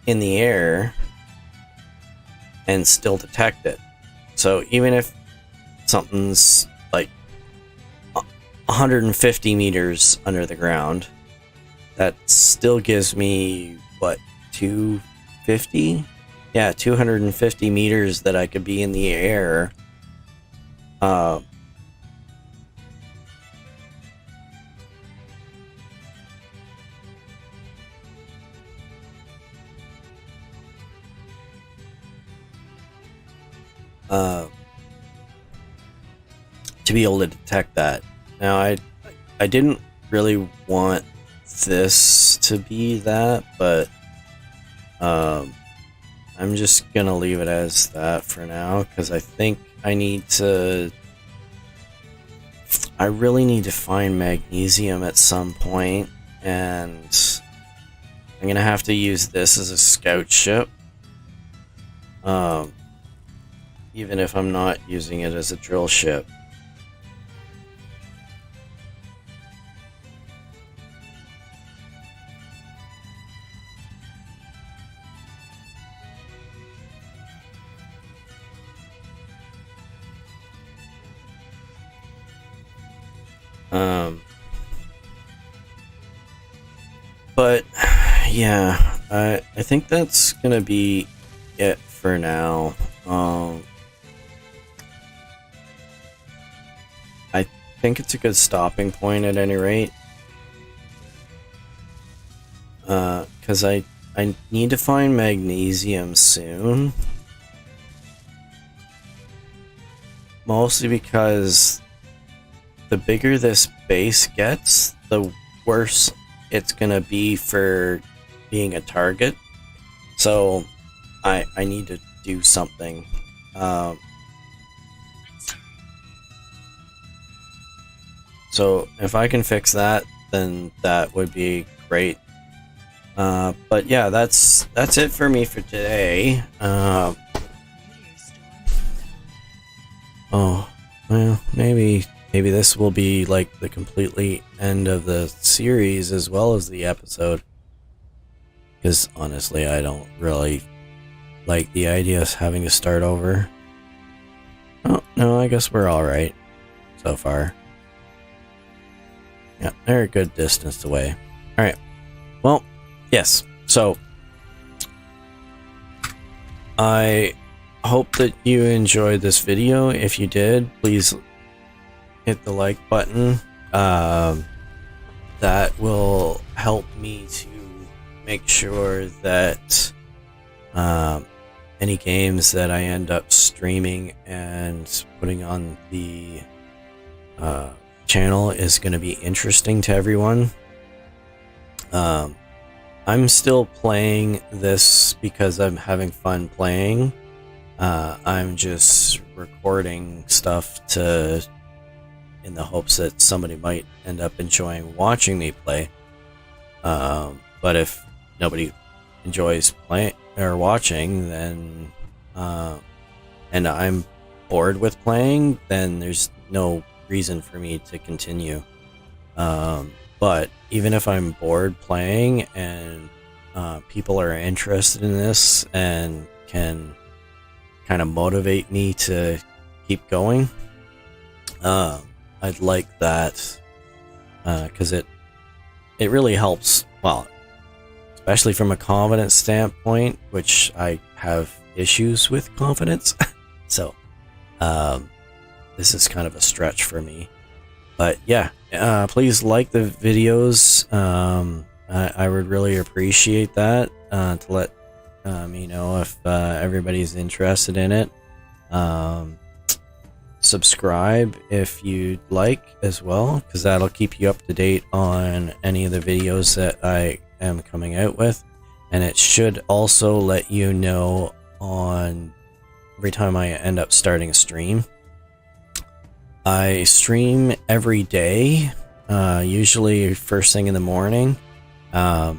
in the air and still detect it. So even if something's like 150 meters under the ground, that still gives me, what, 250? Yeah, 250 meters that I could be in the air. To be able to detect that. Now, I didn't really want this to be that, but I I'm just gonna leave it as that for now, because I think I really need to find magnesium at some point, and I'm gonna have to use this as a scout ship. Even if I'm not using it as a drill ship. But yeah, I think that's gonna be it for now. I think it's a good stopping point at any rate. Because I need to find magnesium soon. Mostly because the bigger this base gets, the worse it's gonna be for being a target. So I need to do something. So if I can fix that, then that would be great. But yeah, that's it for me for today. Meteor storm inbound. Oh, well, maybe this will be like the completely end of the series as well as the episode. Because honestly, I don't really like the idea of having to start over. Oh, no, I guess we're alright so far. Yeah, they're a good distance away. Alright. Well, yes. So, I hope that you enjoyed this video. If you did, please hit the like button. That will help me to make sure that any games that I end up streaming and putting on the channel is going to be interesting to everyone. I'm still playing this because I'm having fun playing. I'm just recording stuff in the hopes that somebody might end up enjoying watching me play. But if nobody enjoys playing or watching, then and I'm bored with playing, then there's no reason for me to continue. But even if I'm bored playing and people are interested in this and can kind of motivate me to keep going, I'd like that, because it really helps. Well, especially from a confidence standpoint, which I have issues with confidence. So this is kind of a stretch for me. But yeah, please like the videos. I would really appreciate that, to let me know if everybody's interested in it. Subscribe if you'd like as well, because that'll keep you up to date on any of the videos that I am coming out with. And it should also let you know on every time I end up starting a stream. I stream every day, usually first thing in the morning, about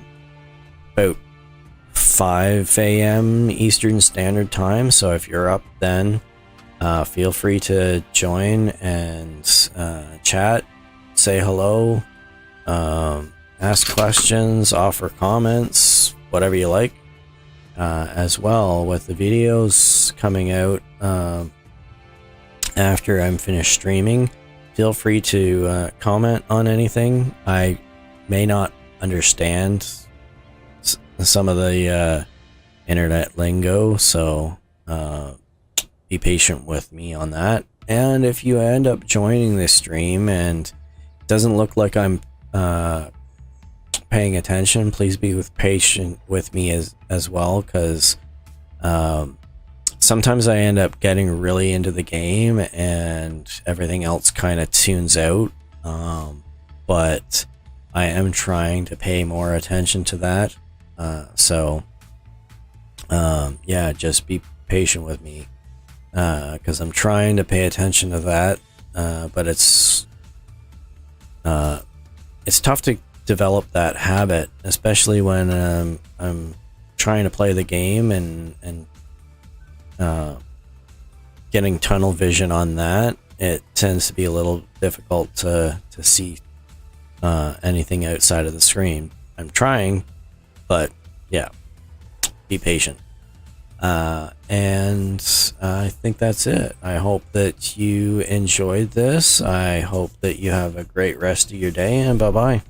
5 a.m. Eastern Standard Time. So if you're up then, feel free to join and chat, say hello, ask questions, offer comments, whatever you like. As well, with the videos coming out after I'm finished streaming, feel free to comment on anything. I may not understand some of the internet lingo, so be patient with me on that. And if you end up joining this stream and it doesn't look like I'm paying attention, please be patient with me as well, because sometimes I end up getting really into the game and everything else kind of tunes out. But I am trying to pay more attention to that. So Yeah, just be patient with me, because I'm trying to pay attention to that, but it's tough to develop that habit, especially when I'm trying to play the game and getting tunnel vision on that. It tends to be a little difficult to see anything outside of the screen. I'm trying, but yeah, be patient. And I think that's it. I hope that you enjoyed this. I hope that you have a great rest of your day, and bye-bye.